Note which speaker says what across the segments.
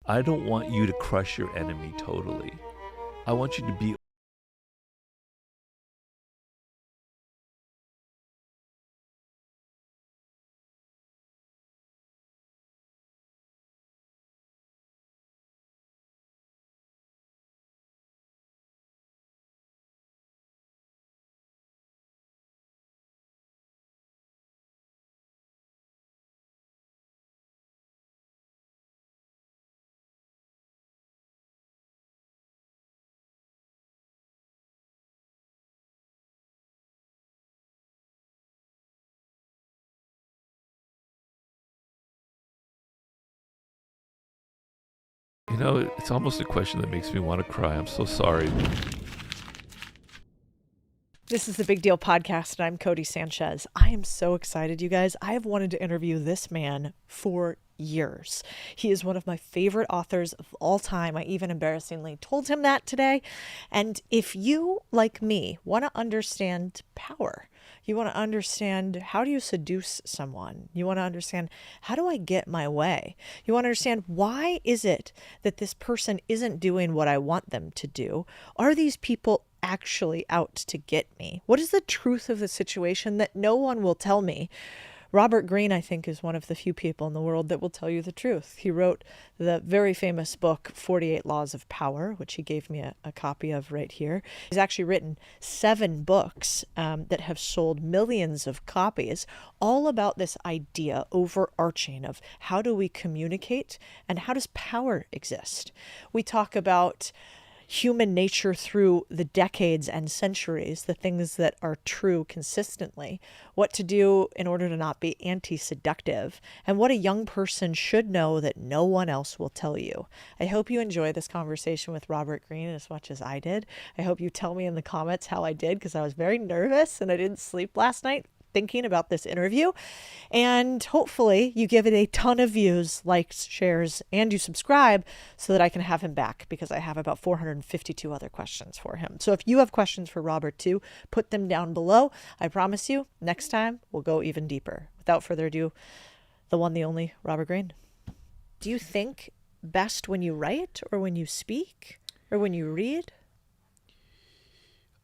Speaker 1: I don't want you to crush your enemy totally. I want you to be. It's almost a question that makes me want to cry. I'm so sorry.
Speaker 2: This is the Big Deal podcast, and I'm Codie Sanchez. I am so excited, you guys. I have wanted to interview this man for years. He is one of my favorite authors of all time. I even embarrassingly told him that today. And if you, like me, want to understand power, you want to understand how do you seduce someone, you want to understand how do I get my way, you want to understand why is it that this person isn't doing what I want them to do, are these people actually out to get me? What is the truth of the situation that no one will tell me? Robert Greene, I think, is one of the few people in the world that will tell you the truth. He wrote the very famous book, 48 Laws of Power, which he gave me a copy of right here. He's actually written 7 books that have sold millions of copies, all about this idea, overarching, of how do we communicate and how does power exist. We talk about human nature through the decades and centuries, the things that are true consistently, what to do in order to not be anti-seductive, and what a young person should know that no one else will tell you. I hope you enjoy this conversation with Robert Greene as much as I did. I hope you tell me in the comments how I did, because I was very nervous and I didn't sleep last night thinking about this interview. And hopefully you give it a ton of views, likes, shares, and you subscribe so that I can have him back, because I have about 452 other questions for him. So if you have questions for Robert too, put them down below. I promise you, next time we'll go even deeper. Without further ado, the one, the only Robert Greene. Do you think best when you write, or when you speak, or when you read?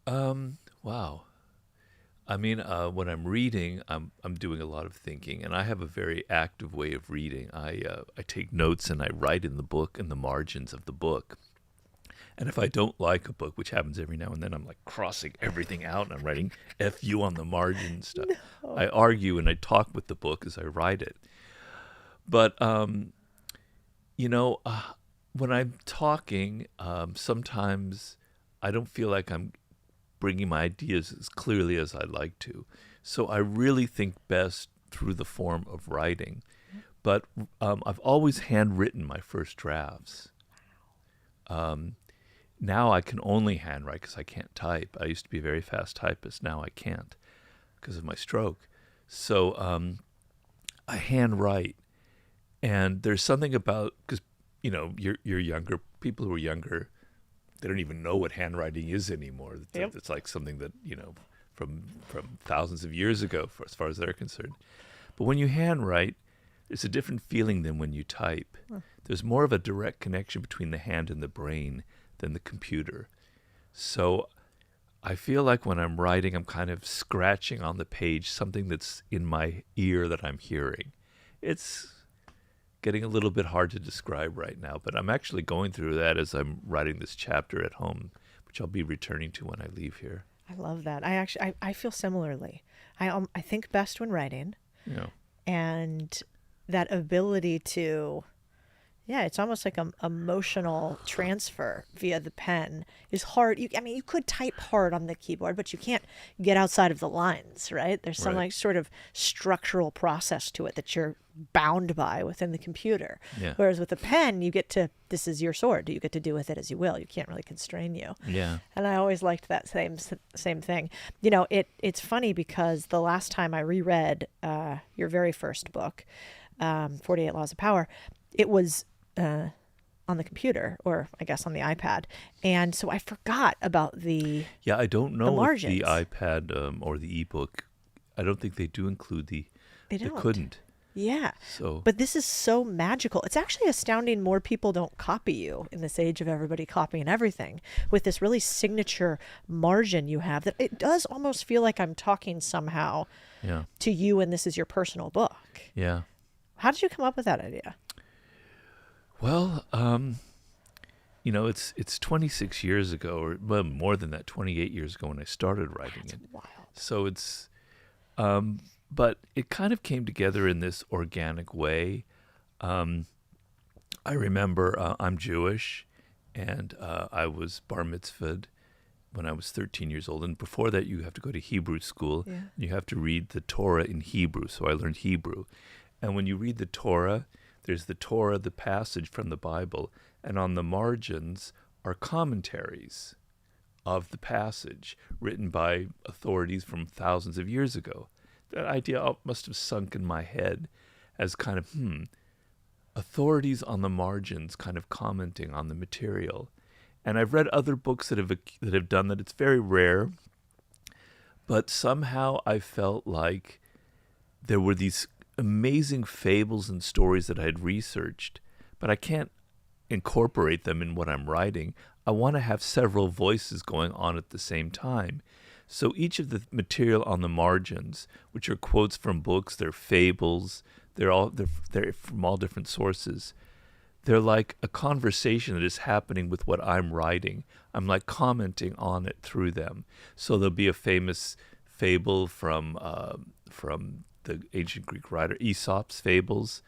Speaker 1: Wow. I mean, when I'm reading, I'm doing a lot of thinking, and I have a very active way of reading. I take notes and I write in the book, in the margins of the book. And if I don't like a book, which happens every now and then, I'm like crossing everything out and I'm writing "F you" on the margin stuff.
Speaker 2: No.
Speaker 1: I argue and I talk with the book as I write it. But when I'm talking, sometimes I don't feel like I'm bringing my ideas as clearly as I'd like to. So I really think best through the form of writing. But I've always handwritten my first drafts. Now I can only handwrite because I can't type. I used to be a very fast typist. Now I can't because of my stroke. So I handwrite. And there's something about, because, you're younger, people who are younger, they don't even know what handwriting is anymore.
Speaker 2: Yep.
Speaker 1: It's like something that, from thousands of years ago, as far as they're concerned. But when you handwrite, there's a different feeling than when you type. There's more of a direct connection between the hand and the brain than the computer. So I feel like when I'm writing, I'm kind of scratching on the page something that's in my ear that I'm hearing. It's getting a little bit hard to describe right now, but I'm actually going through that as I'm writing this chapter at home, which I'll be returning to when I leave here.
Speaker 2: I love that. I feel similarly. I think best when writing, and that ability to, it's almost like an emotional transfer via the pen is hard. You could type hard on the keyboard, but you can't get outside of the lines, right? There's some
Speaker 1: Right.
Speaker 2: like sort of structural process to it that you're bound by within the computer.
Speaker 1: Yeah.
Speaker 2: Whereas with a pen, this is your sword. You get to do with it as you will. You can't really constrain you.
Speaker 1: Yeah.
Speaker 2: And I always liked that same thing. It's funny because the last time I reread your very first book, 48 Laws of Power, it was on the computer, or I guess on the iPad. And so I forgot about the
Speaker 1: Yeah, I don't know if
Speaker 2: margins.
Speaker 1: the iPad or the ebook, I don't think they do include
Speaker 2: They
Speaker 1: they
Speaker 2: don't.
Speaker 1: couldn't.
Speaker 2: Yeah.
Speaker 1: So
Speaker 2: But this is so magical. It's actually astounding more people don't copy you in this age of everybody copying everything with this really signature margin you have that it does almost feel like I'm talking somehow
Speaker 1: yeah,
Speaker 2: to you and this is your personal book.
Speaker 1: yeah.
Speaker 2: How did you come up with that idea?
Speaker 1: Well, it's 26 years ago, or well, more than that, 28 years ago when I started writing it.
Speaker 2: Wild.
Speaker 1: So it's, but it kind of came together in this organic way. I remember I'm Jewish, and I was bar mitzvahed when I was 13 years old. And before that, you have to go to Hebrew school.
Speaker 2: Yeah.
Speaker 1: And you have to read the Torah in Hebrew. So I learned Hebrew. And when you read the Torah, there's the Torah, the passage from the Bible, and on the margins are commentaries of the passage written by authorities from thousands of years ago. That idea must have sunk in my head as kind of, authorities on the margins kind of commenting on the material. And I've read other books that have done that. It's very rare, but somehow I felt like there were these amazing fables and stories that I had researched, but I can't incorporate them in what I'm writing. I want to have several voices going on at the same time. So each of the material on the margins, which are quotes from books, they're fables, they're from all different sources. They're like a conversation that is happening with what I'm writing. I'm like commenting on it through them. So there'll be a famous fable from the ancient Greek writer Aesop's fables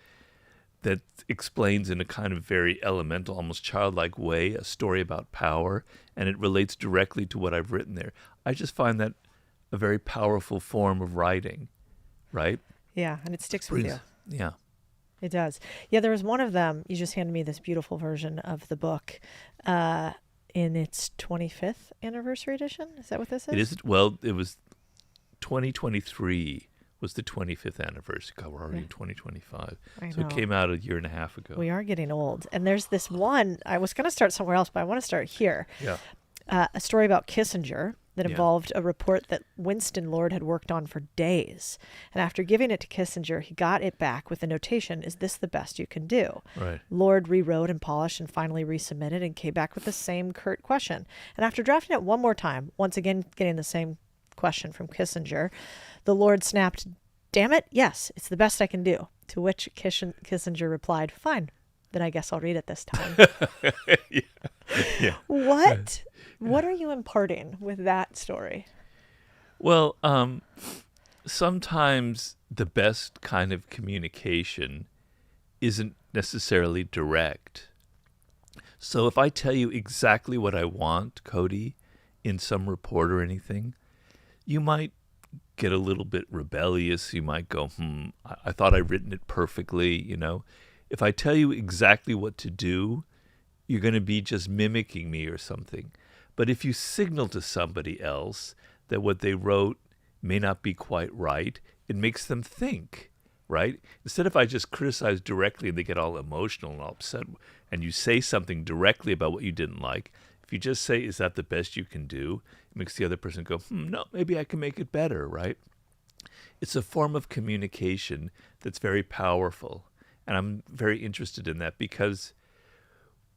Speaker 1: that explains in a kind of very elemental, almost childlike way, a story about power, and it relates directly to what I've written there. I just find that a very powerful form of writing, right?
Speaker 2: Yeah, and it sticks with you.
Speaker 1: Yeah.
Speaker 2: It does. Yeah, there was one of them. You just handed me this beautiful version of the book in its 25th anniversary edition. Is that what this is?
Speaker 1: It is. Well, it was 2023 was the 25th anniversary. God, we're already in 2025. So it came out a year and a half ago.
Speaker 2: We are getting old. And there's this one, I was going to start somewhere else, but I want to start here.
Speaker 1: Yeah.
Speaker 2: A story about Kissinger that involved a report that Winston Lord had worked on for days. And after giving it to Kissinger, he got it back with a notation, "Is this the best you can do?"
Speaker 1: Right.
Speaker 2: Lord rewrote and polished and finally resubmitted and came back with the same curt question. And after drafting it one more time, once again getting the same question from Kissinger, the Lord snapped, "Damn it, yes, it's the best I can do." To which Kissinger replied, "Fine, then I guess I'll read it this time."
Speaker 1: Yeah.
Speaker 2: What are you imparting with that story?
Speaker 1: Well, sometimes the best kind of communication isn't necessarily direct. So if I tell you exactly what I want, Cody, in some report or anything, you might get a little bit rebellious. You might go, I thought I'd written it perfectly, If I tell you exactly what to do, you're going to be just mimicking me or something. But if you signal to somebody else that what they wrote may not be quite right, it makes them think, right? Instead of I just criticize directly and they get all emotional and all upset, and you say something directly about what you didn't like, if you just say, "Is that the best you can do?" it makes the other person go, no, maybe I can make it better, right? It's a form of communication that's very powerful. And I'm very interested in that because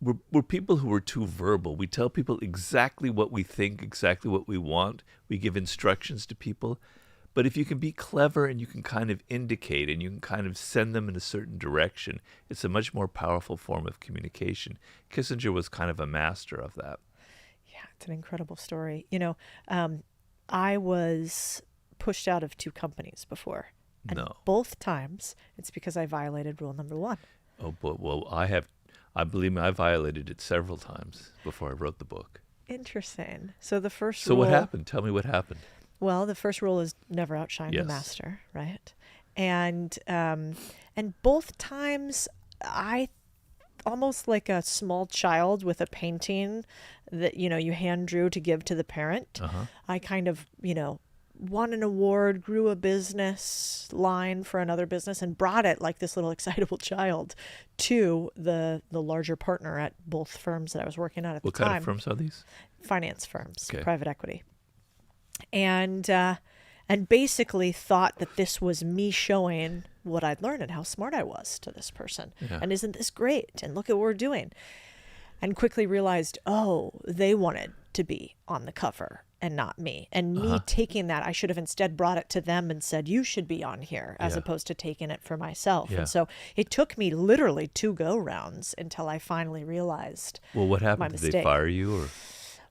Speaker 1: we're people who are too verbal. We tell people exactly what we think, exactly what we want. We give instructions to people. But if you can be clever and you can kind of indicate and you can kind of send them in a certain direction, it's a much more powerful form of communication. Kissinger was kind of a master of that.
Speaker 2: Yeah, it's an incredible story. I was pushed out of 2 companies before. And both times, it's because I violated rule number 1.
Speaker 1: Oh, but well, I believe I violated it several times before I wrote the book.
Speaker 2: Interesting. So the first
Speaker 1: So
Speaker 2: rule...
Speaker 1: what happened? Tell me what happened.
Speaker 2: Well, the first rule is never outshine the master, right? And both times I almost like a small child with a painting that, you hand drew to give to the parent. I kind of, won an award, grew a business line for another business and brought it like this little excitable child to the larger partner at both firms that I was working at the time.
Speaker 1: What kind of firms are these?
Speaker 2: Finance firms,
Speaker 1: Okay.
Speaker 2: private equity. And and basically thought that this was me showing what I'd learned and how smart I was to this person.
Speaker 1: Yeah.
Speaker 2: And isn't this great? And look at what we're doing. And quickly realized, oh, they wanted to be on the cover and not me. And me taking that, I should have instead brought it to them and said, you should be on here, as opposed to taking it for myself.
Speaker 1: Yeah.
Speaker 2: And so it took me literally 2 go-rounds until I finally realized
Speaker 1: Well, what
Speaker 2: my
Speaker 1: happened? Did they
Speaker 2: mistake.
Speaker 1: fire you or?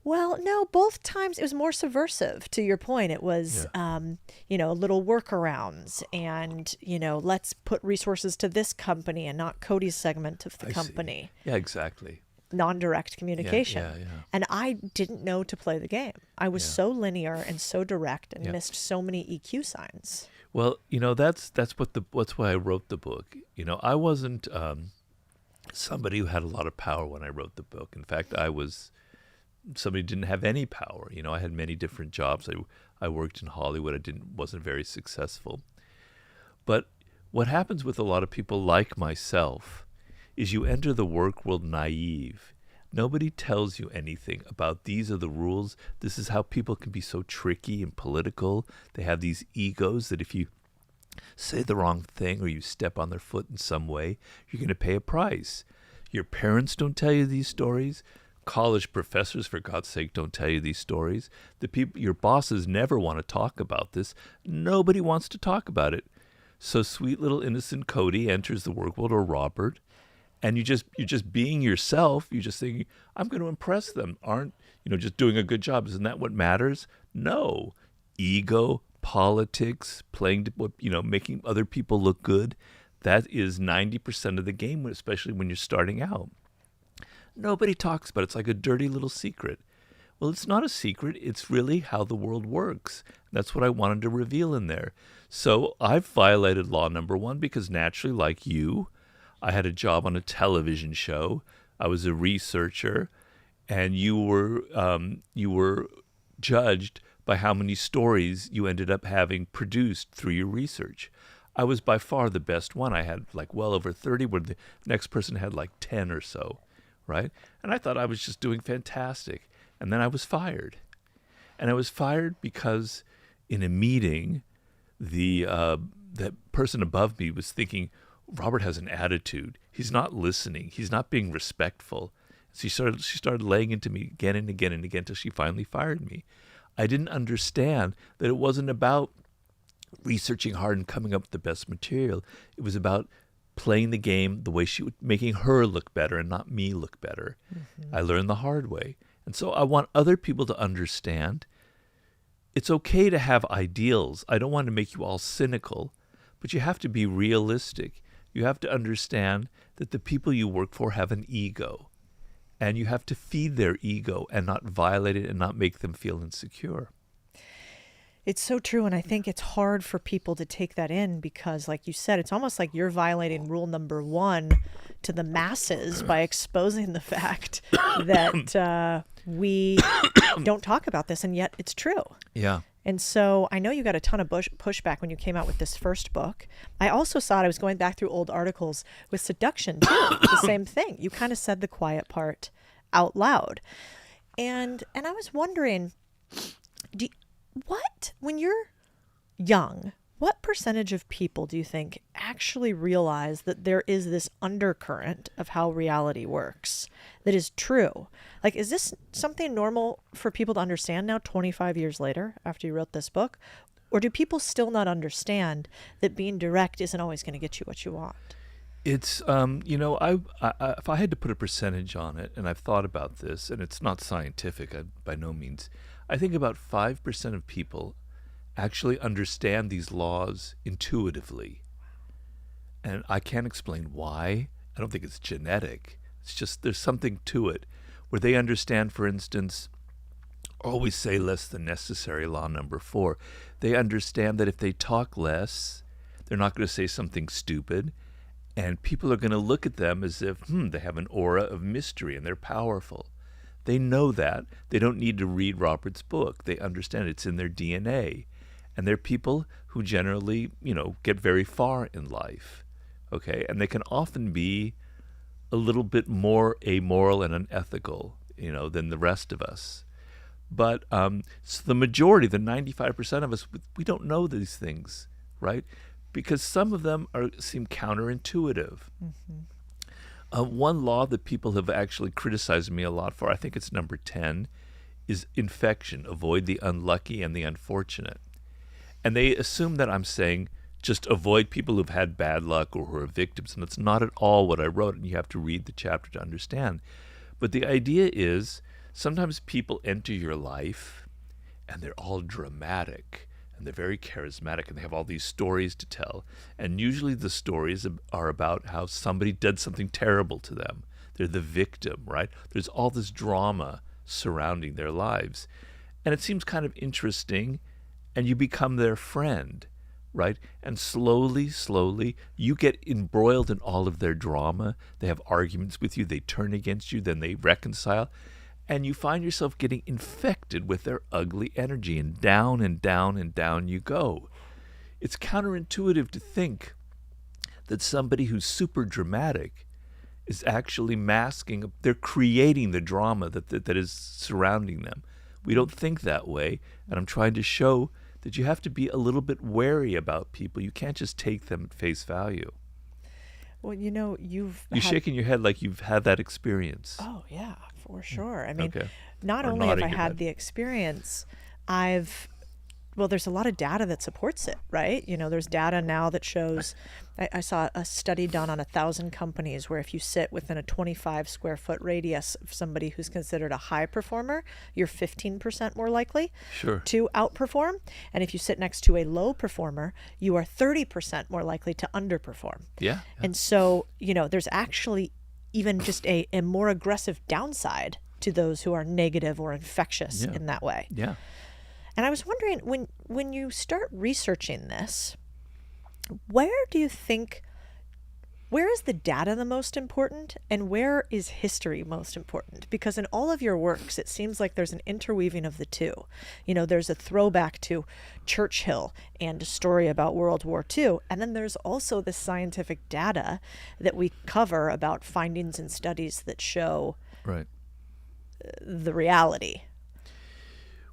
Speaker 2: Well, no, both times it was more subversive. To your point, it was, little workarounds and, let's put resources to this company and not Codie's segment of the
Speaker 1: I see.
Speaker 2: company.
Speaker 1: Yeah, exactly.
Speaker 2: Non-direct communication.
Speaker 1: Yeah.
Speaker 2: And I didn't know to play the game. I was so linear and so direct and
Speaker 1: Yeah.
Speaker 2: missed so many EQ signs.
Speaker 1: Well, that's why I wrote the book. I wasn't somebody who had a lot of power when I wrote the book. In fact, I was somebody who didn't have any power. I had many different jobs. I worked in Hollywood. Wasn't very successful. But what happens with a lot of people like myself is you enter the work world naive. Nobody tells you anything about these are the rules. This is how people can be so tricky and political. They have these egos that if you say the wrong thing or you step on their foot in some way, you're going to pay a price. Your parents don't tell you these stories. College professors, for God's sake, don't tell you these stories. The people, your bosses never want to talk about this. Nobody wants to talk about it. So sweet little innocent Cody enters the work world, or Robert, and you're just being yourself. You're just thinking, I'm going to impress them. Aren't just doing a good job? Isn't that what matters? No, ego, politics, playing, making other people look good. That is 90% of the game, especially when you're starting out. Nobody talks about it. It's like a dirty little secret. Well, it's not a secret. It's really how the world works. That's what I wanted to reveal in there. So I've violated law number 1 because naturally, like you, I had a job on a television show. I was a researcher, and you were judged by how many stories you ended up having produced through your research. I was by far the best one. I had well over 30, where the next person had 10 or so, right? And I thought I was just doing fantastic. And then I was fired. And I was fired because in a meeting, that person above me was thinking, Robert has an attitude. He's not listening. He's not being respectful. So she started laying into me again and again and again until she finally fired me. I didn't understand that it wasn't about researching hard and coming up with the best material. It was about playing the game the way she would, making her look better and not me look better. Mm-hmm. I learned the hard way. And so I want other people to understand it's okay to have ideals. I don't want to make you all cynical, but you have to be realistic. You have to understand that the people you work for have an ego, and you have to feed their ego and not violate it and not make them feel insecure.
Speaker 2: It's so true. And I think it's hard for people to take that in because, like you said, it's almost like you're violating rule number 1 to the masses by exposing the fact that we don't talk about this, and yet it's true.
Speaker 1: Yeah.
Speaker 2: And so I know you got a ton of pushback when you came out with this first book. I also saw it. I was going back through old articles with seduction, too. The same thing. You kind of said the quiet part out loud. And I was wondering, when you're young, what percentage of people do you think actually realize that there is this undercurrent of how reality works that is true? Is this something normal for people to understand now, 25 years later, after you wrote this book? Or do people still not understand that being direct isn't always going to get you what you want?
Speaker 1: It's, if I had to put a percentage on it, and I've thought about this, and it's not scientific by no means, I think about 5% of people actually understand these laws intuitively. And I can't explain why. I don't think it's genetic. It's just there's something to it where they understand, for instance, always say less than necessary, law number 4. They understand that if they talk less, they're not going to say something stupid, and people are going to look at them as if, they have an aura of mystery and they're powerful. They know that. They don't need to read Robert's book. They understand it's in their DNA. And they're people who generally, get very far in life, okay? And they can often be a little bit more amoral and unethical, than the rest of us. But so the majority, the 95% of us, we don't know these things, right? Because some of them seem counterintuitive. One law that people have actually criticized me a lot for, I think it's number 10, is infection. Avoid the unlucky and the unfortunate. And they assume that I'm saying just avoid people who've had bad luck or who are victims. And that's not at all what I wrote, and you have to read the chapter to understand. But the idea is sometimes people enter your life and they're all dramatic and they're very charismatic and they have all these stories to tell. And usually the stories are about how somebody did something terrible to them. They're the victim, right? There's all this drama surrounding their lives. And it seems kind of interesting, and you become their friend, right? And slowly, you get embroiled in all of their drama. They have arguments with you. They turn against you. Then they reconcile. And you find yourself getting infected with their ugly energy, and down and down and down you go. It's counterintuitive to think that somebody who's super dramatic is actually masking, they're creating the drama that is surrounding them. We don't think that way, and I'm trying to show that you have to be a little bit wary about people. You can't just take them at face value.
Speaker 2: Well, you're
Speaker 1: shaking your head like you've had that experience.
Speaker 2: Oh, yeah, for sure. I mean,
Speaker 1: Okay.
Speaker 2: not
Speaker 1: Or
Speaker 2: only have I
Speaker 1: nodding your
Speaker 2: had
Speaker 1: head.
Speaker 2: the experience, there's a lot of data that supports it, right? There's data now that shows, I saw a study done on 1,000 companies where if you sit within a 25 square foot radius of somebody who's considered a high performer, you're 15% more likely
Speaker 1: Sure.
Speaker 2: to outperform. And if you sit next to a low performer, you are 30% more likely to underperform.
Speaker 1: Yeah.
Speaker 2: And so, there's actually even just a more aggressive downside to those who are negative or infectious
Speaker 1: Yeah.
Speaker 2: in that way.
Speaker 1: Yeah.
Speaker 2: And I was wondering, when you start researching this, where is the data the most important, and where is history most important? Because in all of your works, it seems like there's an interweaving of the two. There's a throwback to Churchill and a story about World War II. And then there's also the scientific data that we cover about findings and studies that show
Speaker 1: Right.
Speaker 2: the reality.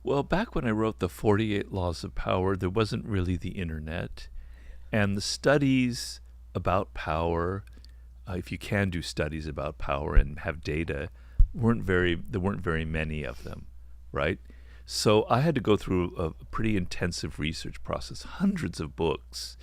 Speaker 1: Well, back when I wrote the 48 Laws of Power, there wasn't really the internet. And the studies about power, if you can do studies about power and have data, there weren't very many of them, right? So I had to go through a pretty intensive research process, hundreds of books,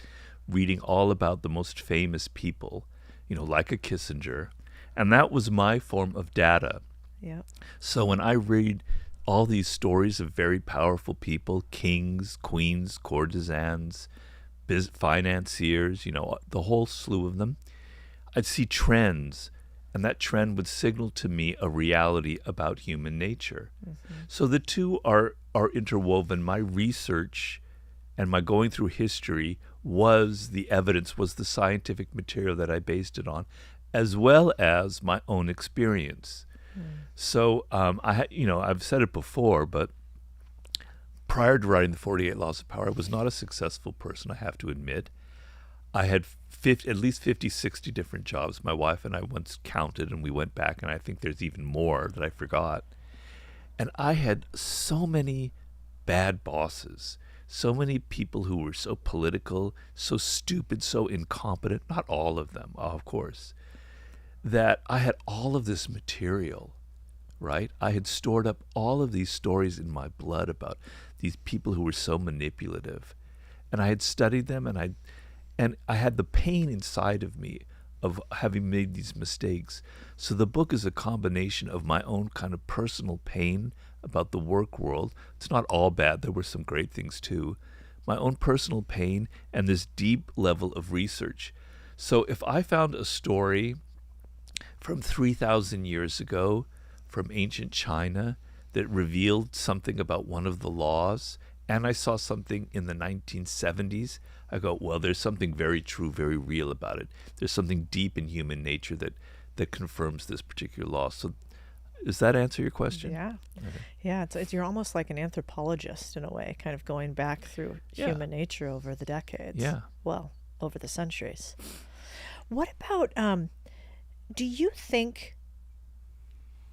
Speaker 1: reading all about the most famous people, like a Kissinger. And that was my form of data.
Speaker 2: Yeah.
Speaker 1: So when I read all these stories of very powerful people, kings, queens, courtesans, financiers, the whole slew of them, I'd see trends, and that trend would signal to me a reality about human nature. Mm-hmm. So the two are interwoven. My research and my going through history was the evidence, was the scientific material that I based it on, as well as my own experience. So I've said it before, but prior to writing the 48 Laws of Power, I was not a successful person, I have to admit. I had at least 50, 60 different jobs. My wife and I once counted, and we went back, and I think there's even more that I forgot. And I had so many bad bosses, so many people who were so political, so stupid, so incompetent, not all of them, of course, that I had all of this material, right? I had stored up all of these stories in my blood about these people who were so manipulative. And I had studied them, and I had the pain inside of me of having made these mistakes. So the book is a combination of my own kind of personal pain about the work world. It's not all bad. There were some great things too. My own personal pain and this deep level of research. So if I found a story from 3,000 years ago, from ancient China, that revealed something about one of the laws, and I saw something in the 1970s, I go, well, there's something very true, very real about it. There's something deep in human nature that confirms this particular law. So does that answer your question?
Speaker 2: Yeah.
Speaker 1: Okay.
Speaker 2: Yeah, it's you're almost like an anthropologist in a way, kind of going back through human nature over the decades.
Speaker 1: Yeah.
Speaker 2: Well, over the centuries. What about, do you think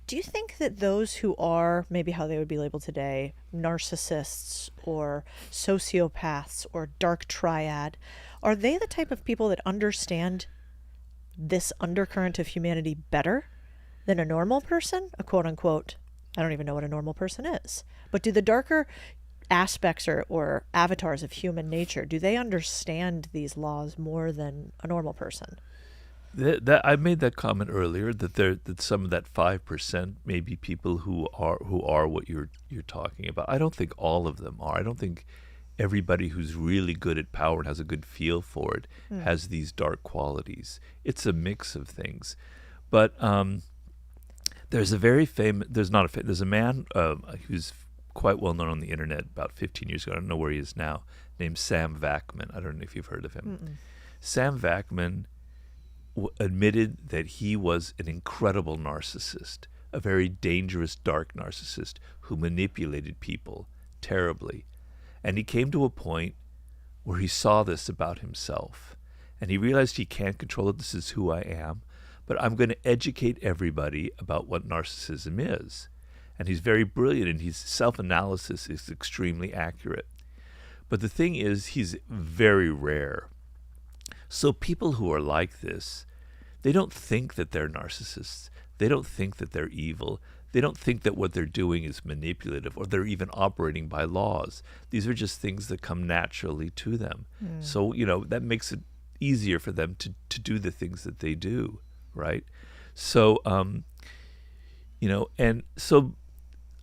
Speaker 2: Do you think that those who are, maybe how they would be labeled today, narcissists or sociopaths or dark triad, are they the type of people that understand this undercurrent of humanity better than a normal person? A quote unquote, I don't even know what a normal person is. But do the darker aspects or avatars of human nature, do they understand these laws more than a normal person?
Speaker 1: That I made that comment earlier that some of that 5% may be people who are what you're talking about. I don't think all of them are. I don't think everybody who's really good at power and has a good feel for it has these dark qualities. It's a mix of things. But there's a very famous. There's a man who's quite well known on the internet about 15 years ago. I don't know where he is now. Named Sam Vakman. I don't know if you've heard of him.
Speaker 2: Mm-mm.
Speaker 1: Sam Vakman admitted that he was an incredible narcissist, a very dangerous, dark narcissist who manipulated people terribly. And he came to a point where he saw this about himself. And he realized he can't control it. This is who I am. But I'm going to educate everybody about what narcissism is. And he's very brilliant, and his self-analysis is extremely accurate. But the thing is, he's very rare. So people who are like this, they don't think that they're narcissists. They don't think that they're evil. They don't think that what they're doing is manipulative or they're even operating by laws. These are just things that come naturally to them. So, that makes it easier for them to do the things that they do, right? So, and so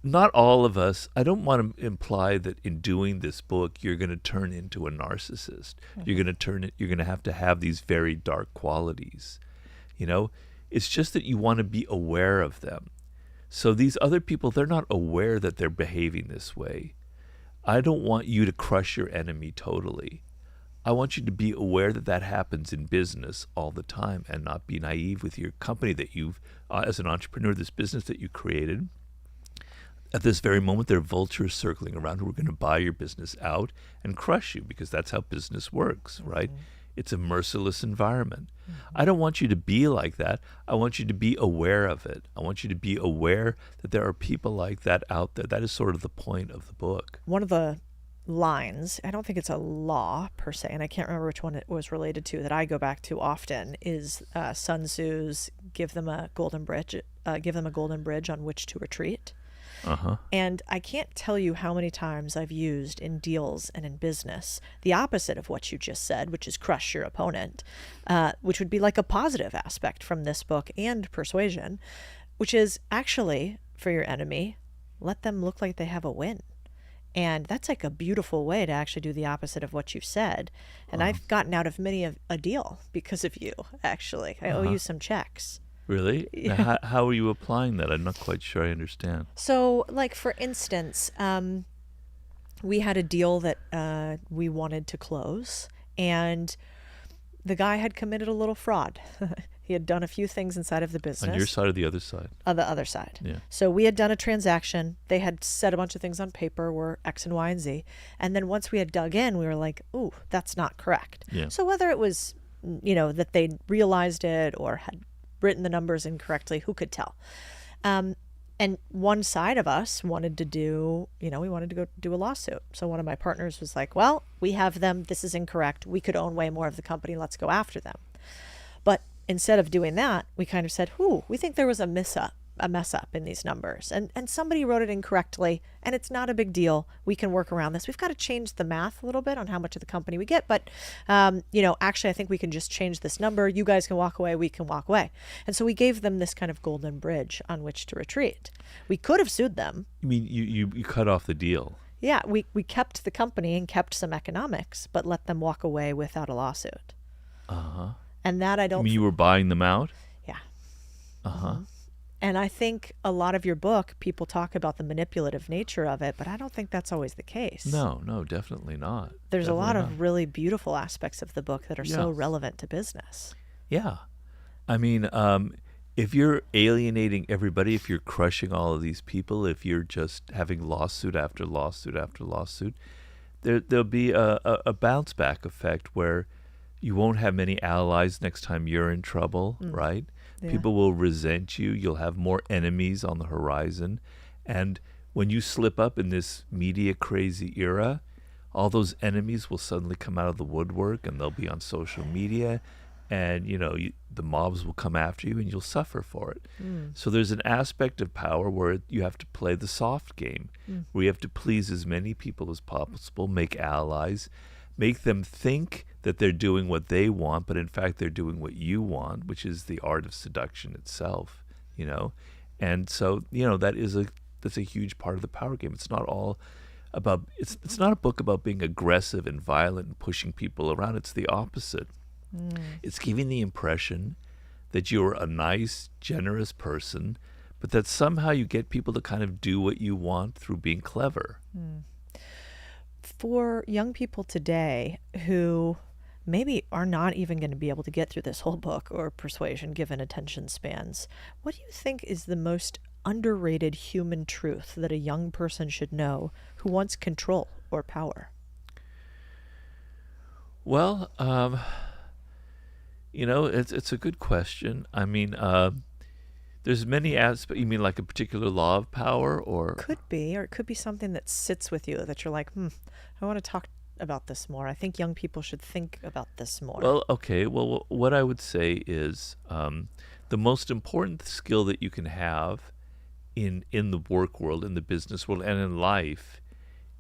Speaker 1: not all of us, I don't want to imply that in doing this book, you're going to turn into a narcissist. You're going to have these very dark qualities. It's just that you want to be aware of them. So these other people, they're not aware that they're behaving this way. I don't want you to crush your enemy totally. I want you to be aware that that happens in business all the time and not be naive with your company that you've, as an entrepreneur, this business that you created. At this very moment, there are vultures circling around who are going to buy your business out and crush you because that's how business works, right? It's a merciless environment. I don't want you to be like that. I want you to be aware of it. I want you to be aware that there are people like that out there. That is sort of the point of the book.
Speaker 2: One of the lines, I don't think it's a law per se, and I can't remember which one it was related to, that I go back to often is Sun Tzu's give them a golden bridge on which to retreat. And I can't tell you how many times I've used in deals and in business the opposite of what you just said, which is crush your opponent, which would be like a positive aspect from this book and Persuasion, which is actually, for your enemy, let them look like they have a win. And that's like a beautiful way to actually do the opposite of what you've said. And I've gotten out of many a deal because of you, actually. I owe you some checks.
Speaker 1: Really? Now, how are you applying that? I'm not quite sure I understand.
Speaker 2: So, like, for instance, we had a deal that we wanted to close, and the guy had committed a little fraud. He had done a few things inside of the business.
Speaker 1: On your side or the other side?
Speaker 2: On the other side.
Speaker 1: Yeah.
Speaker 2: So we had done a transaction. They had said a bunch of things on paper were X and Y and Z. And then once we had dug in, we were like, ooh, that's not correct.
Speaker 1: Yeah.
Speaker 2: So whether it was, that they realized it or had written the numbers incorrectly, who could tell? And one side of us wanted to do, we wanted to go do a lawsuit. So one of my partners was like, well, we have them. This is incorrect. We could own way more of the company. Let's go after them. But instead of doing that, we kind of said, we think there was a mess up in these numbers. And somebody wrote it incorrectly, and it's not a big deal. We can work around this. We've got to change the math a little bit on how much of the company we get. But, actually, I think we can just change this number. You guys can walk away. We can walk away. And so we gave them this kind of golden bridge on which to retreat. We could have sued them.
Speaker 1: You mean you cut off the deal?
Speaker 2: Yeah, we kept the company and kept some economics, but let them walk away without a lawsuit. And that I don't...
Speaker 1: You mean you were buying them out?
Speaker 2: Yeah.
Speaker 1: Mm-hmm.
Speaker 2: And I think a lot of your book, people talk about the manipulative nature of it, but I don't think that's always the case.
Speaker 1: No, definitely not.
Speaker 2: There's a lot of really beautiful aspects of the book that are so relevant to business.
Speaker 1: Yeah. I mean, if you're alienating everybody, if you're crushing all of these people, if you're just having lawsuit after lawsuit after lawsuit, there'll be a bounce back effect where you won't have many allies next time you're in trouble, right?
Speaker 2: Yeah.
Speaker 1: People will resent you. You'll have more enemies on the horizon. And when you slip up in this media crazy era, all those enemies will suddenly come out of the woodwork, and they'll be on social media, and the mobs will come after you, and you'll suffer for it. So there's an aspect of power where you have to play the soft game, where you have to please as many people as possible, make allies, make them think that they're doing what they want, but in fact they're doing what you want, which is the art of seduction itself. And so that's a huge part of the power game. It's not all about it's not a book about being aggressive and violent and pushing people around. It's the opposite. It's giving the impression that you're a nice, generous person, but that somehow you get people to kind of do what you want through being clever.
Speaker 2: For young people today who maybe are not even going to be able to get through this whole book or Persuasion given attention spans, what do you think is the most underrated human truth that a young person should know who wants control or power?
Speaker 1: Well, it's a good question. I mean, there's many aspects. You mean like a particular law of power, or
Speaker 2: Could be, or it could be something that sits with you that you're like, I want to talk about this more. I think young people should think about this more.
Speaker 1: Well, okay. Well, what I would say is the most important skill that you can have in the work world, in the business world, and in life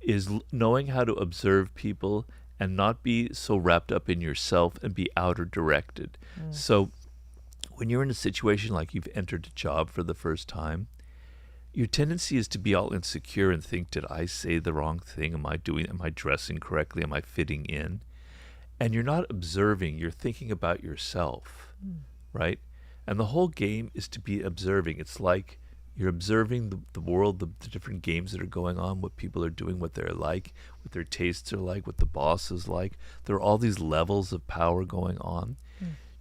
Speaker 1: is knowing how to observe people and not be so wrapped up in yourself and be outer directed. So when you're in a situation like you've entered a job for the first time, your tendency is to be all insecure and think, did I say the wrong thing? Am I dressing correctly? Am I fitting in? And you're not observing, you're thinking about yourself, right? And the whole game is to be observing. It's like you're observing the world, the different games that are going on, what people are doing, what they're like, what their tastes are like, what the boss is like. There are all these levels of power going on.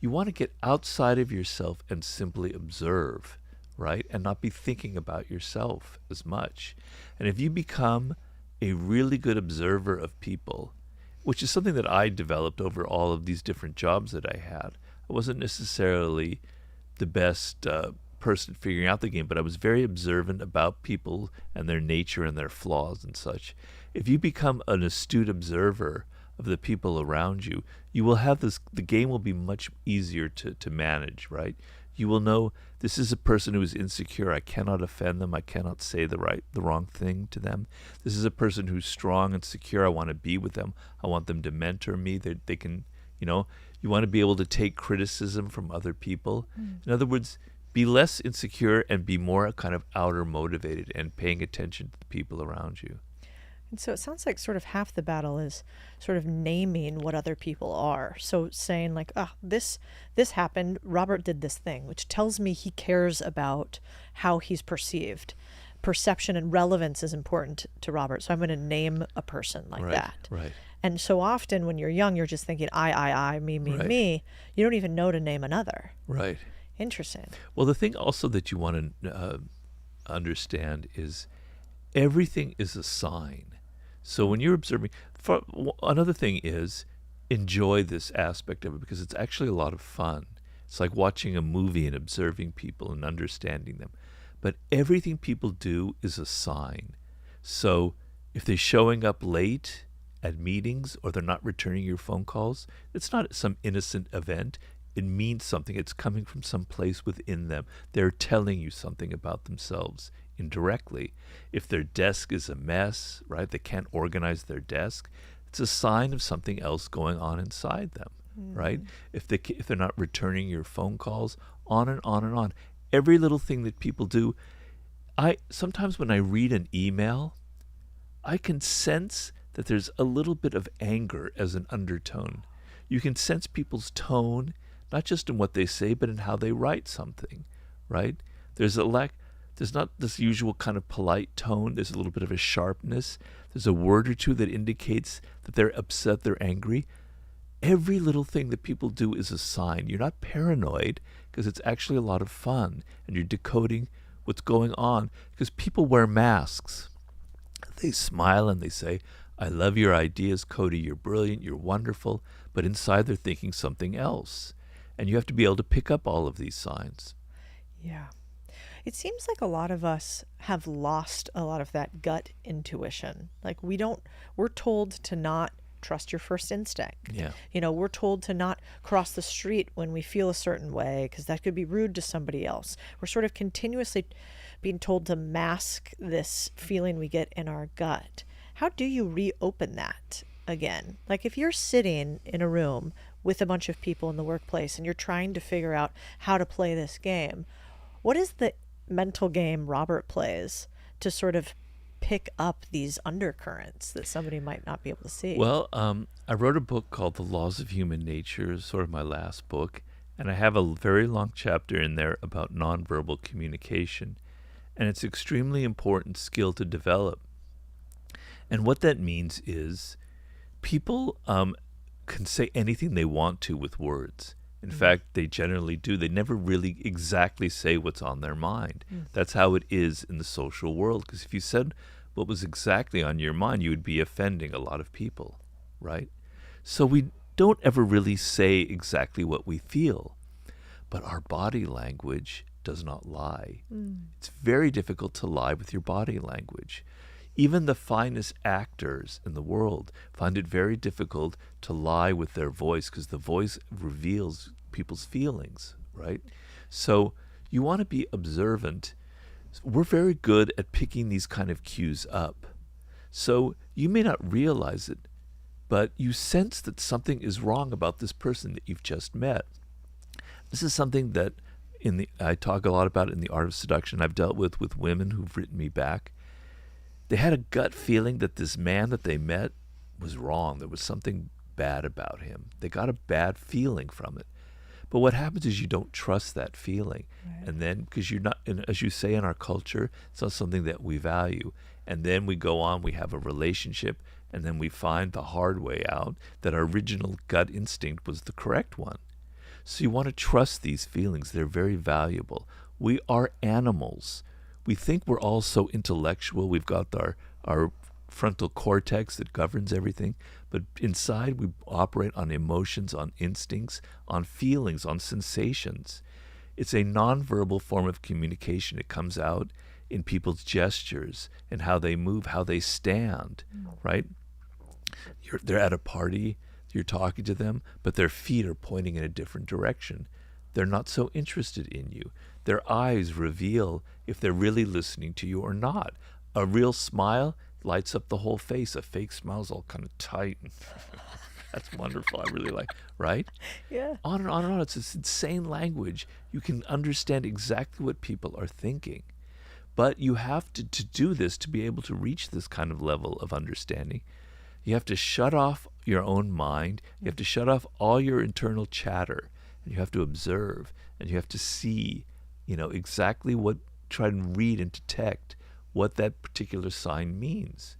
Speaker 1: You want to get outside of yourself and simply observe, right? And not be thinking about yourself as much. And if you become a really good observer of people, which is something that I developed over all of these different jobs that I had. I wasn't necessarily the best person figuring out the game, but I was very observant about people and their nature and their flaws and such. If you become an astute observer of the people around you, you will have the game will be much easier to manage, right? You will know this is a person who is insecure. I cannot offend them. I cannot say the wrong thing to them. This is a person who's strong and secure. I want to be with them. I want them to mentor me. They can, you want to be able to take criticism from other people. In other words, be less insecure and be more kind of outer motivated and paying attention to the people around you.
Speaker 2: And so it sounds like sort of half the battle is sort of naming what other people are. So saying like, this happened, Robert did this thing, which tells me he cares about how he's perceived. Perception and relevance is important to Robert. So I'm going to name a person like that.
Speaker 1: Right.
Speaker 2: And so often when you're young, you're just thinking, I, me, me. You don't even know to name another.
Speaker 1: Right.
Speaker 2: Interesting.
Speaker 1: Well, the thing also that you want to understand is everything is a sign. So when you're observing, another thing is enjoy this aspect of it because it's actually a lot of fun. It's like watching a movie and observing people and understanding them. But everything people do is a sign. So if they're showing up late at meetings or they're not returning your phone calls, it's not some innocent event. It means something. It's coming from some place within them. They're telling you something about themselves indirectly. If their desk is a mess, right, they can't organize their desk, it's a sign of something else going on inside them, right? If they're not returning your phone calls, on and on and on. Every little thing that people do. Sometimes when I read an email, I can sense that there's a little bit of anger as an undertone. You can sense people's tone, not just in what they say, but in how they write something, right? There's not this usual kind of polite tone. There's a little bit of a sharpness. There's a word or two that indicates that they're upset, they're angry. Every little thing that people do is a sign. You're not paranoid because it's actually a lot of fun and you're decoding what's going on because people wear masks. They smile and they say, I love your ideas, Cody. You're brilliant. You're wonderful. But inside they're thinking something else. And you have to be able to pick up all of these signs.
Speaker 2: Yeah. It seems like a lot of us have lost a lot of that gut intuition. Like we're told to not trust your first instinct.
Speaker 1: Yeah.
Speaker 2: We're told to not cross the street when we feel a certain way because that could be rude to somebody else. We're sort of continuously being told to mask this feeling we get in our gut. How do you reopen that again? Like if you're sitting in a room with a bunch of people in the workplace and you're trying to figure out how to play this game, what is the mental game Robert plays to sort of pick up these undercurrents that somebody might not be able to see?
Speaker 1: Well, I wrote a book called The Laws of Human Nature, sort of my last book, and I have a very long chapter in there about nonverbal communication, and it's an extremely important skill to develop. And what that means is people can say anything they want to with words. In fact, they generally do. They never really exactly say what's on their mind. That's how it is in the social world. Because if you said what was exactly on your mind, you would be offending a lot of people, right? So we don't ever really say exactly what we feel. But our body language does not lie. It's very difficult to lie with your body language. Even the finest actors in the world find it very difficult to lie with their voice because the voice reveals people's feelings, right? So you want to be observant. We're very good at picking these kind of cues up. So you may not realize it, but you sense that something is wrong about this person that you've just met. This is something that I talk a lot about in The Art of Seduction. I've dealt with women who've written me back. They had a gut feeling that this man that they met was wrong. There was something bad about him. They got a bad feeling from it. But what happens is you don't trust that feeling. Right. And then, because you're not, as you say in our culture, it's not something that we value. And then we go on, we have a relationship, and then we find the hard way out that our original gut instinct was the correct one. So you want to trust these feelings. They're very valuable. We are animals. We think we're all so intellectual. We've got our frontal cortex that governs everything. But inside, we operate on emotions, on instincts, on feelings, on sensations. It's a nonverbal form of communication. It comes out in people's gestures and how they move, how they stand, right? They're at a party. You're talking to them, but their feet are pointing in a different direction. They're not so interested in you. Their eyes reveal if they're really listening to you or not. A real smile lights up the whole face. A fake smile's all kind of tight. That's wonderful. I really like, right?
Speaker 2: Yeah.
Speaker 1: On and on and on. It's this insane language. You can understand exactly what people are thinking. But you have to do this, to be able to reach this kind of level of understanding, you have to shut off your own mind. You have to shut off all your internal chatter. And you have to observe. And you have to see, exactly try and read and detect what that particular sign means.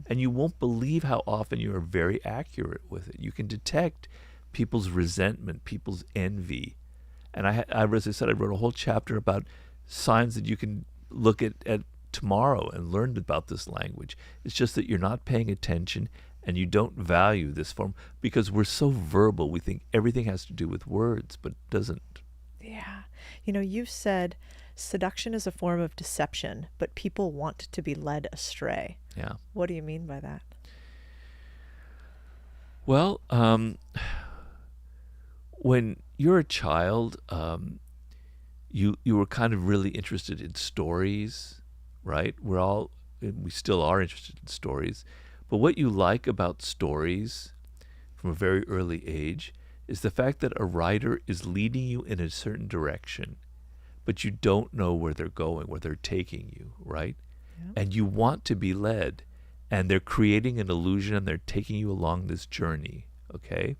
Speaker 1: And you won't believe how often you are very accurate with it. You can detect people's resentment, people's envy. And as I said, I wrote a whole chapter about signs that you can look at tomorrow and learn about this language. It's just that you're not paying attention and you don't value this form because we're so verbal. We think everything has to do with words, but it doesn't.
Speaker 2: Yeah. You've said seduction is a form of deception, but people want to be led astray.
Speaker 1: Yeah.
Speaker 2: What do you mean by that?
Speaker 1: Well, when you're a child, you were kind of really interested in stories, right? We still are interested in stories. But what you like about stories from a very early age is the fact that a writer is leading you in a certain direction, but you don't know where they're going, where they're taking you, right? Yeah. And you want to be led, and they're creating an illusion, and they're taking you along this journey, okay?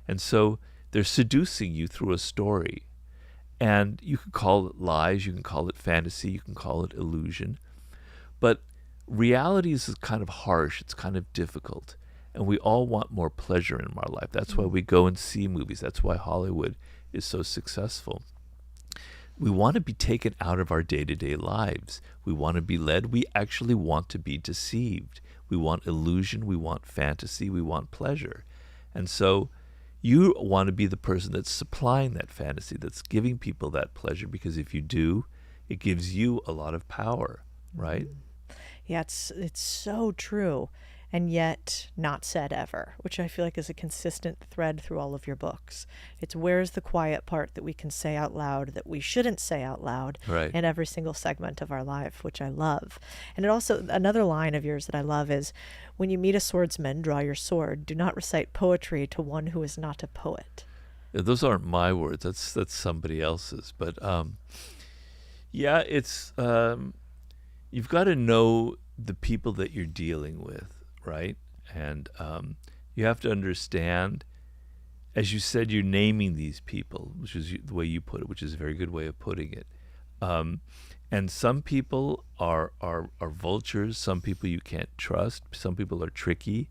Speaker 1: And so they're seducing you through a story. And you can call it lies, you can call it fantasy, you can call it illusion. But reality is kind of harsh, it's kind of difficult. And we all want more pleasure in our life. That's why we go and see movies. That's why Hollywood is so successful. We want to be taken out of our day-to-day lives. We want to be led. We actually want to be deceived. We want illusion. We want fantasy. We want pleasure. And so You want to be the person that's supplying that fantasy, that's giving people that pleasure, because if you do, it gives you a lot of power, right?
Speaker 2: Yeah, it's so true, and yet not said ever, which I feel like is a consistent thread through all of your books. It's where's the quiet part that we can say out loud that we shouldn't say out loud
Speaker 1: Right.
Speaker 2: in every single segment of our life, which I love. And it also, another line of yours that I love is, when you meet a swordsman, draw your sword. Do not recite poetry to one who is not a poet.
Speaker 1: Those aren't my words. That's somebody else's. But yeah, it's you've got to know the people that you're dealing with, right? And you have to understand, as you said, you're naming these people, which is the way you put it, which is a very good way of putting it. And some people are vultures. Some people you can't trust. Some people are tricky.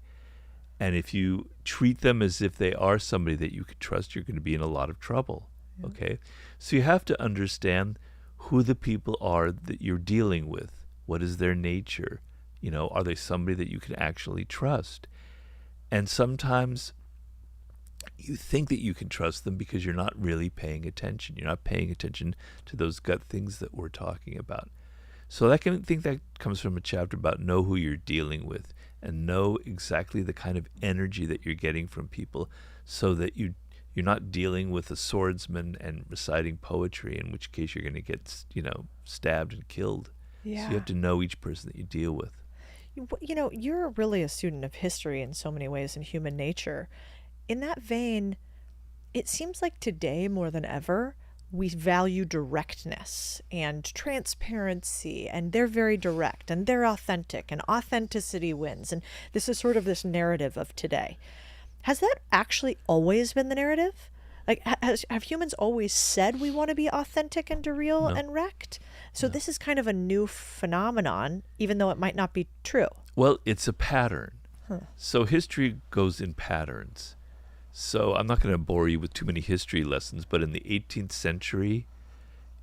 Speaker 1: And if you treat them as if they are somebody that you could trust, you're going to be in a lot of trouble. Yeah. Okay? So you have to understand who the people are that you're dealing with. What is their nature? You know, are they somebody that you can actually trust? And sometimes you think that you can trust them because you're not really paying attention. You're not paying attention to those gut things that we're talking about. So I think that comes from a chapter about know who you're dealing with and know exactly the kind of energy that you're getting from people, so that you're not dealing with a swordsman and reciting poetry, in which case you're going to get, stabbed and killed.
Speaker 2: Yeah.
Speaker 1: So you have to know each person that you deal with.
Speaker 2: You know, you're really a student of history in so many ways, and human nature. In that vein, it seems like today more than ever, we value directness and transparency, and they're very direct and they're authentic, and authenticity wins. And this is sort of this narrative of today. Has that actually always been the narrative? Like, have humans always said we want to be authentic and real
Speaker 1: No.
Speaker 2: and wrecked? So this is kind of a new phenomenon, even though it might not be true.
Speaker 1: Well, it's a pattern. So history goes in patterns. So I'm not going to bore you with too many history lessons, but in the 18th century,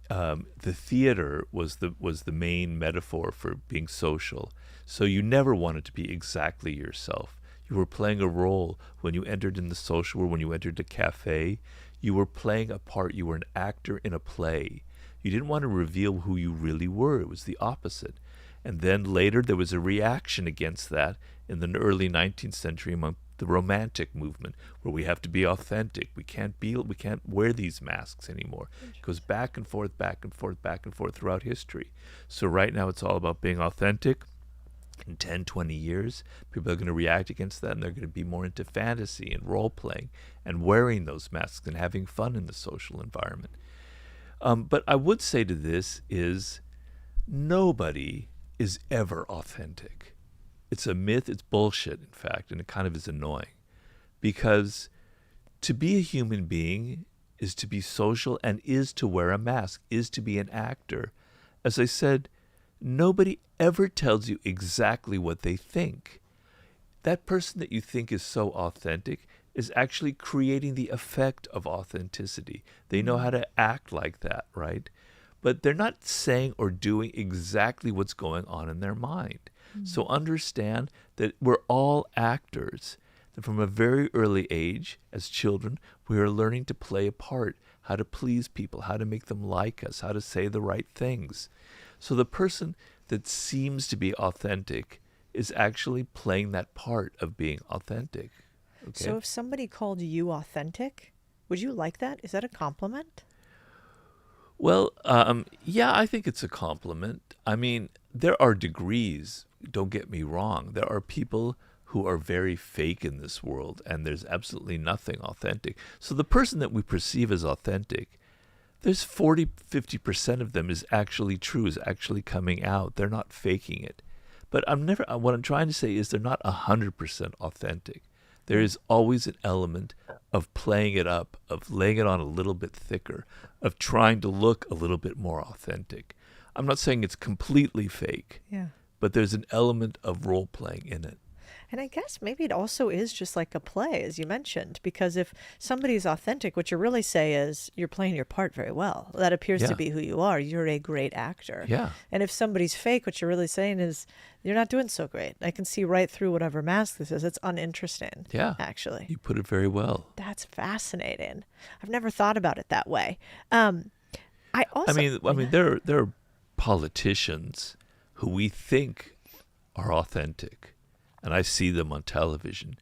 Speaker 1: the theater was the main metaphor for being social. So you never wanted to be exactly yourself. You were playing a role when you entered in the social world. When you entered a cafe, you were playing a part. You were an actor in a play. You didn't want to reveal who you really were. It was the opposite. And then later there was a reaction against that in the early 19th century among the Romantic movement, where we have to be authentic. We can't wear these masks anymore. It goes back and forth, back and forth, back and forth throughout history. So right now it's all about being authentic. In 10, 20 years, people are going to react against that, and they're going to be more into fantasy and role-playing and wearing those masks and having fun in the social environment. But I would say to this is nobody is ever authentic. It's a myth. It's bullshit, in fact, and it kind of is annoying, because to be a human being is to be social and is to wear a mask, is to be an actor. As I said, nobody ever tells you exactly what they think. That person that you think is so authentic is actually creating the effect of authenticity. They know how to act like that, right? But they're not saying or doing exactly what's going on in their mind. So understand that we're all actors. That from a very early age, as children, we are learning to play a part, how to please people, how to make them like us, how to say the right things. So the person that seems to be authentic is actually playing that part of being authentic. Okay?
Speaker 2: So if somebody called you authentic, would you like that? Is that a compliment?
Speaker 1: Well, yeah, I think it's a compliment. I mean, there are degrees, don't get me wrong. There are people who are very fake in this world, and there's absolutely nothing authentic. So the person that we perceive as authentic, there's 40-50% of them is actually true, is actually coming out. They're not faking it. But what I'm trying to say is they're not 100% authentic. There is always an element of playing it up, of laying it on a little bit thicker, of trying to look a little bit more authentic. I'm not saying it's completely fake,
Speaker 2: Yeah.
Speaker 1: but there's an element of role-playing in it.
Speaker 2: And I guess maybe it also is just like a play, as you mentioned, because if somebody's authentic, what you really say is you're playing your part very well. That appears to
Speaker 1: Yeah.
Speaker 2: be who you are. You're a great actor.
Speaker 1: Yeah.
Speaker 2: And if somebody's fake, what you're really saying is you're not doing so great. I can see right through whatever mask this is. It's uninteresting,
Speaker 1: Yeah.
Speaker 2: actually.
Speaker 1: You put it very well.
Speaker 2: That's fascinating. I've never thought about it that way. I also,
Speaker 1: I mean, there are politicians who we think are authentic, and I see them on television,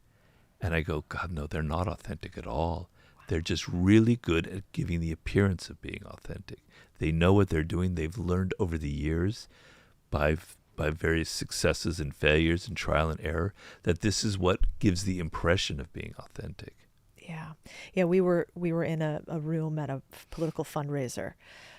Speaker 1: and I go, God, no, they're not authentic at all. They're just really good at giving the appearance of being authentic. They know what they're doing. They've learned over the years by various successes and failures and trial and error that this is what gives the impression of being authentic.
Speaker 2: Yeah. We were in a room at a political fundraiser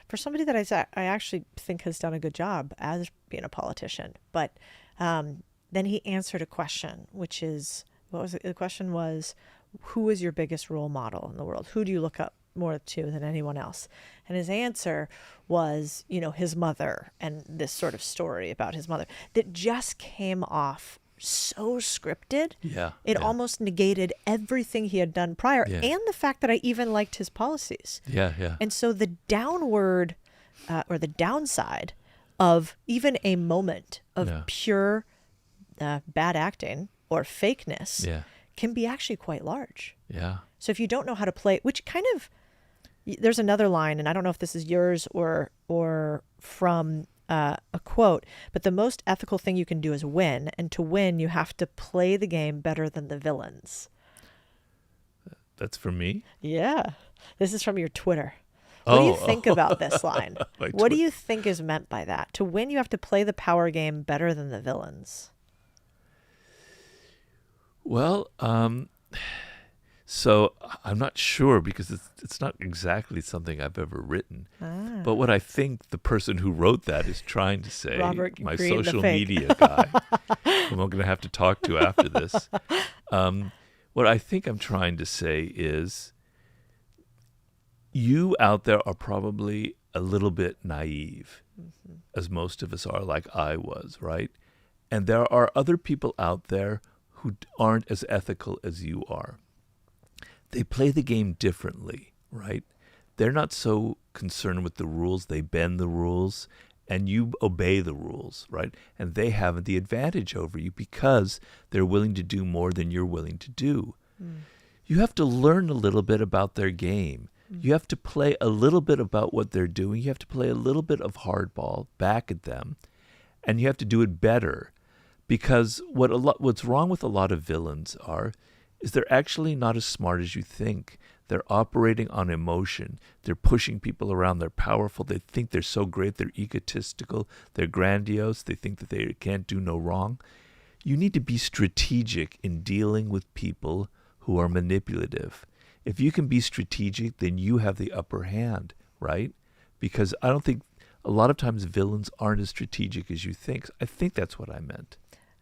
Speaker 2: for somebody that I actually think has done a good job as being a politician. But then he answered a question, which is, what was it? The question was, who is your biggest role model in the world? Who do you look up more to than anyone else? And his answer was, his mother, and this sort of story about his mother that just came off so scripted.
Speaker 1: Yeah.
Speaker 2: It almost negated everything he had done prior,
Speaker 1: Yeah.
Speaker 2: and the fact that I even liked his policies.
Speaker 1: Yeah, yeah.
Speaker 2: And so the downward or the downside of even a moment of pure bad acting or fakeness can be actually quite large.
Speaker 1: Yeah.
Speaker 2: So if you don't know how to play, which kind of, there's another line, and I don't know if this is yours or from a quote, but the most ethical thing you can do is win. And to win, you have to play the game better than the villains.
Speaker 1: That's for me?
Speaker 2: Yeah. This is from your Twitter. What do you think about this line? What do you think is meant by that? To win, you have to play the power game better than the villains.
Speaker 1: Well, so I'm not sure because it's not exactly something I've ever written. But what I think the person who wrote that is trying to say,
Speaker 2: Robert
Speaker 1: my
Speaker 2: Green,
Speaker 1: social media guy, whom I'm going to have to talk to after this. What I think I'm trying to say is you out there are probably a little bit naive, as most of us are, like I was, right? And there are other people out there who aren't as ethical as you are. They play the game differently, right? They're not so concerned with the rules. They bend the rules, and you obey the rules, right? And they have the advantage over you because they're willing to do more than you're willing to do. You have to learn a little bit about their game. You have to play a little bit about what they're doing. You have to play a little bit of hardball back at them, and you have to do it better. Because what's wrong with a lot of villains is they're actually not as smart as you think. They're operating on emotion. They're pushing people around. They're powerful. They think they're so great. They're egotistical. They're grandiose. They think that they can't do no wrong. You need to be strategic in dealing with people who are manipulative. If you can be strategic, then you have the upper hand, right? Because I don't think a lot of times villains aren't as strategic as you think. I think that's what I meant.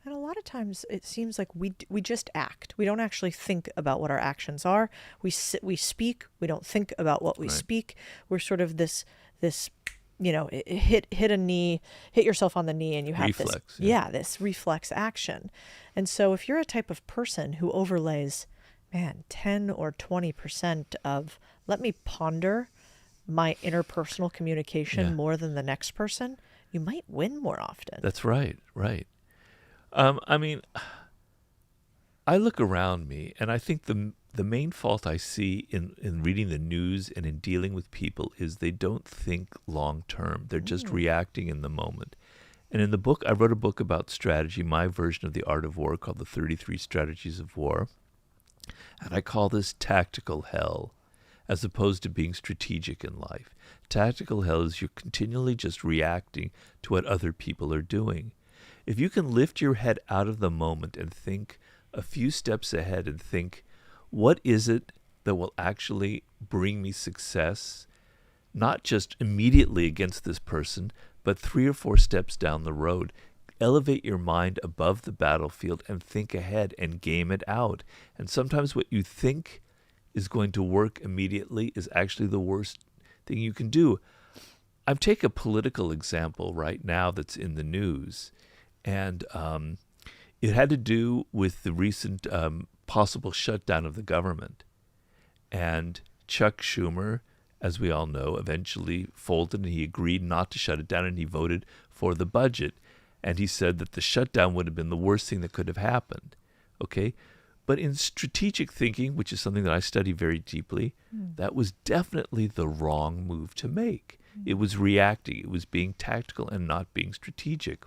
Speaker 2: And a lot of times it seems like we just act. We don't actually think about what our actions are. We speak. We don't think about what we speak. We're sort of this hit a knee, hit yourself on the knee, and you have
Speaker 1: reflex,
Speaker 2: this reflex action. And so if you're a type of person who overlays, 10 or 20% of let me ponder my interpersonal communication more than the next person, you might win more often.
Speaker 1: That's right. I mean, I look around me, and I think the main fault I see in reading the news and in dealing with people is they don't think long term. They're just reacting in the moment. And in the book, I wrote a book about strategy, my version of the art of war, called The 33 Strategies of War. And I call this tactical hell, as opposed to being strategic in life. Tactical hell is you're continually just reacting to what other people are doing. If you can lift your head out of the moment and think a few steps ahead and think, what is it that will actually bring me success, not just immediately against this person, but 3 or 4 steps down the road. Elevate your mind above the battlefield and think ahead and game it out. And sometimes what you think is going to work immediately is actually the worst thing you can do. I'm taking a political example right now that's in the news. And It had to do with the recent possible shutdown of the government. And Chuck Schumer, as we all know, eventually folded, and he agreed not to shut it down, and he voted for the budget. And he said that the shutdown would have been the worst thing that could have happened. Okay? But in strategic thinking, which is something that I study very deeply, that was definitely the wrong move to make. It was reacting. It was being tactical and not being strategic.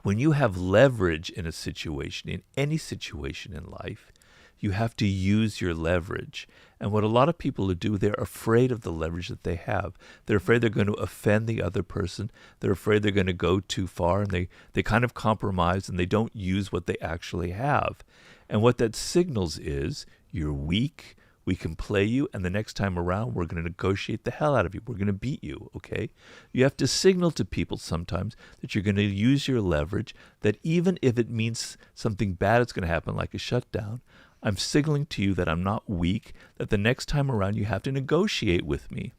Speaker 1: When you have leverage in a situation, in any situation in life, you have to use your leverage. And what a lot of people do, they're afraid of the leverage that they have. They're afraid they're going to offend the other person. They're afraid they're going to go too far, and they kind of compromise, and they don't use what they actually have. And what that signals is you're weak, we can play you, and the next time around, we're going to negotiate the hell out of you. We're going to beat you, okay? You have to signal to people sometimes that you're going to use your leverage, that even if it means something bad is going to happen, like a shutdown, I'm signaling to you that I'm not weak, that the next time around you have to negotiate with me.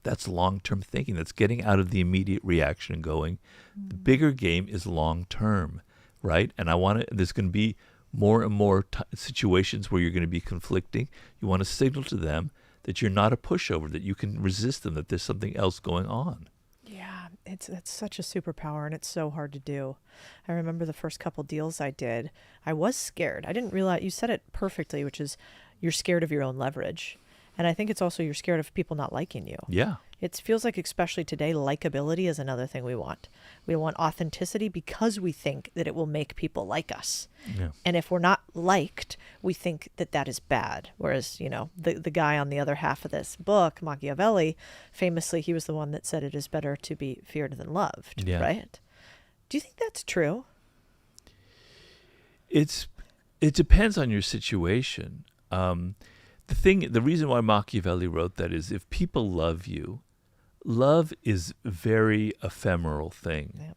Speaker 1: That's long-term thinking. That's getting out of the immediate reaction and going, the bigger game is long-term, right? And there's going to be more and more situations where you're going to be conflicting. You want to signal to them that you're not a pushover, that you can resist them, that there's something else going on.
Speaker 2: Yeah, it's such a superpower, and it's so hard to do. I remember the first couple deals I did, I was scared. I didn't realize, you said it perfectly, which is you're scared of your own leverage. And I think it's also you're scared of people not liking you.
Speaker 1: Yeah.
Speaker 2: It feels like, especially today, likability is another thing we want. We want authenticity because we think that it will make people like us.
Speaker 1: Yeah.
Speaker 2: And if we're not liked, we think that that is bad. Whereas, the guy on the other half of this book, Machiavelli, famously, he was the one that said it is better to be feared than loved,
Speaker 1: Yeah.
Speaker 2: right? Do you think that's true?
Speaker 1: It depends on your situation. The reason why Machiavelli wrote that is if people love you, love is a very ephemeral thing.
Speaker 2: Yeah.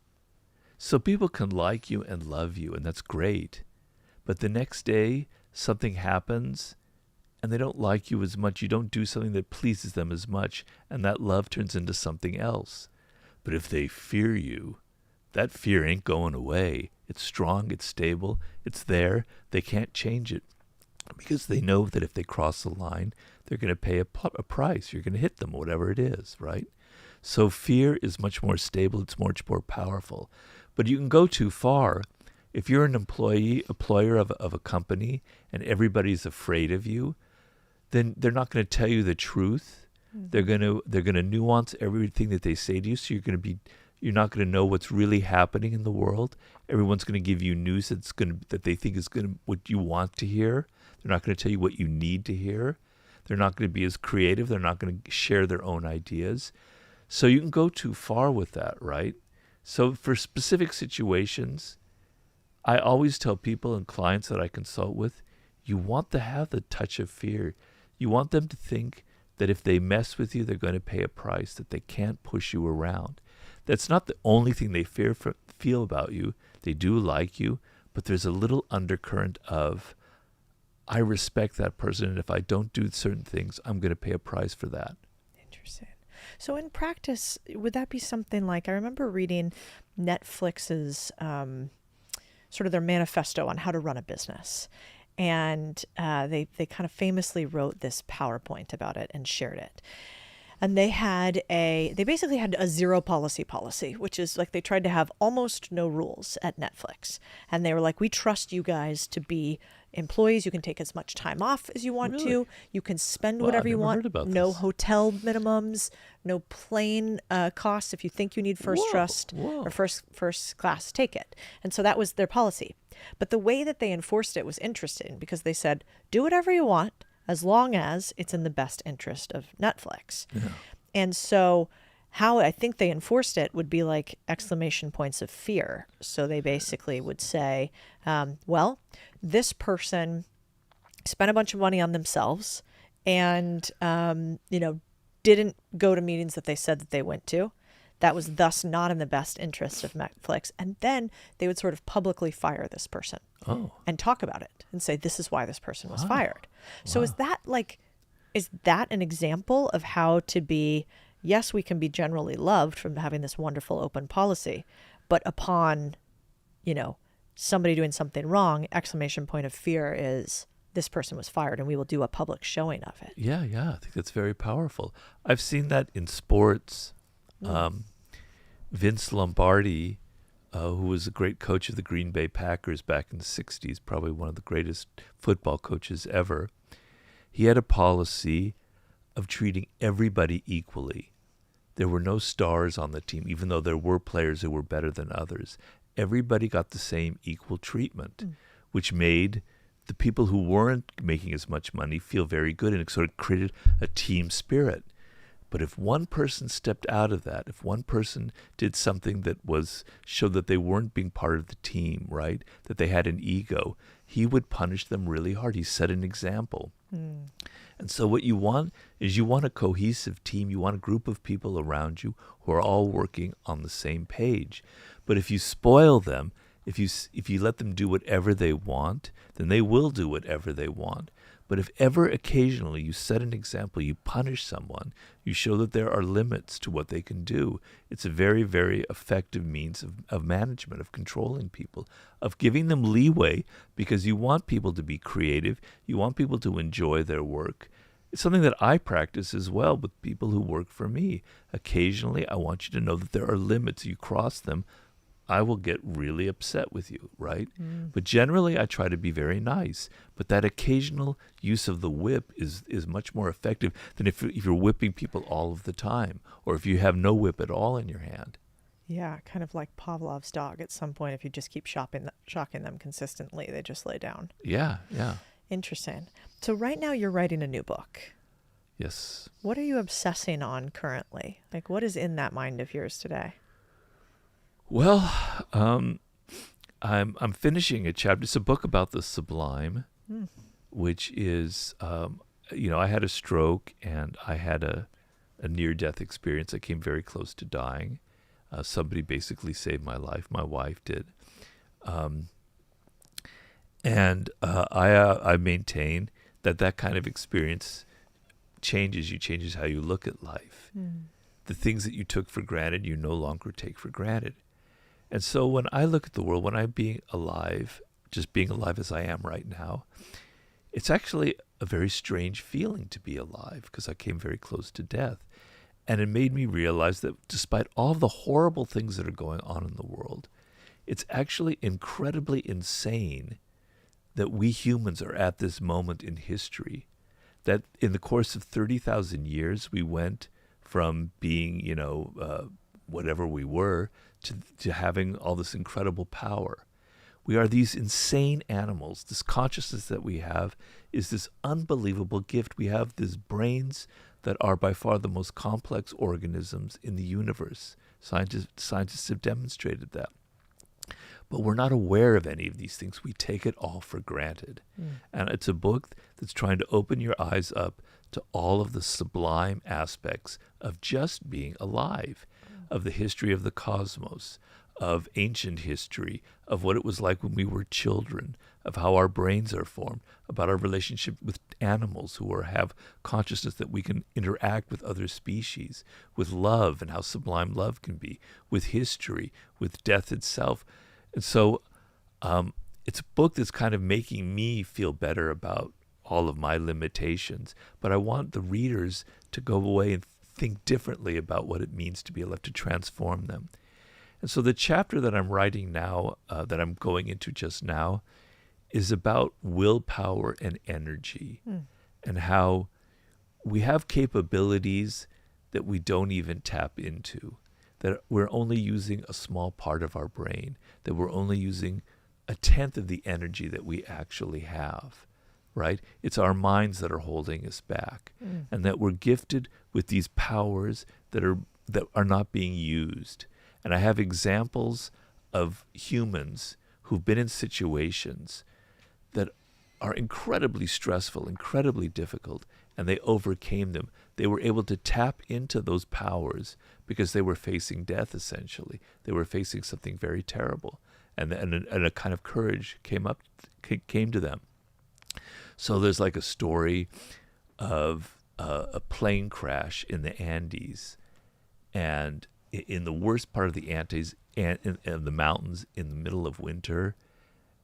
Speaker 1: So people can like you and love you, and that's great. But the next day, something happens, and they don't like you as much. You don't do something that pleases them as much, and that love turns into something else. But if they fear you, that fear ain't going away. It's strong, it's stable, it's there. They can't change it. Because they know that if they cross the line, they're going to pay a price. You're going to hit them, whatever it is, right? So fear is much more stable. It's much more powerful. But you can go too far. If you're an employer of a company, and everybody's afraid of you, then they're not going to tell you the truth. Mm-hmm. They're going to nuance everything that they say to you. So you're not going to know what's really happening in the world. Everyone's going to give you news that they think is what you want to hear. They're not going to tell you what you need to hear. They're not going to be as creative. They're not going to share their own ideas. So you can go too far with that, right? So for specific situations, I always tell people and clients that I consult with, you want to have the touch of fear. You want them to think that if they mess with you, they're going to pay a price, that they can't push you around. That's not the only thing they feel about you. They do like you, but there's a little undercurrent of, I respect that person, and if I don't do certain things, I'm going to pay a price for that.
Speaker 2: Interesting. So in practice, would that be something like, I remember reading Netflix's sort of their manifesto on how to run a business. And they kind of famously wrote this PowerPoint about it and shared it. And they basically had a zero policy, which is like they tried to have almost no rules at Netflix. And they were like, we trust you guys to be employees. You can take as much time off as you want to. You can spend whatever you want. No hotel minimums, no plane costs. If you think you need first trust or first class, take it. And so that was their policy. But the way that they enforced it was interesting because they said, do whatever you want, as long as it's in the best interest of Netflix. Yeah. And so how I think they enforced it would be like exclamation points of fear. So they basically would say, well, this person spent a bunch of money on themselves and, didn't go to meetings that they said that they went to. That was thus not in the best interest of Netflix. And then they would sort of publicly fire this person and talk about it and say, this is why this person was fired. So is that an example of how to be, yes, we can be generally loved from having this wonderful open policy, but upon, somebody doing something wrong, exclamation point of fear is this person was fired, and we will do a public showing of it.
Speaker 1: Yeah, I think that's very powerful. I've seen that in sports. Vince Lombardi, who was a great coach of the Green Bay Packers back in the 60s, probably one of the greatest football coaches ever, he had a policy of treating everybody equally. There were no stars on the team, even though there were players who were better than others. Everybody got the same equal treatment, which made the people who weren't making as much money feel very good, and it sort of created a team spirit. But if one person stepped out of that, if one person did something that showed that they weren't being part of the team, right, that they had an ego, he would punish them really hard. He set an example. And so what you want is you want a cohesive team. You want a group of people around you who are all working on the same page. But if you spoil them, if you let them do whatever they want, then they will do whatever they want. But if ever occasionally you set an example, you punish someone, you show that there are limits to what they can do, it's a very, very effective means of management, of controlling people, of giving them leeway, because you want people to be creative, you want people to enjoy their work. It's something that I practice as well with people who work for me. Occasionally, I want you to know that there are limits. You cross them, I will get really upset with you, right? But generally, I try to be very nice. But that occasional use of the whip is much more effective than if you're whipping people all of the time, or if you have no whip at all in your hand.
Speaker 2: Yeah, kind of like Pavlov's dog. At some point, if you just keep shocking them consistently, they just lay down.
Speaker 1: Yeah.
Speaker 2: Interesting. So right now you're writing a new book.
Speaker 1: Yes.
Speaker 2: What are you obsessing on currently? Like, what is in that mind of yours today?
Speaker 1: Well, I'm finishing a chapter. It's a book about the sublime, which is, I had a stroke and I had a near-death experience. I came very close to dying. Somebody basically saved my life. My wife did. I maintain that kind of experience changes how you look at life. The things that you took for granted, you no longer take for granted. And so when I look at the world, when I'm being alive, just being alive as I am right now, it's actually a very strange feeling to be alive, because I came very close to death. And it made me realize that despite all of the horrible things that are going on in the world, it's actually incredibly insane that we humans are at this moment in history, that in the course of 30,000 years, we went from being, whatever we were, to having all this incredible power. We are these insane animals. This consciousness that we have is this unbelievable gift. We have these brains that are by far the most complex organisms in the universe. Scientists have demonstrated that. But we're not aware of any of these things. We take it all for granted. And it's a book that's trying to open your eyes up to all of the sublime aspects of just being alive, of the history of the cosmos, of ancient history, of what it was like when we were children, of how our brains are formed, about our relationship with animals who have consciousness that we can interact with other species, with love and how sublime love can be, with history, with death itself. And so it's a book that's kind of making me feel better about all of my limitations, but I want the readers to go away and think differently about what it means to be alive, to transform them. And so the chapter that I'm writing now, that I'm going into just now, is about willpower and energy, and how we have capabilities that we don't even tap into, that we're only using a small part of our brain, that we're only using 1/10 of the energy that we actually have. Right? It's our minds that are holding us back, and that we're gifted with these powers that are not being used. And I have examples of humans who've been in situations that are incredibly stressful, incredibly difficult, and they overcame them. They were able to tap into those powers because they were facing death, essentially. They were facing something very terrible, and a kind of courage came to them. So there's like a story of a plane crash in the Andes, and in the worst part of the Andes and in the mountains in the middle of winter,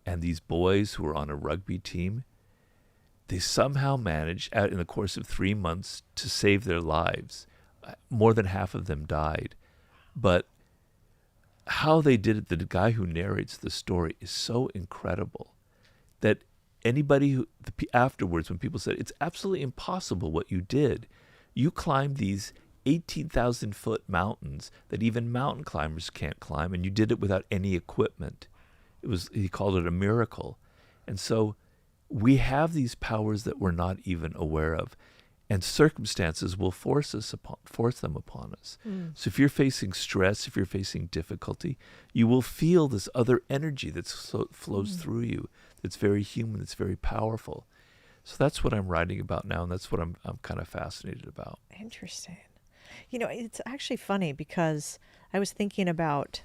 Speaker 1: And these boys who were on a rugby team, they somehow managed, in the course of 3 months, to save their lives. More than half of them died. But how they did it, the guy who narrates the story, is so incredible that anybody who, afterwards, when people said, it's absolutely impossible what you did. You climbed these 18,000-foot mountains that even mountain climbers can't climb, and you did it without any equipment. He called it a miracle. And so we have these powers that we're not even aware of, and circumstances will force them upon us. So if you're facing stress, if you're facing difficulty, you will feel this other energy that flows through you. That's very human. It's very powerful. So that's what I'm writing about now, and that's what I'm kind of fascinated about.
Speaker 2: Interesting. You know, it's actually funny because I was thinking about,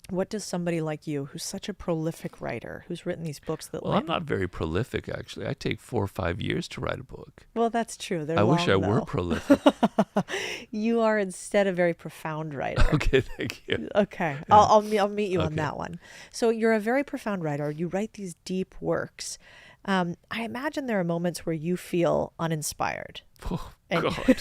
Speaker 2: what does somebody like you, who's such a prolific writer, who's written these books that...
Speaker 1: Well, I'm not very prolific, actually. I take 4 or 5 years to write a book.
Speaker 2: Well, that's true.
Speaker 1: I wish I were prolific.
Speaker 2: You are instead a very profound writer.
Speaker 1: Okay, thank you.
Speaker 2: Okay.
Speaker 1: Yeah.
Speaker 2: I'll meet you on
Speaker 1: Okay.
Speaker 2: that one. So you're a very profound writer. You write these deep works. I imagine there are moments where you feel uninspired.
Speaker 1: Oh,
Speaker 2: And-
Speaker 1: God.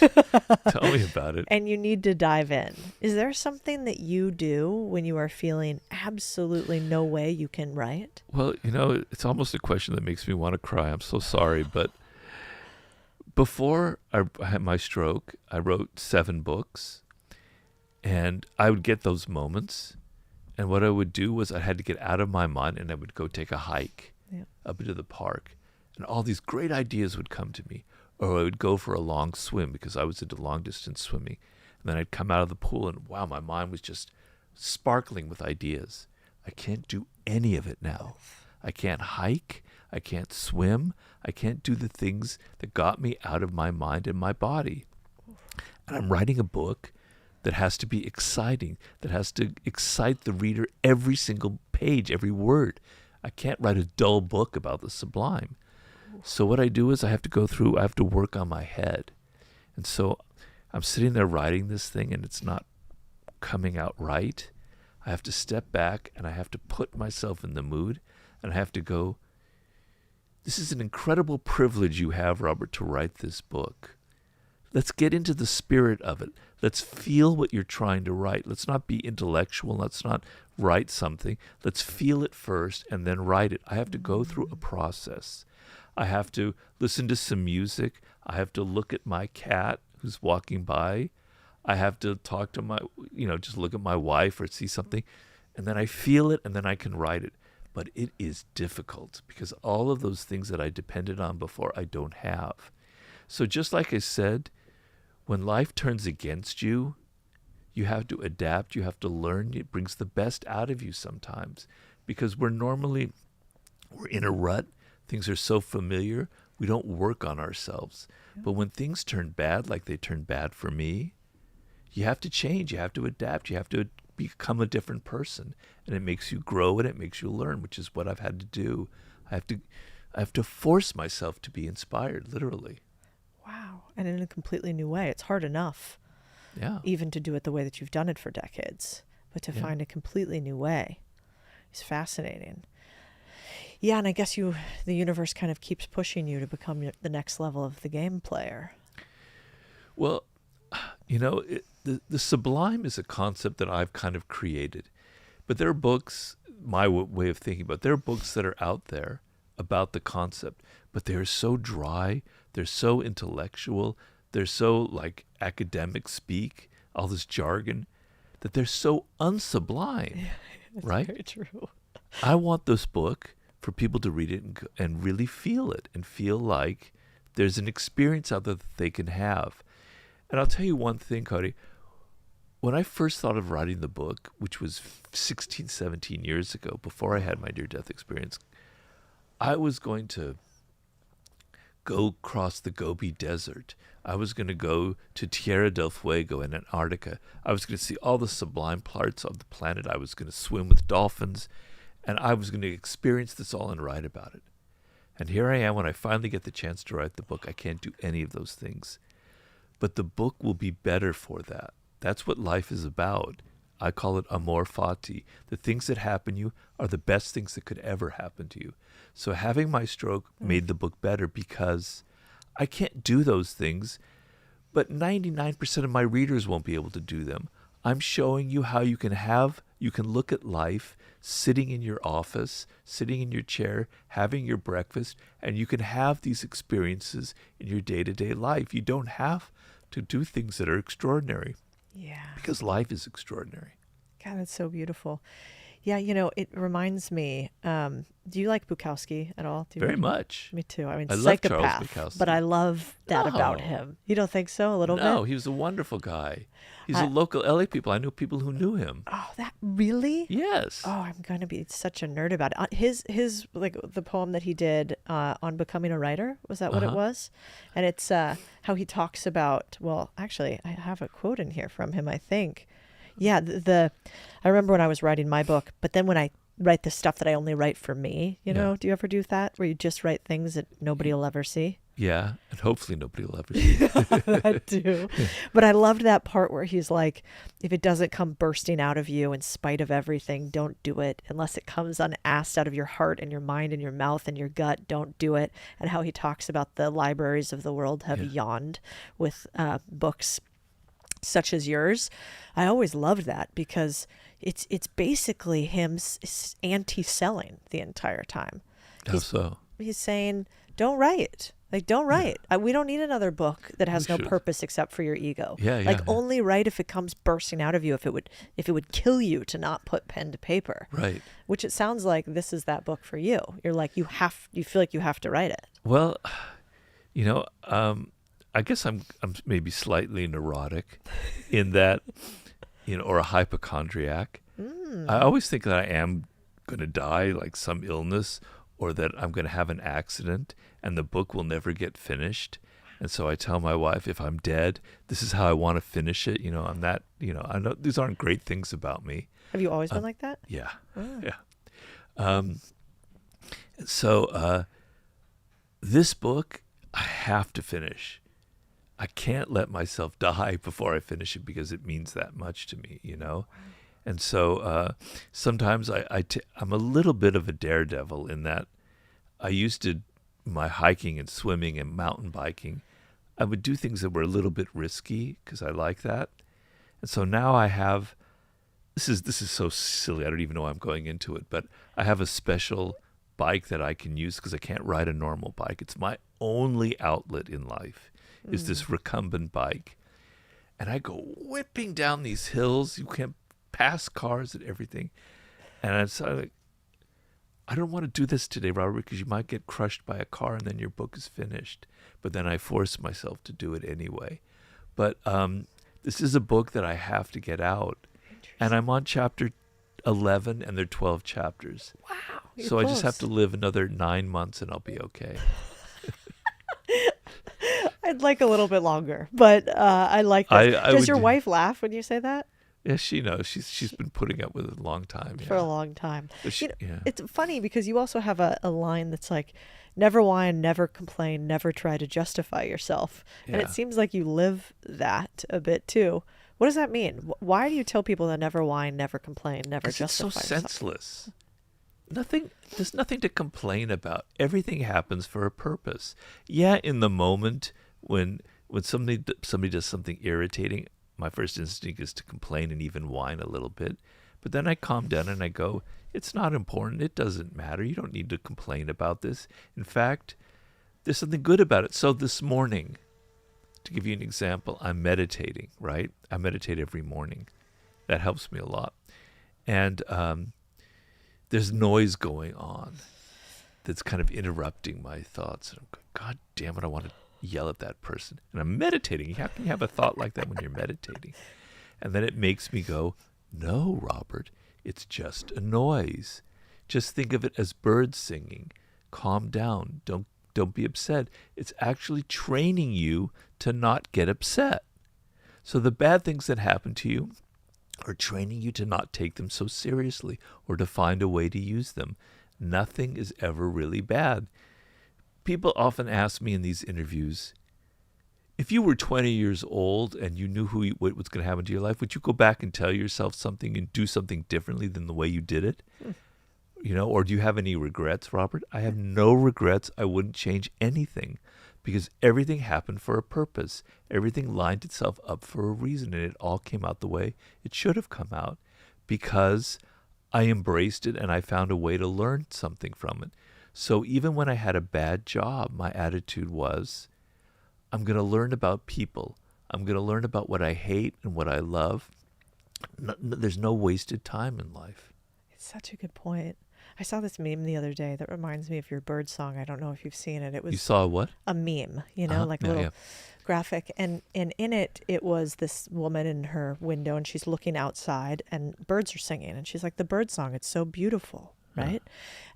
Speaker 1: Tell me about it.
Speaker 2: And you need to dive in. Is there something that you do when you are feeling absolutely no way you can write?
Speaker 1: Well, it's almost a question that makes me want to cry. I'm so sorry. But before I had my stroke, I wrote 7 books. And I would get those moments. And what I would do was I had to get out of my mind, and I would go take a hike up into the park. And all these great ideas would come to me. Or I would go for a long swim because I was into long distance swimming. And then I'd come out of the pool and wow, my mind was just sparkling with ideas. I can't do any of it now. I can't hike. I can't swim. I can't do the things that got me out of my mind and my body. And I'm writing a book that has to be exciting, that has to excite the reader every single page, every word. I can't write a dull book about the sublime. So what I do is I have to work on my head. And so I'm sitting there writing this thing and it's not coming out right. I have to step back and I have to put myself in the mood and I have to go, this is an incredible privilege you have, Robert, to write this book. Let's get into the spirit of it. Let's feel what you're trying to write. Let's not be intellectual. Let's not write something. Let's feel it first and then write it. I have to go through a process. I have to listen to some music. I have to look at my cat who's walking by. I have to talk to just look at my wife or see something. And then I feel it and then I can write it. But it is difficult because all of those things that I depended on before, I don't have. So just like I said, when life turns against you, you have to adapt. You have to learn. It brings the best out of you sometimes because we're in a rut. Things are so familiar. We don't work on ourselves. Yeah. But when things turn bad, like they turned bad for me, you have to change. You have to adapt. You have to become a different person. And it makes you grow and it makes you learn, which is what I've had to do. I have to force myself to be inspired, literally.
Speaker 2: Wow. And in a completely new way. It's hard enough, even to do it the way that you've done it for decades, but to find a completely new way is fascinating. Yeah, and I guess the universe kind of keeps pushing you to become the next level of the game player.
Speaker 1: Well, the sublime is a concept that I've kind of created. But there are books, my way of thinking about it, there are books that are out there about the concept, but they're so dry, they're so intellectual, they're so like academic speak, all this jargon, that they're so unsublime,
Speaker 2: That's
Speaker 1: right?
Speaker 2: very true.
Speaker 1: I want this book for people to read it and really feel it and feel like there's an experience out there that they can have. And I'll tell you one thing, Cody. When I first thought of writing the book, which was 16, 17 years ago, before I had my near-death experience, I was going to go across the Gobi Desert. I was going to go to Tierra del Fuego in Antarctica. I was going to see all the sublime parts of the planet. I was going to swim with dolphins. And I was going to experience this all and write about it. And here I am when I finally get the chance to write the book. I can't do any of those things. But the book will be better for that. That's what life is about. I call it amor fati. The things that happen to you are the best things that could ever happen to you. So having my stroke made the book better because I can't do those things, but 99% of my readers won't be able to do them. I'm showing you how you can look at life sitting in your office, sitting in your chair, having your breakfast, and you can have these experiences in your day-to-day life. You don't have to do things that are extraordinary.
Speaker 2: Yeah.
Speaker 1: Because life is extraordinary.
Speaker 2: God, that's so beautiful. Yeah, it reminds me, do you like Bukowski at all? Do you
Speaker 1: Very
Speaker 2: like him?
Speaker 1: much.
Speaker 2: Me too. I mean,
Speaker 1: I love Charles
Speaker 2: psychopath,
Speaker 1: Bukowski.
Speaker 2: but I love that about
Speaker 1: No.
Speaker 2: him. You don't think so, a little bit?
Speaker 1: No, he was a wonderful guy. He's a local LA people. I know people who knew him.
Speaker 2: Oh, that really?
Speaker 1: Yes.
Speaker 2: Oh, I'm going to be such a nerd about it. His like the poem that he did on becoming a writer, was that what it was? And it's how he talks about, well, actually, I have a quote in here from him, I think. Yeah, I remember when I was writing my book, but then when I write the stuff that I only write for me, do you ever do that where you just write things that nobody will ever see?
Speaker 1: Yeah, and hopefully nobody will ever see it.
Speaker 2: That too. But I loved that part where he's like, if it doesn't come bursting out of you in spite of everything, don't do it. Unless it comes unasked out of your heart and your mind and your mouth and your gut, don't do it. And how he talks about the libraries of the world have yawned with books such as yours. I always loved that because it's basically him anti-selling the entire time.
Speaker 1: How so?
Speaker 2: He's saying, don't write. Like, don't write. We don't need another book that has no purpose except for your ego. Only write if it comes bursting out of you, if it would kill you to not put pen to paper.
Speaker 1: Right.
Speaker 2: Which it sounds like this is that book for you. You're like, you feel like you have to write it.
Speaker 1: Well, I guess I'm maybe slightly neurotic in that, or a hypochondriac. I always think that I am going to die, like some illness, or that I'm going to have an accident and the book will never get finished. And so I tell my wife, if I'm dead, this is how I want to finish it. I'm that, I know these aren't great things about me.
Speaker 2: Have you always been like that?
Speaker 1: Yeah.
Speaker 2: Oh.
Speaker 1: Yeah. So this book, I have to finish. I can't let myself die before I finish it because it means that much to me, And so sometimes I'm a little bit of a daredevil in that I used to, my hiking and swimming and mountain biking, I would do things that were a little bit risky because I like that. And so now I have, this is so silly, I don't even know why I'm going into it, but I have a special bike that I can use because I can't ride a normal bike. It's my only outlet in life is this recumbent bike. And I go whipping down these hills. You can't pass cars and everything. And I'm like, I don't want to do this today, Robert, because you might get crushed by a car and then your book is finished. But then I force myself to do it anyway. But this is a book that I have to get out. And I'm on chapter 11 and there are 12 chapters.
Speaker 2: Wow.
Speaker 1: So close. I just have to live another 9 months and I'll be okay.
Speaker 2: I'd like a little bit longer, but I like that. Does your wife laugh when you say that?
Speaker 1: Yeah, she knows. She's been putting up with it a long time.
Speaker 2: For a long time.
Speaker 1: So
Speaker 2: it's funny because you also have a line that's like, never whine, never complain, never try to justify yourself. Yeah. And it seems like you live that a bit too. What does that mean? Why do you tell people to never whine, never complain, never justify yourself?
Speaker 1: It's so senseless. There's nothing to complain about. Everything happens for a purpose. Yeah, in the moment when somebody does something irritating, my first instinct is to complain and even whine a little bit. But then I calm down and I go, it's not important. It doesn't matter. You don't need to complain about this. In fact, there's something good about it. So this morning, to give you an example, I'm meditating, right? I meditate every morning. That helps me a lot. And there's noise going on that's kind of interrupting my thoughts. And I'm going, God damn it, I want to yell at that person. And I'm meditating. How can you have a thought like that when you're meditating? And then it makes me go, no, Robert, it's just a noise. Just think of it as birds singing. Calm down. Don't be upset. It's actually training you to not get upset. So the bad things that happen to you are training you to not take them so seriously or to find a way to use them. Nothing is ever really bad. People often ask me in these interviews, if you were 20 years old and you knew what was going to happen to your life, would you go back and tell yourself something and do something differently than the way you did it? Or do you have any regrets, Robert? I have no regrets. I wouldn't change anything because everything happened for a purpose. Everything lined itself up for a reason, and it all came out the way it should have come out because I embraced it and I found a way to learn something from it. So even when I had a bad job, my attitude was, I'm going to learn about people. I'm going to learn about what I hate and what I love. There's no wasted time in life.
Speaker 2: It's such a good point. I saw this meme the other day that reminds me of your bird song. I don't know if you've seen it. It was
Speaker 1: You saw what?
Speaker 2: a meme, like a little graphic. And in it, it was this woman in her window and she's looking outside and birds are singing. And she's like, the bird song, it's so beautiful. Right.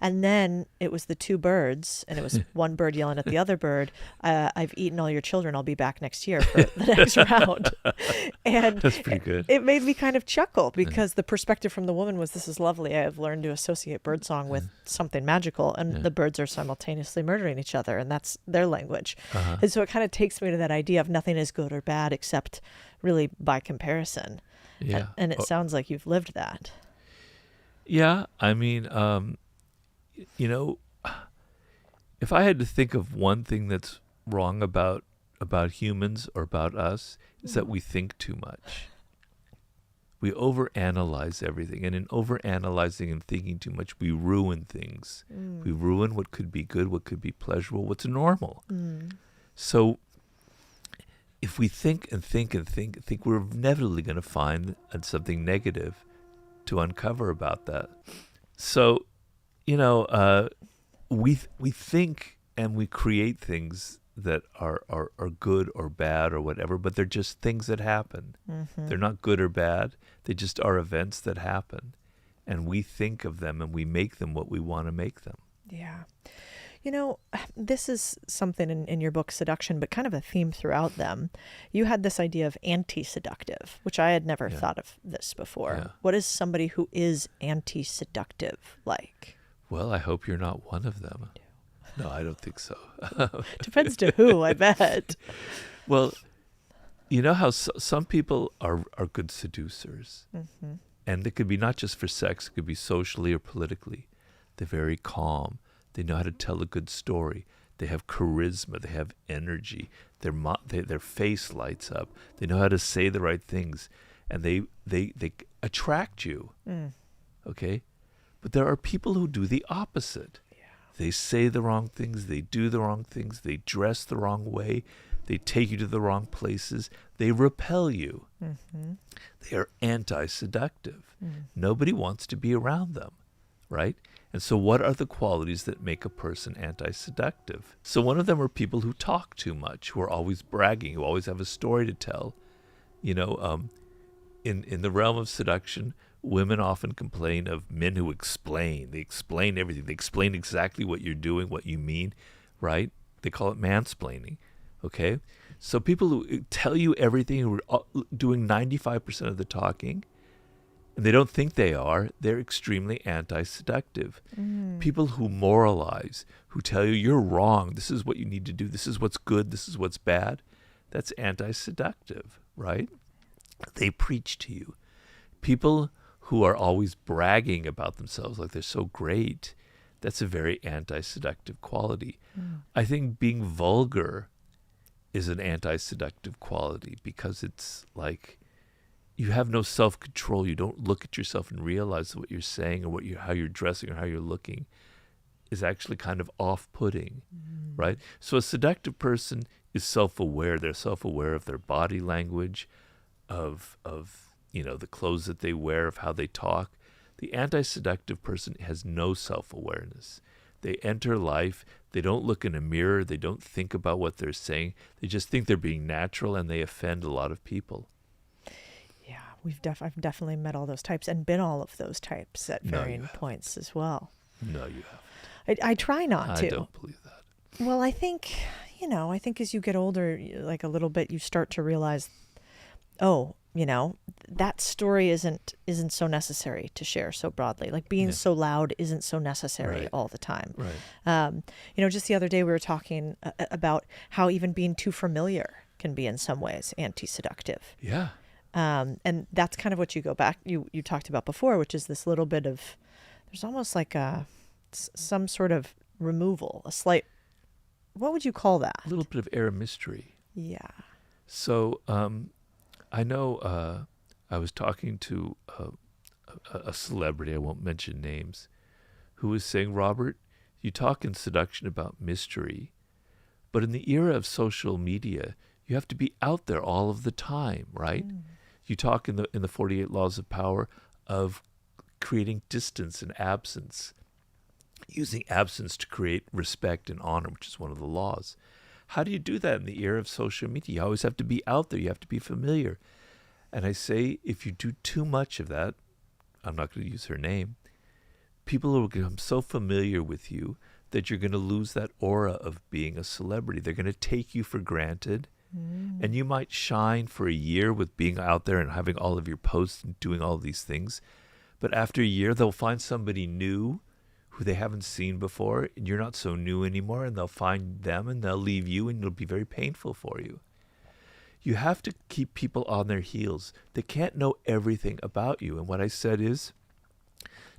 Speaker 2: And then it was the two birds and it was one bird yelling at the other bird. I've eaten all your children. I'll be back next year for the next round. And
Speaker 1: that's pretty good.
Speaker 2: It made me kind of chuckle because the perspective from the woman was, this is lovely. I have learned to associate birdsong with something magical. And the birds are simultaneously murdering each other. And that's their language. And so it kind of takes me to that idea of nothing is good or bad except really by comparison.
Speaker 1: Yeah.
Speaker 2: And it sounds like you've lived that.
Speaker 1: Yeah, I mean, if I had to think of one thing that's wrong about humans or about us, is that we think too much. We overanalyze everything, and in overanalyzing and thinking too much, we ruin things. We ruin what could be good, what could be pleasurable, what's normal. So if we think and think and think, we're inevitably going to find something negative to uncover about that. So, we think and we create things that are good or bad or whatever, but they're just things that happen. They're not good or bad. They just are events that happen. And we think of them and we make them what we want to make them.
Speaker 2: Yeah. This is something in your book, Seduction, but kind of a theme throughout them. You had this idea of anti-seductive, which I had never thought of this before.
Speaker 1: Yeah.
Speaker 2: What is somebody who is anti-seductive like?
Speaker 1: Well, I hope you're not one of them. No, I don't think so.
Speaker 2: Depends to who, I bet.
Speaker 1: Well, you know how some people are good seducers. And it could be not just for sex, it could be socially or politically. They're very calm. They know how to tell a good story. They have charisma. They have energy. Their face lights up. They know how to say the right things, and they attract you. Okay, but there are people who do the opposite. They say the wrong things. They do the wrong things. They dress the wrong way. They take you to the wrong places. They repel you. They are anti-seductive. Nobody wants to be around them, right? And so what are the qualities that make a person anti-seductive? So one of them are people who talk too much, who are always bragging, who always have a story to tell. In the realm of seduction, women often complain of men who explain. They explain everything. They explain exactly what you're doing, what you mean, right? They call it mansplaining, okay? So people who tell you everything, who are doing 95% of the talking, and they don't think they are, they're extremely anti-seductive. People who moralize, who tell you you're wrong, this is what you need to do, this is what's good, this is what's bad, that's anti-seductive, right? They preach to you. People who are always bragging about themselves like they're so great, that's a very anti-seductive quality. I think being vulgar is an anti-seductive quality because it's like, you have no self-control. You don't look at yourself and realize what you're saying or how you're dressing or how you're looking is actually kind of off-putting, right? So a seductive person is self-aware. They're self-aware of their body language, of the clothes that they wear, of how they talk. The anti-seductive person has no self-awareness. They enter life. They don't look in a mirror. They don't think about what they're saying. They just think they're being natural, and they offend a lot of people.
Speaker 2: I've definitely met all those types and been all of those types at varying points as well.
Speaker 1: No, you haven't.
Speaker 2: I try not to.
Speaker 1: I don't believe that.
Speaker 2: Well, I think as you get older, like a little bit, you start to realize, that story isn't so necessary to share so broadly. Like being so loud isn't so necessary all the time.
Speaker 1: Right.
Speaker 2: Just the other day we were talking about how even being too familiar can be in some ways anti-seductive.
Speaker 1: Yeah.
Speaker 2: And that's kind of what you talked about before, which is this little bit of, there's almost like some sort of removal, a slight, what would you call that?
Speaker 1: A little bit of air of mystery.
Speaker 2: Yeah.
Speaker 1: So I know I was talking to a celebrity, I won't mention names, who was saying, Robert, you talk in seduction about mystery, but in the era of social media, you have to be out there all of the time, right? You talk in the 48 Laws of Power of creating distance and absence, using absence to create respect and honor, which is one of the laws. How do you do that in the era of social media? You always have to be out there. You have to be familiar. And I say, if you do too much of that, I'm not going to use her name, people will become so familiar with you that you're going to lose that aura of being a celebrity. They're going to take you for granted. And you might shine for a year with being out there and having all of your posts and doing all these things. But after a year, they'll find somebody new who they haven't seen before, and you're not so new anymore, and they'll find them and they'll leave you, and it'll be very painful for you. You have to keep people on their heels. They can't know everything about you. And what I said is,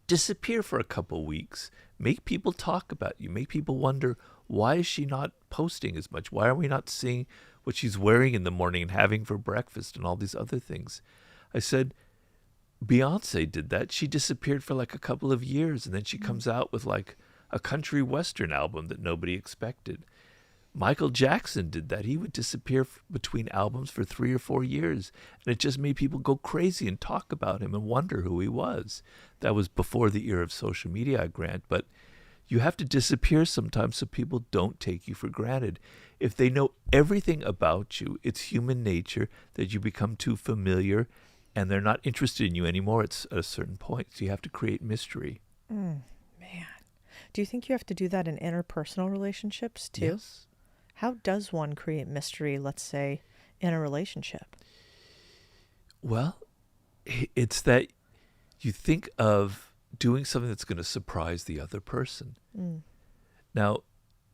Speaker 1: disappear for a couple weeks. Make people talk about you. Make people wonder, why is she not posting as much? Why are we not seeing what she's wearing in the morning and having for breakfast and all these other things? I said, Beyonce did that. She disappeared for like a couple of years, and then she comes out with like a country western album that nobody expected. Michael Jackson did that. He would disappear between albums for 3 or 4 years, and it just made people go crazy and talk about him and wonder who he was. That was before the era of social media, I grant, but you have to disappear sometimes so people don't take you for granted. If they know everything about you, it's human nature that you become too familiar and they're not interested in you anymore at a certain point. So you have to create mystery.
Speaker 2: Man. Do you think you have to do that in interpersonal relationships too?
Speaker 1: Yes.
Speaker 2: How does one create mystery, let's say, in a relationship?
Speaker 1: Well, it's that you think of doing something that's going to surprise the other person. Now,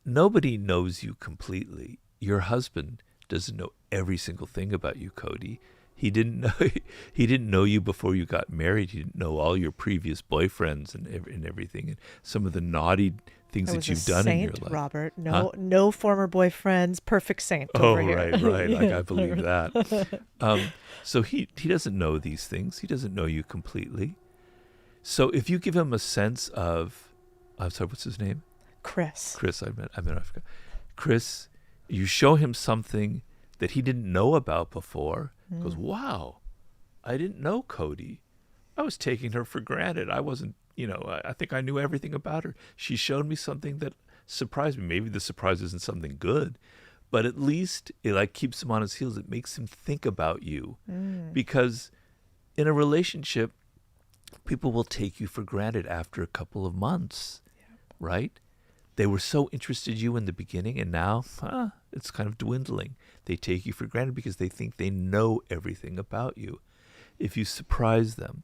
Speaker 1: nobody knows you completely. Your husband doesn't know every single thing about you, Cody. He didn't know you before you got married. He didn't know all your previous boyfriends and everything, and some of the naughty things that you've done in your life.
Speaker 2: Robert, no former boyfriends, perfect saint over here.
Speaker 1: Right. Like, I believe that. So he doesn't know these things. He doesn't know you completely. So if you give him a sense of, I'm sorry, what's his name?
Speaker 2: Chris,
Speaker 1: I forgot. Chris, you show him something that he didn't know about before. He goes, wow, I didn't know Cody. I was taking her for granted. I wasn't, I think I knew everything about her. She showed me something that surprised me. Maybe the surprise isn't something good, but at least it like keeps him on his heels. It makes him think about you. Because in a relationship, people will take you for granted after a couple of months, right? They were so interested in you in the beginning, and now it's kind of dwindling. They take you for granted because they think they know everything about you. If you surprise them,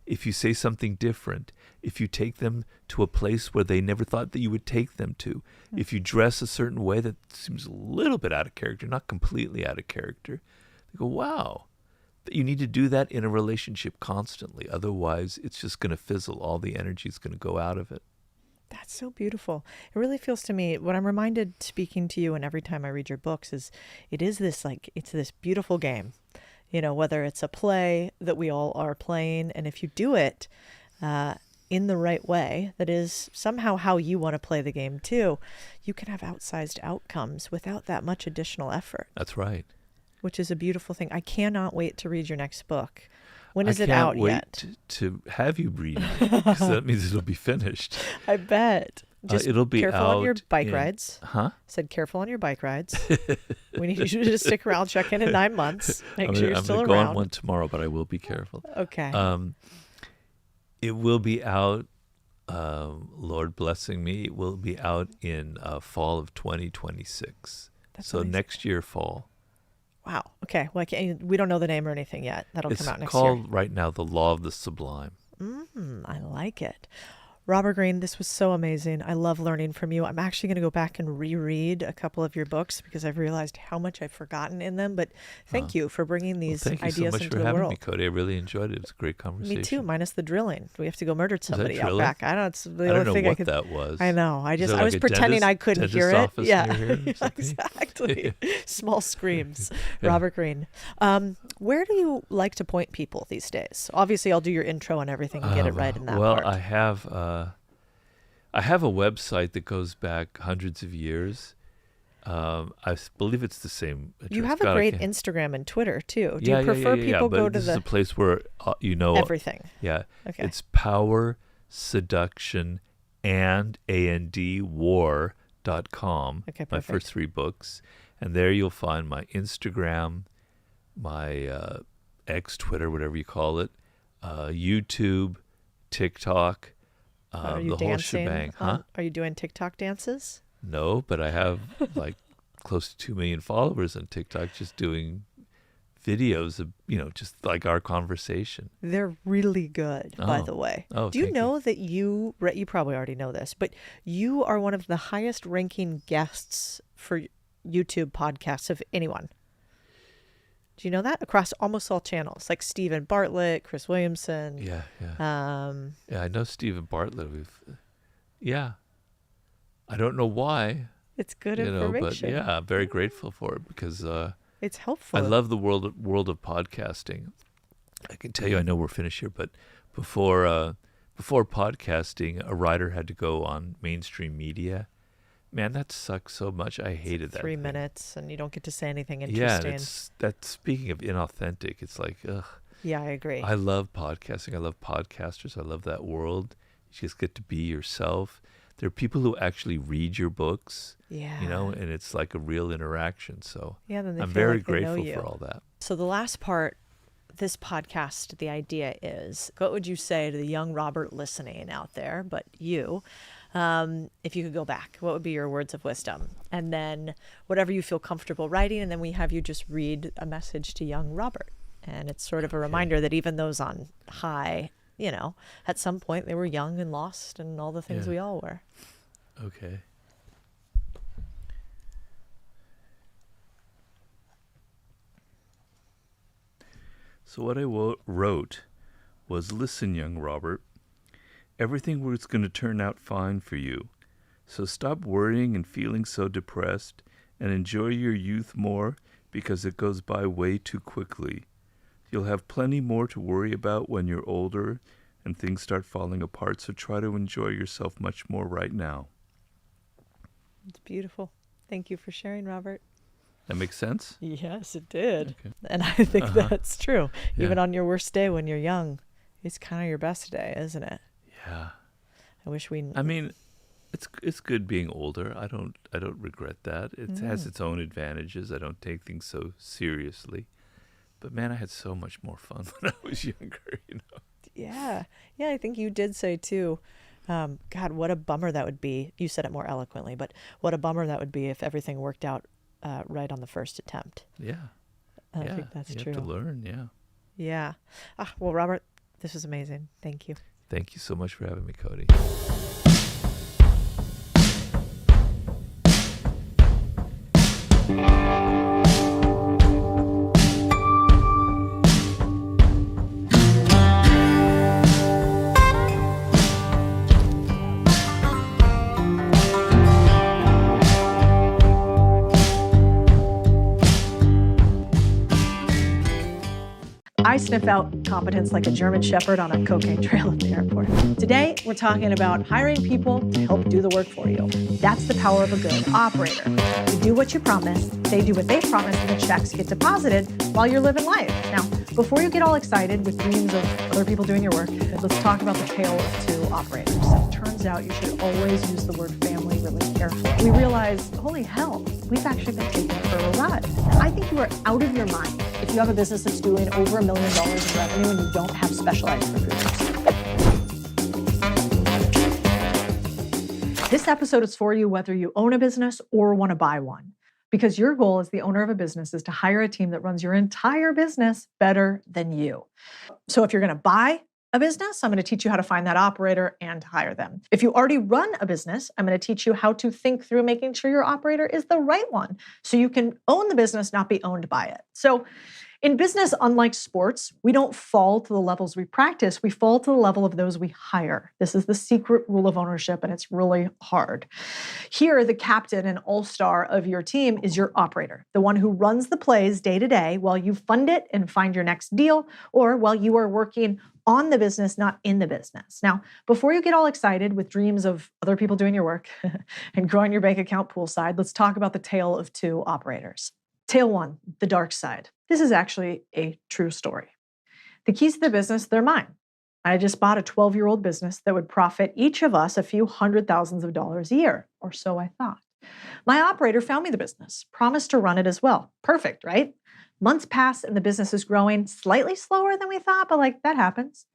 Speaker 1: if you say something different, if you take them to a place where they never thought that you would take them to, if you dress a certain way that seems a little bit out of character, not completely out of character, they go, wow. But you need to do that in a relationship constantly. Otherwise, it's just going to fizzle. All the energy is going to go out of it.
Speaker 2: That's so beautiful. It really feels to me, what I'm reminded speaking to you and every time I read your books is it's this beautiful game, whether it's a play that we all are playing. And if you do it in the right way, that is somehow how you want to play the game too, you can have outsized outcomes without that much additional effort.
Speaker 1: That's right.
Speaker 2: Which is a beautiful thing. I cannot wait to read your next book. When is it out yet?
Speaker 1: I can't wait to have you read it, because that means it'll be finished.
Speaker 2: I bet. Just
Speaker 1: it'll be
Speaker 2: careful
Speaker 1: out
Speaker 2: on your bike rides. Said careful on your bike rides. We need you to stick around, check in 9 months. Make sure you're still around.
Speaker 1: I'm going to go on one tomorrow, but I will be careful.
Speaker 2: Okay.
Speaker 1: It will be out, Lord blessing me, it will be out in fall of 2026. So amazing. Next year, fall.
Speaker 2: Wow. Okay. Well, we don't know the name or anything yet. That'll come out next year.
Speaker 1: It's called right now The Law of the Sublime.
Speaker 2: I like it. Robert Greene, this was so amazing. I love learning from you. I'm actually going to go back and reread a couple of your books because I've realized how much I've forgotten in them. But thank you for bringing these
Speaker 1: Thank you so
Speaker 2: ideas
Speaker 1: much
Speaker 2: into
Speaker 1: for
Speaker 2: the
Speaker 1: having
Speaker 2: world.
Speaker 1: me, Cody. I really enjoyed it. It was a great conversation.
Speaker 2: Me too, minus the drilling. We have to go murder somebody out
Speaker 1: drilling?
Speaker 2: back. I don't know. It's the
Speaker 1: I
Speaker 2: only
Speaker 1: don't know
Speaker 2: thing
Speaker 1: what
Speaker 2: I could.
Speaker 1: that was.
Speaker 2: I know. I
Speaker 1: Is
Speaker 2: just
Speaker 1: there
Speaker 2: I
Speaker 1: like
Speaker 2: was
Speaker 1: a
Speaker 2: pretending I couldn't
Speaker 1: dentist
Speaker 2: hear it.
Speaker 1: office
Speaker 2: Yeah,
Speaker 1: near here or something?
Speaker 2: exactly. Small screams.
Speaker 1: Yeah.
Speaker 2: Robert Greene. Where do you like to point people these days? Obviously, I'll do your intro and everything and get it right in that
Speaker 1: well,
Speaker 2: part.
Speaker 1: I have a website that goes back hundreds of years. Believe it's the same address.
Speaker 2: You have a great Instagram and Twitter too. Do
Speaker 1: Yeah,
Speaker 2: you prefer
Speaker 1: yeah,
Speaker 2: people
Speaker 1: but
Speaker 2: go to
Speaker 1: this is a place where
Speaker 2: everything?
Speaker 1: Yeah,
Speaker 2: Okay.
Speaker 1: it's Power Seduction and war.com.
Speaker 2: Okay,
Speaker 1: My
Speaker 2: perfect.
Speaker 1: first 3 books, and there you'll find my Instagram, my X, Twitter, whatever you call it, YouTube, TikTok,
Speaker 2: Are you
Speaker 1: the whole
Speaker 2: dancing?
Speaker 1: shebang.
Speaker 2: Are you doing TikTok dances?
Speaker 1: No, but I have like close to 2 million followers on TikTok just doing videos of, just like our conversation.
Speaker 2: They're really good, by the way.
Speaker 1: Oh,
Speaker 2: Do you
Speaker 1: thank
Speaker 2: know that you probably already know this, but you are one of the highest ranking guests for YouTube podcasts of anyone? Do you know that? Across almost all channels, like Stephen Bartlett, Chris Williamson.
Speaker 1: Yeah.
Speaker 2: Yeah,
Speaker 1: I know Stephen Bartlett. I don't know why,
Speaker 2: it's good information.
Speaker 1: but yeah, I'm very grateful for it because
Speaker 2: it's helpful.
Speaker 1: I love the world of podcasting. I can tell you, I know we're finished here, but before podcasting, a writer had to go on mainstream media. Man, that sucks so much. I hated that.
Speaker 2: 3
Speaker 1: thing.
Speaker 2: minutes, and you don't get to say anything
Speaker 1: Yeah,
Speaker 2: interesting.
Speaker 1: that's speaking of inauthentic. It's like, ugh.
Speaker 2: Yeah, I agree.
Speaker 1: I love podcasting. I love podcasters. I love that world. You just get to be yourself. There are people who actually read your books.
Speaker 2: Yeah.
Speaker 1: And it's like a real interaction. So
Speaker 2: Yeah, then they
Speaker 1: I'm
Speaker 2: feel
Speaker 1: very
Speaker 2: like they know
Speaker 1: grateful
Speaker 2: you.
Speaker 1: for all that.
Speaker 2: So the last part, this podcast, the idea is, what would you say to the young Robert listening out there, but you, if you could go back, what would be your words of wisdom? And then whatever you feel comfortable writing, and then we have you just read a message to young Robert. And it's sort of a reminder that even those on high, at some point they were young and lost and all the things we all were.
Speaker 1: Okay. So what I wrote was, listen, young Robert, everything was going to turn out fine for you. So stop worrying and feeling so depressed and enjoy your youth more because it goes by way too quickly. You'll have plenty more to worry about when you're older and things start falling apart, so try to enjoy yourself much more right now.
Speaker 2: It's beautiful. Thank you for sharing, Robert.
Speaker 1: That makes sense?
Speaker 2: Yes, it did.
Speaker 1: Okay.
Speaker 2: And I think that's true.
Speaker 1: Yeah.
Speaker 2: Even on your worst day when you're young, it's kind of your best day, isn't it?
Speaker 1: Yeah.
Speaker 2: I wish we...
Speaker 1: I mean, it's good being older. I don't regret that. It has its own advantages. I don't take things so seriously. But man, I had so much more fun when I was younger,
Speaker 2: Yeah. Yeah, I think you did say too, God, what a bummer that would be. You said it more eloquently, but what a bummer that would be if everything worked out right on the first attempt.
Speaker 1: Yeah.
Speaker 2: I think that's true.
Speaker 1: You have to learn, yeah.
Speaker 2: Yeah. Well, Robert, this was amazing. Thank you.
Speaker 1: Thank you so much for having me, Cody.
Speaker 2: I sniff out competence like a German shepherd on a cocaine trail at the airport. Today, we're talking about hiring people to help do the work for you. That's the power of a good operator. You do what you promise, they do what they promise, and the checks get deposited while you're living life. Now, before you get all excited with dreams of other people doing your work, let's talk about the tale of two operators. It turns out you should always use the word family really carefully. We realized, holy hell, we've actually been taken for a ride. I think you are out of your mind if you have a business that's doing over $1 million in revenue and you don't have specialized recruiters. This episode is for you whether you own a business or want to buy one, because your goal as the owner of a business is to hire a team that runs your entire business better than you. So if you're going to buy, a business, I'm going to teach you how to find that operator and hire them. If you already run a business, I'm going to teach you how to think through making sure your operator is the right one so you can own the business, not be owned by it. So in business, unlike sports, we don't fall to the levels we practice. We fall to the level of those we hire. This is the secret rule of ownership, and it's really hard. Here, the captain and all-star of your team is your operator, the one who runs the plays day to day while you fund it and find your next deal, or while you are working on the business, not in the business. Now, before you get all excited with dreams of other people doing your work and growing your bank account poolside, let's talk about the tale of two operators. Tale one, the dark side. This is actually a true story. The keys to the business, they're mine. I just bought a 12-year-old business that would profit each of us a few $100,000s a year, or so I thought. My operator found me the business, promised to run it as well. Perfect, right? Months pass and the business is growing slightly slower than we thought, but that happens.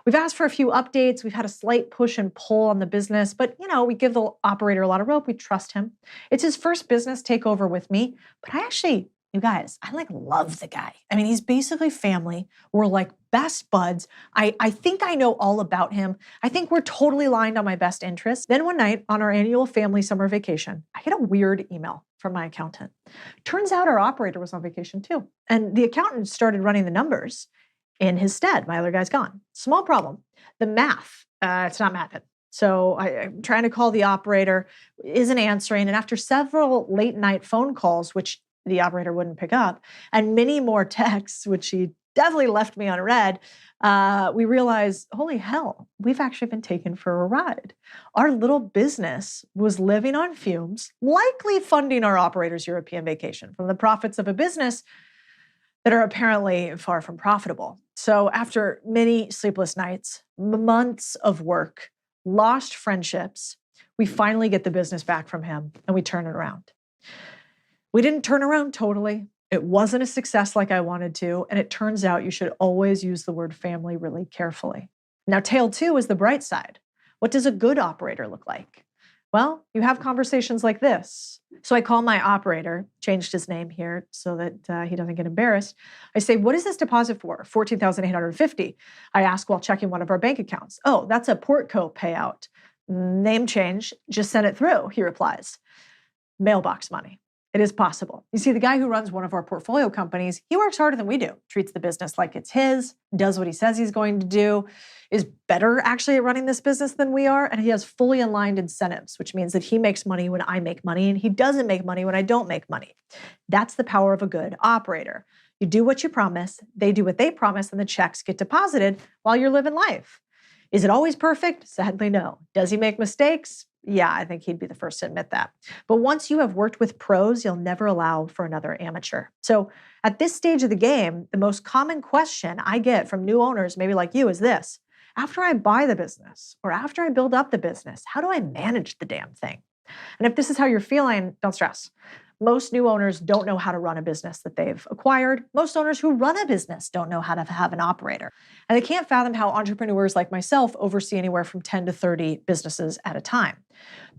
Speaker 2: We've asked for a few updates. We've had a slight push and pull on the business, but we give the operator a lot of rope. We trust him. It's his first business takeover with me, but you guys, I love the guy. I mean, he's basically family. We're best buds. I think I know all about him. I think we're totally aligned on my best interests. Then one night on our annual family summer vacation, I get a weird email from my accountant. Turns out our operator was on vacation too. And the accountant started running the numbers in his stead. My other guy's gone. Small problem. The math, it's not mathing. So I'm trying to call the operator, isn't answering. And after several late night phone calls, which the operator wouldn't pick up, and many more texts, which she definitely left me unread, we realized, holy hell, we've actually been taken for a ride. Our little business was living on fumes, likely funding our operator's European vacation from the profits of a business that are apparently far from profitable. So after many sleepless nights, months of work, lost friendships, we finally get the business back from him and we turn it around. We didn't turn around totally. It wasn't a success like I wanted to. And it turns out you should always use the word family really carefully. Now, tale two is the bright side. What does a good operator look like? Well, you have conversations like this. So I call my operator, changed his name here so that he doesn't get embarrassed. I say, what is this deposit for? $14,850. I ask while checking one of our bank accounts. Oh, that's a Portco payout. Name change, just send it through, he replies. Mailbox money. It is possible. You see, the guy who runs one of our portfolio companies, he works harder than we do, treats the business like it's his, does what he says he's going to do, is better actually at running this business than we are, and he has fully aligned incentives, which means that he makes money when I make money, and he doesn't make money when I don't make money. That's the power of a good operator. You do what you promise, they do what they promise, and the checks get deposited while you're living life. Is it always perfect? Sadly, no. Does he make mistakes? Yeah, I think he'd be the first to admit that. But once you have worked with pros, you'll never allow for another amateur. So at this stage of the game, the most common question I get from new owners, maybe like you, is this. After I buy the business or after I build up the business, how do I manage the damn thing? And if this is how you're feeling, don't stress. Most new owners don't know how to run a business that they've acquired. Most owners who run a business don't know how to have an operator. And they can't fathom how entrepreneurs like myself oversee anywhere from 10 to 30 businesses at a time.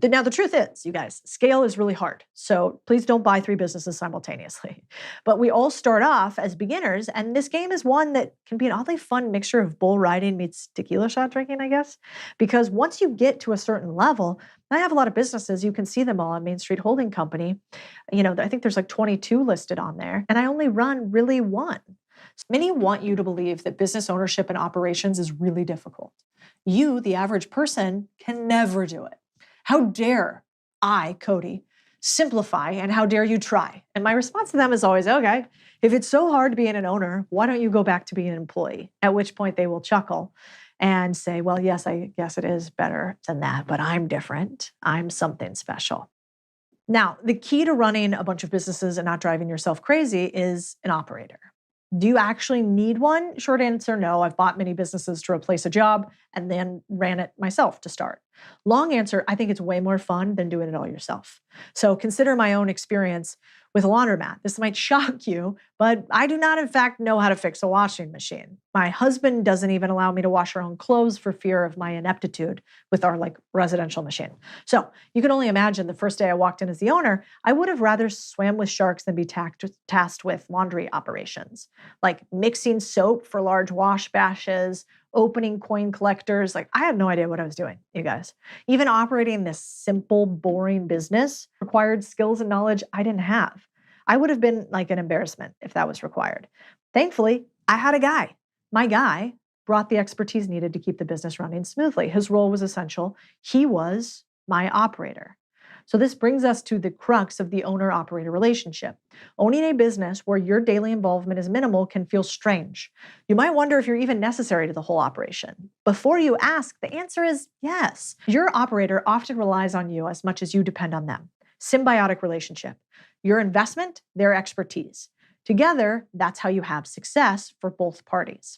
Speaker 2: Now, the truth is, you guys, scale is really hard. So please don't buy 3 businesses simultaneously. But we all start off as beginners, and this game is one that can be an oddly fun mixture of bull riding meets tequila shot drinking, I guess. Because once you get to a certain level, I have a lot of businesses, you can see them all on Main Street Holding Company. I think there's 22 listed on there, and I only run really one. Many want you to believe that business ownership and operations is really difficult. You, the average person, can never do it. How dare I, Cody, simplify, and how dare you try? And my response to them is always, okay, if it's so hard being an owner, why don't you go back to being an employee? At which point they will chuckle and say, well, yes, I guess it is better than that, but I'm different. I'm something special. Now, the key to running a bunch of businesses and not driving yourself crazy is an operator. Do you actually need one? Short answer, no. I've bought many businesses to replace a job and then ran it myself to start. Long answer, I think it's way more fun than doing it all yourself. So consider my own experience with a laundromat. This might shock you, but I do not, in fact, know how to fix a washing machine. My husband doesn't even allow me to wash our own clothes for fear of my ineptitude with our residential machine. So you can only imagine the first day I walked in as the owner, I would have rather swam with sharks than be tasked with laundry operations, like mixing soap for large wash bashes, opening coin collectors. Like, I had no idea what I was doing, you guys. Even operating this simple, boring business required skills and knowledge I didn't have. I would have been like an embarrassment if that was required. Thankfully, I had a guy. My guy brought the expertise needed to keep the business running smoothly. His role was essential. He was my operator. So this brings us to the crux of the owner-operator relationship. Owning a business where your daily involvement is minimal can feel strange. You might wonder if you're even necessary to the whole operation. Before you ask, the answer is yes. Your operator often relies on you as much as you depend on them. Symbiotic relationship. Your investment, their expertise. Together, that's how you have success for both parties.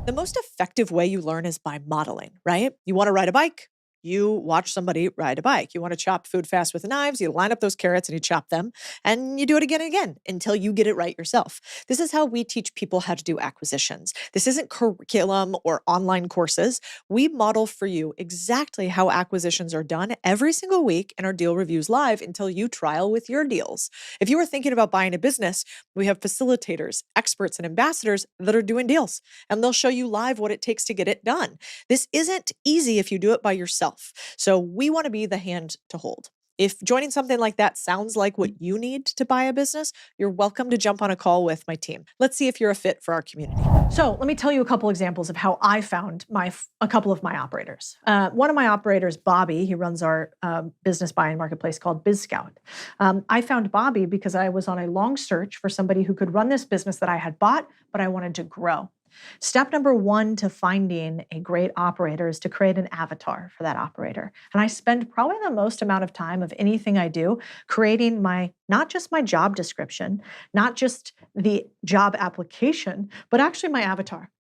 Speaker 2: The most effective way you learn is by modeling, right? You want to ride a bike? You watch somebody ride a bike. You want to chop food fast with knives, you line up those carrots and you chop them, and you do it again and again until you get it right yourself. This is how we teach people how to do acquisitions. This isn't curriculum or online courses. We model for you exactly how acquisitions are done every single week in our deal reviews live until you trial with your deals. If you are thinking about buying a business, we have facilitators, experts, and ambassadors that are doing deals, and they'll show you live what it takes to get it done. This isn't easy if you do it by yourself. So we want to be the hand to hold. If joining something like that sounds like what you need to buy a business, you're welcome to jump on a call with my team. Let's see if you're a fit for our community. So let me tell you a couple examples of how I found a couple of my operators. One of my operators, Bobby, he runs our business buying marketplace called BizScout. I found Bobby because I was on a long search for somebody who could run this business that I had bought, but I wanted to grow. Step number one to finding a great operator is to create an avatar for that operator. And I spend probably the most amount of time of anything I do creating not just my job description, not just the job application, but actually my avatar.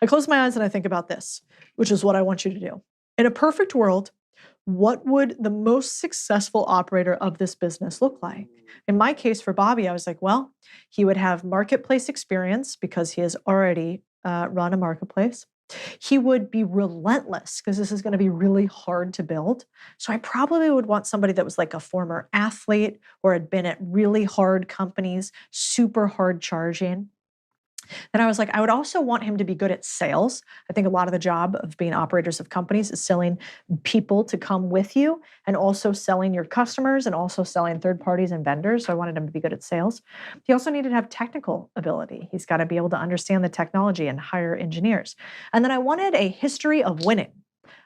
Speaker 2: I close my eyes and I think about this, which is what I want you to do. In a perfect world, what would the most successful operator of this business look like? In my case for Bobby, I was like, well, he would have marketplace experience because he has already run a marketplace. He would be relentless because this is going to be really hard to build. So I probably would want somebody that was like a former athlete or had been at really hard companies, super hard charging. Then I was like, I would also want him to be good at sales. I think a lot of the job of being operators of companies is selling people to come with you and also selling your customers and also selling third parties and vendors. So I wanted him to be good at sales. He also needed to have technical ability. He's got to be able to understand the technology and hire engineers. And then I wanted a history of winning.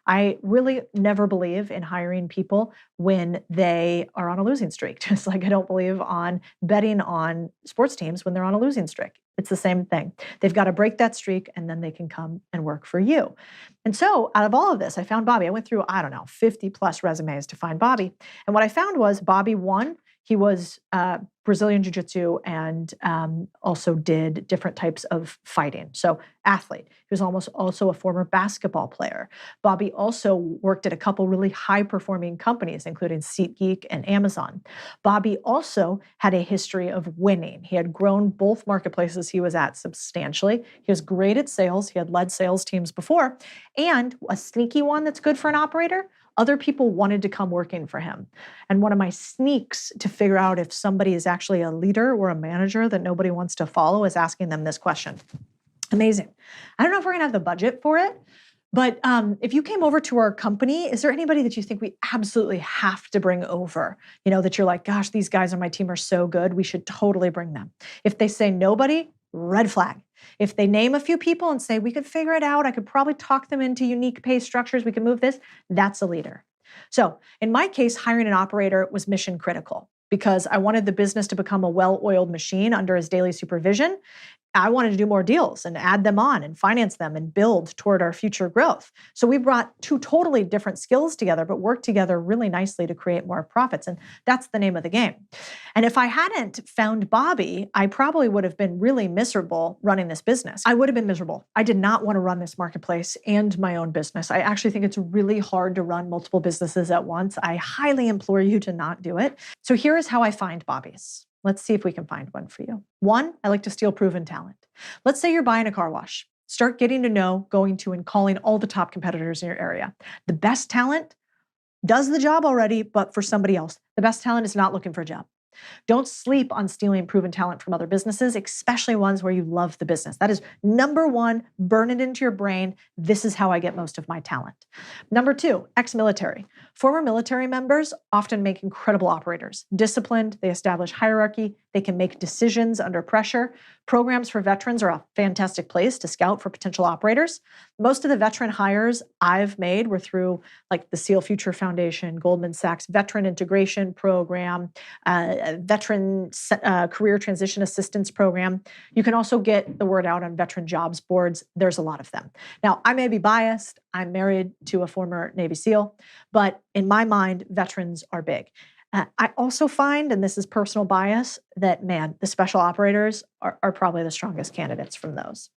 Speaker 2: I really never believe in hiring people when they are on a losing streak, just like I don't believe on betting on sports teams when they're on a losing streak. It's the same thing. They've got to break that streak and then they can come and work for you. And so out of all of this, I found Bobby. I went through, 50 plus resumes to find Bobby. And what I found was Bobby, one, he was Brazilian Jiu-Jitsu and also did different types of fighting. So athlete. He was also a former basketball player. Bobby also worked at a couple really high-performing companies, including SeatGeek and Amazon. Bobby also had a history of winning. He had grown both marketplaces he was at substantially. He was great at sales. He had led sales teams before. And a sneaky one that's good for an operator, other people wanted to come working for him. And one of my sneaks to figure out if somebody is actually a leader or a manager that nobody wants to follow is asking them this question. Amazing. I don't know if we're going to have the budget for it, but if you came over to our company, is there anybody that you think we absolutely have to bring over? That you're like, gosh, these guys on my team are so good. We should totally bring them. If they say nobody, red flag. If they name a few people and say, we could figure it out, I could probably talk them into unique pay structures, we can move this, that's a leader. So in my case, hiring an operator was mission critical because I wanted the business to become a well-oiled machine under his daily supervision. I wanted to do more deals and add them on and finance them and build toward our future growth. So we brought two totally different skills together, but worked together really nicely to create more profits. And that's the name of the game. And if I hadn't found Bobby, I probably would have been really miserable running this business. I would have been miserable. I did not want to run this marketplace and my own business. I actually think it's really hard to run multiple businesses at once. I highly implore you to not do it. So here is how I find Bobby's. Let's see if we can find one for you. One, I like to steal proven talent. Let's say you're buying a car wash. Start getting to know, going to, and calling all the top competitors in your area. The best talent does the job already, but for somebody else. The best talent is not looking for a job. Don't sleep on stealing proven talent from other businesses, especially ones where you love the business. That is number one, burn it into your brain. This is how I get most of my talent. Number two, ex-military. Former military members often make incredible operators. Disciplined, they establish hierarchy, they can make decisions under pressure. Programs for veterans are a fantastic place to scout for potential operators. Most of the veteran hires I've made were through like the SEAL Future Foundation, Goldman Sachs Veteran Integration Program, Veteran Career Transition Assistance Program. You can also get the word out on veteran jobs boards. There's a lot of them. Now, I may be biased. I'm married to a former Navy SEAL, but in my mind, veterans are big. I also find, and this is personal bias, that, man, the special operators are probably the strongest candidates from those.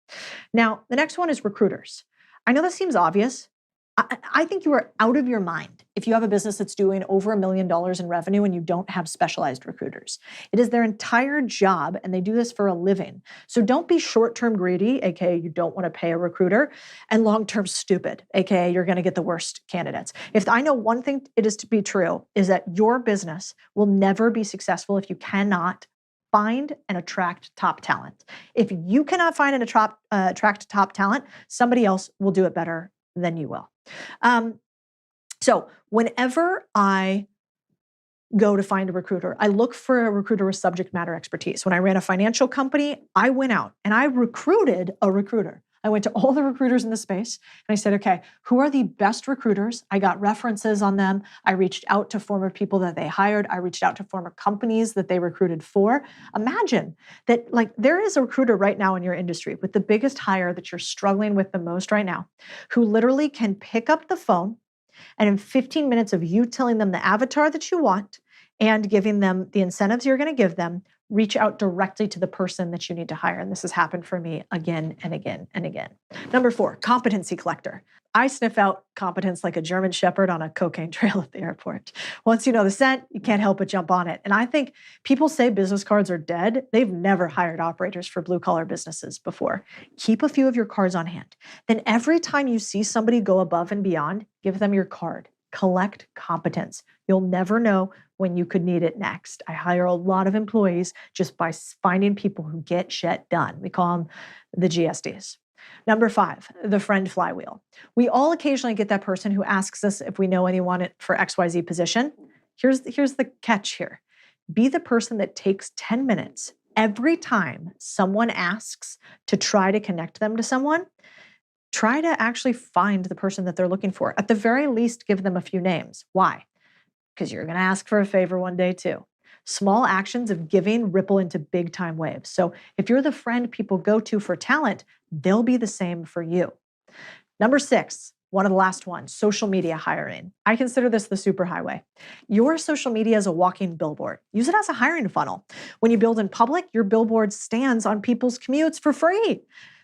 Speaker 2: Now, the next one is recruiters. I know this seems obvious. I think you are out of your mind if you have a business that's doing over $1 million in revenue and you don't have specialized recruiters. It is their entire job, and they do this for a living. So don't be short-term greedy, aka you don't want to pay a recruiter, and long-term stupid, aka you're going to get the worst candidates. If I know one thing it is to be true, is that your business will never be successful if you cannot find and attract top talent. If you cannot find and attract top talent, somebody else will do it better than you will. So whenever I go to find a recruiter, I look for a recruiter with subject matter expertise. When I ran a financial company, I went out and I recruited a recruiter. I went to all the recruiters in the space and I said, okay, who are the best recruiters? I got references on them. I reached out to former people that they hired. I reached out to former companies that they recruited for. Imagine that, like, there is a recruiter right now in your industry with the biggest hire that you're struggling with the most right now, who literally can pick up the phone and in 15 minutes of you telling them the avatar that you want and giving them the incentives you're going to give them, reach out directly to the person that you need to hire. And this has happened for me again and again and again. Number 4, competency collector. I sniff out competence like a German shepherd on a cocaine trail at the airport. Once you know the scent, you can't help but jump on it. And I think people say business cards are dead. They've never hired operators for blue-collar businesses before. Keep a few of your cards on hand. Then every time you see somebody go above and beyond, give them your card. Collect competence. You'll never know when you could need it next. I hire a lot of employees just by finding people who get shit done. We call them the GSDs. Number 5, the friend flywheel. We all occasionally get that person who asks us if we know anyone for XYZ position. Here's the catch here. Be the person that takes 10 minutes every time someone asks to try to connect them to someone. Try to actually find the person that they're looking for. At the very least, give them a few names. Why? Because you're going to ask for a favor one day too. Small actions of giving ripple into big time waves. So if you're the friend people go to for talent, they'll be the same for you. Number 6, one of the last ones, social media hiring. I consider this the superhighway. Your social media is a walking billboard. Use it as a hiring funnel. When you build in public, your billboard stands on people's commutes for free.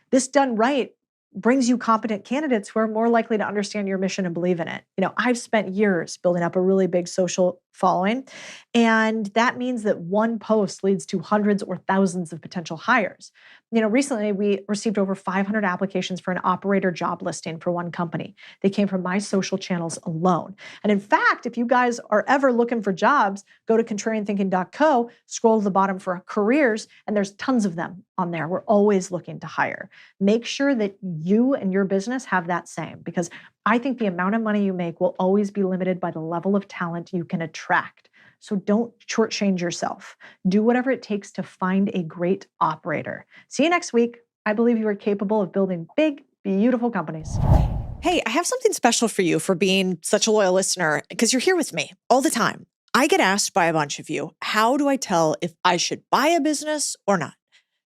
Speaker 2: This done right brings you competent candidates who are more likely to understand your mission and believe in it. You know, I've spent years building up a really big social following, and that means that one post leads to hundreds or thousands of potential hires. You know, recently we received over 500 applications for an operator job listing for one company. They came from my social channels alone. And in fact, if you guys are ever looking for jobs, go to contrarianthinking.co, scroll to the bottom for careers, and there's tons of them on there. We're always looking to hire. Make sure that you and your business have that same, because I think the amount of money you make will always be limited by the level of talent you can attract. So don't shortchange yourself. Do whatever it takes to find a great operator. See you next week. I believe you are capable of building big, beautiful companies. Hey, I have something special for you for being such a loyal listener, because you're here with me all the time. I get asked by a bunch of you, how do I tell if I should buy a business or not?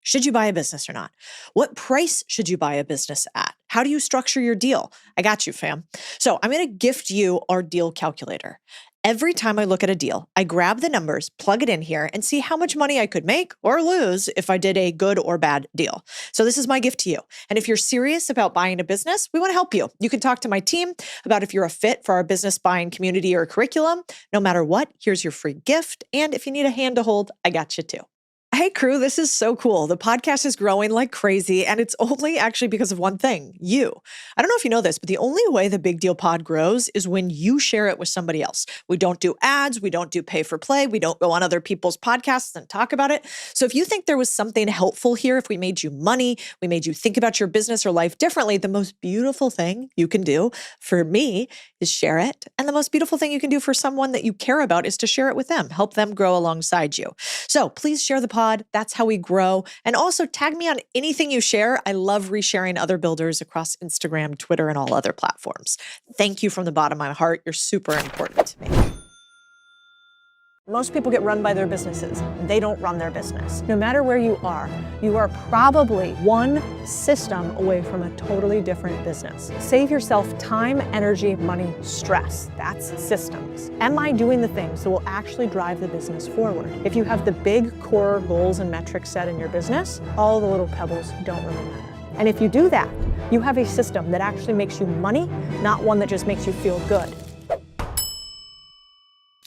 Speaker 2: Should you buy a business or not? What price should you buy a business at? How do you structure your deal? I got you, fam. So I'm going to gift you our deal calculator. Every time I look at a deal, I grab the numbers, plug it in here, and see how much money I could make or lose if I did a good or bad deal. So this is my gift to you. And if you're serious about buying a business, we want to help you. You can talk to my team about if you're a fit for our business buying community or curriculum. No matter what, here's your free gift. And if you need a hand to hold, I got you too. Hey crew, this is so cool. The podcast is growing like crazy, and it's only actually because of one thing, you. I don't know if you know this, but the only way the Big Deal Pod grows is when you share it with somebody else. We don't do ads, we don't do pay for play, we don't go on other people's podcasts and talk about it. So if you think there was something helpful here, if we made you money, we made you think about your business or life differently, the most beautiful thing you can do for me is share it. And the most beautiful thing you can do for someone that you care about is to share it with them, help them grow alongside you. So please share the pod. That's how we grow. And also tag me on anything you share. I love resharing other builders across Instagram, Twitter, and all other platforms. Thank you from the bottom of my heart. You're super important to me. Most people get run by their businesses. They don't run their business. No matter where you are probably one system away from a totally different business. Save yourself time, energy, money, stress. That's systems. Am I doing the things that will actually drive the business forward? If you have the big core goals and metrics set in your business, all the little pebbles don't really matter. And if you do that, you have a system that actually makes you money, not one that just makes you feel good.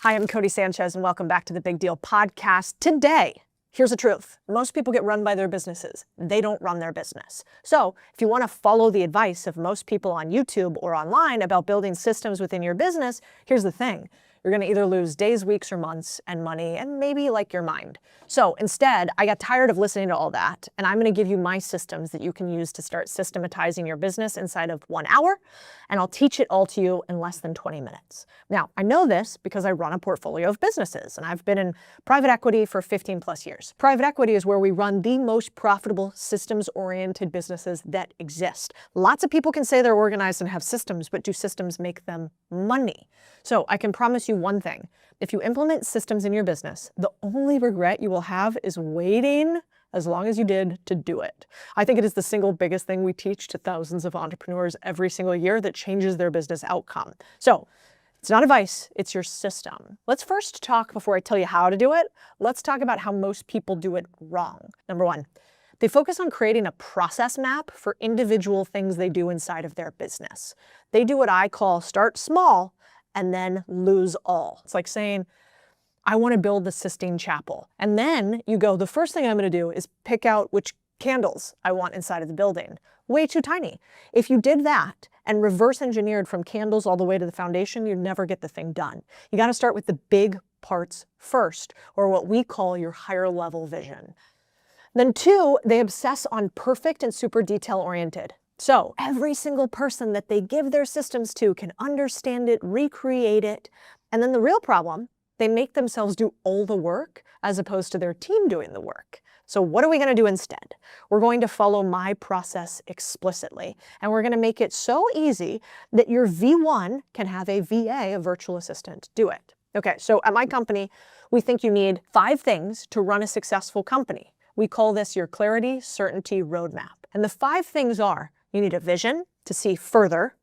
Speaker 2: Hi, I'm Codie Sanchez, and welcome back to the Big Deal Podcast. Today, here's the truth. Most people get run by their businesses. They don't run their business. So if you want to follow the advice of most people on YouTube or online about building systems within your business, here's the thing. You're going to either lose days, weeks, or months, and money, and maybe like your mind. So instead, I got tired of listening to all that, and I'm going to give you my systems that you can use to start systematizing your business inside of 1 hour, and I'll teach it all to you in less than 20 minutes. Now, I know this because I run a portfolio of businesses, and I've been in private equity for 15 plus years. Private equity is where we run the most profitable systems-oriented businesses that exist. Lots of people can say they're organized and have systems, but do systems make them money? So I can promise you one thing. If you implement systems in your business, the only regret you will have is waiting as long as you did to do it. I think it is the single biggest thing we teach to thousands of entrepreneurs every single year that changes their business outcome. So it's not advice, it's your system. Let's first talk, before I tell you how to do it, let's talk about how most people do it wrong. Number one, they focus on creating a process map for individual things they do inside of their business. They do what I call start small and then lose all. It's like saying, I want to build the Sistine Chapel. And then you go, the first thing I'm going to do is pick out which candles I want inside of the building. Way too tiny. If you did that and reverse engineered from candles all the way to the foundation, you'd never get the thing done. You got to start with the big parts first, or what we call your higher level vision. Then two, they obsess on perfect and super detail oriented. So every single person that they give their systems to can understand it, recreate it. And then the real problem, they make themselves do all the work as opposed to their team doing the work. So what are we going to do instead? We're going to follow my process explicitly, and we're going to make it so easy that your V1 can have a VA, a virtual assistant, do it. Okay, so at my company, we think you need 5 things to run a successful company. We call this your clarity, certainty roadmap. And the 5 things are, you need a vision to see further.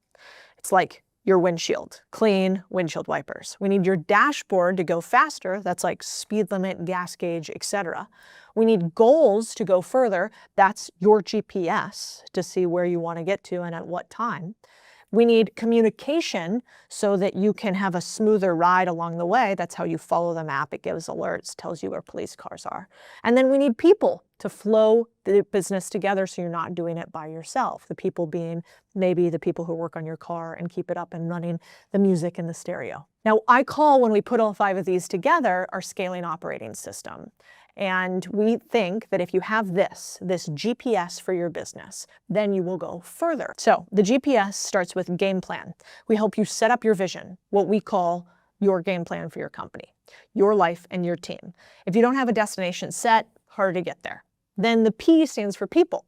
Speaker 2: It's like your windshield, clean windshield wipers. We need your dashboard to go faster. That's like speed limit, gas gauge, etc. We need goals to go further. That's your GPS to see where you want to get to and at what time. We need communication so that you can have a smoother ride along the way. That's how you follow the map. It gives alerts, tells you where police cars are. And then we need people to flow the business together so you're not doing it by yourself. The people being maybe the people who work on your car and keep it up and running, the music and the stereo. Now, I call, when we put all 5 of these together, our scaling operating system. And we think that if you have this GPS for your business, then you will go further. So the GPS starts with game plan. We help you set up your vision, what we call your game plan for your company, your life, and your team. If you don't have a destination set, hard to get there. Then the P stands for people.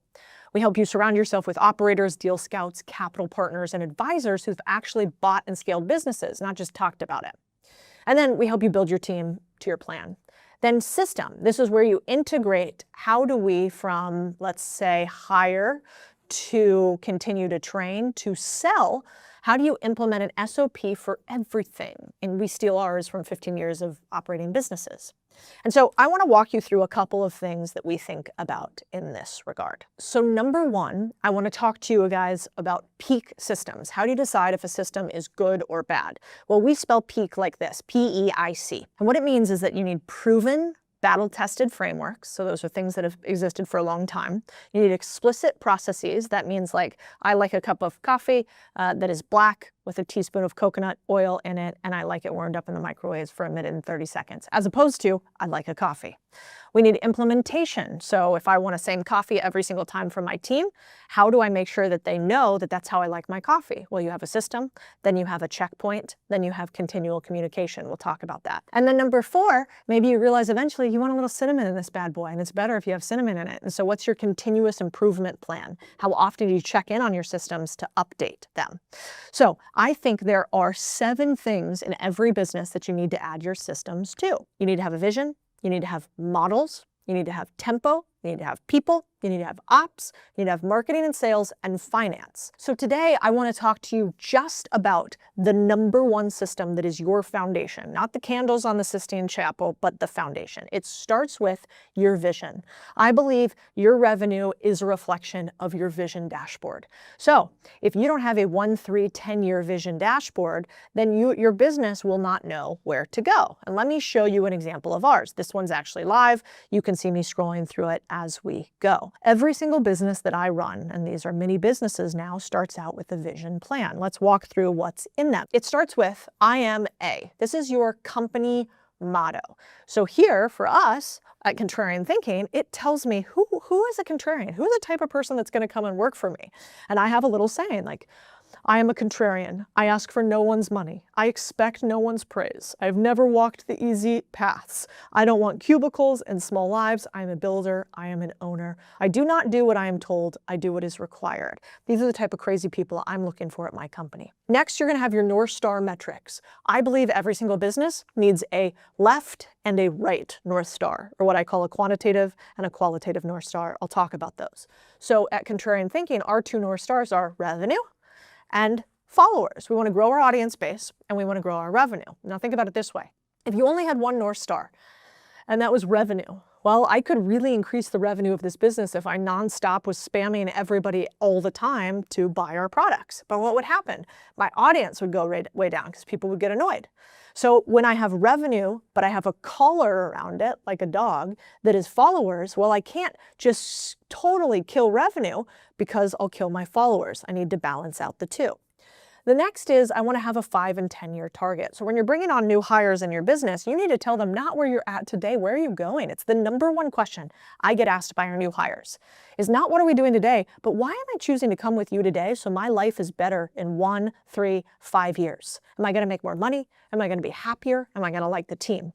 Speaker 2: We help you surround yourself with operators, deal scouts, capital partners, and advisors who've actually bought and scaled businesses, not just talked about it. And then we help you build your team to your plan. Then system, this is where you integrate how do we from, let's say, hire to continue to train to sell. How do you implement an SOP for everything? And we steal ours from 15 years of operating businesses. And so I want to walk you through a couple of things that we think about in this regard. So number one, I want to talk to you guys about peak systems. How do you decide if a system is good or bad? Well, we spell peak like this, P-E-I-C. And what it means is that you need proven
Speaker 3: battle-tested frameworks. So those are things that have existed for a long time. You need explicit processes. That means like, I like a cup of coffee that is black with a teaspoon of coconut oil in it, and I like it warmed up in the microwave for 1 minute and 30 seconds, as opposed to, I like a coffee. We need implementation. So if I want the same coffee every single time for my team, how do I make sure that they know that that's how I like my coffee? Well, you have a system, then you have a checkpoint, then you have continual communication. We'll talk about that. And then number 4, maybe you realize eventually you want a little cinnamon in this bad boy, and it's better if you have cinnamon in it. And so what's your continuous improvement plan? How often do you check in on your systems to update them? So I think there are 7 things in every business that you need to add your systems to. You need to have a vision. You need to have models, you need to have tempo, you need to have people, you need to have ops, you need to have marketing and sales and finance. So today I want to talk to you just about the number 1 system that is your foundation, not the candles on the Sistine Chapel, but the foundation. It starts with your vision. I believe your revenue is a reflection of your vision dashboard. So if you don't have a 1, 3, 10-year vision dashboard, then your business will not know where to go. And let me show you an example of ours. This one's actually live. You can see me scrolling through it as we go. Every single business that I run, and these are many businesses now, starts out with a vision plan. Let's walk through what's in them. It starts with, I am a. This is your company motto. So here for us at Contrarian Thinking, it tells me who is a contrarian? Who's the type of person that's going to come and work for me? And I have a little saying like, I am a contrarian. I ask for no one's money. I expect no one's praise. I've never walked the easy paths. I don't want cubicles and small lives. I am a builder. I am an owner. I do not do what I am told. I do what is required. These are the type of crazy people I'm looking for at my company. Next, you're going to have your North Star metrics. I believe every single business needs a left and a right North Star, or what I call a quantitative and a qualitative North Star. I'll talk about those. So at Contrarian Thinking, our 2 North Stars are revenue and followers. We want to grow our audience base and we want to grow our revenue. Now think about it this way. If you only had 1 North Star and that was revenue, well, I could really increase the revenue of this business if I nonstop was spamming everybody all the time to buy our products. But what would happen? My audience would go way down because people would get annoyed. So when I have revenue, but I have a collar around it, like a dog, that is followers, well, I can't just totally kill revenue because I'll kill my followers. I need to balance out the 2. The next is I want to have a 5 and 10-year target. So when you're bringing on new hires in your business, you need to tell them not where you're at today, where are you going? It's the number 1 question I get asked by our new hires. Is not what are we doing today, but why am I choosing to come with you today so my life is better in 1, 3, 5 years? Am I going to make more money? Am I going to be happier? Am I going to like the team?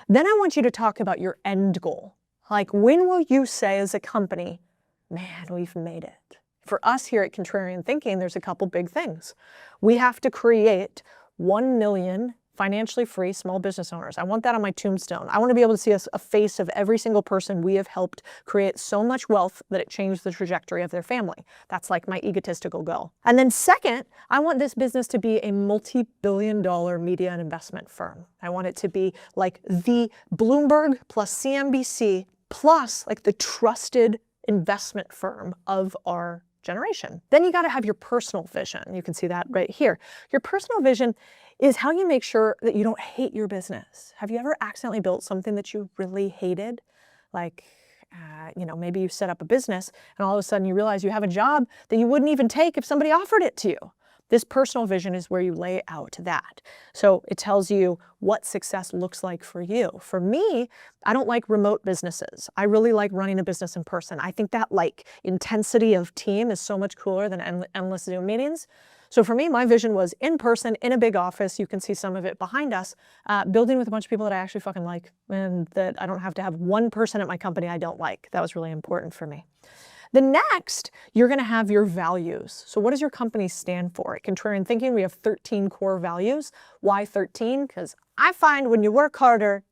Speaker 3: Then I want you to talk about your end goal. Like, when will you say as a company, man, we've made it? For us here at Contrarian Thinking, there's a couple big things. We have to create 1 million financially free small business owners. I want that on my tombstone. I want to be able to see a face of every single person we have helped create so much wealth that it changed the trajectory of their family. That's like my egotistical goal. And then second, I want this business to be a multi-billion-dollar media and investment firm. I want it to be like the Bloomberg plus CNBC plus like the trusted investment firm of our generation. Then you got to have your personal vision. You can see that right here. Your personal vision is how you make sure that you don't hate your business. Have you ever accidentally built something that you really hated? Like, maybe you set up a business and all of a sudden you realize you have a job that you wouldn't even take if somebody offered it to you. This personal vision is where you lay out that. So it tells you what success looks like for you. For me, I don't like remote businesses. I really like running a business in person. I think that like intensity of team is so much cooler than endless Zoom meetings. So for me, my vision was in person, in a big office. You can see some of it behind us, building with a bunch of people that I actually fucking like and that I don't have to have one person at my company I don't like. That was really important for me. The next, you're going to have your values. So what does your company stand for? At Contrarian Thinking, we have 13 core values. Why 13? Because I find when you work harder,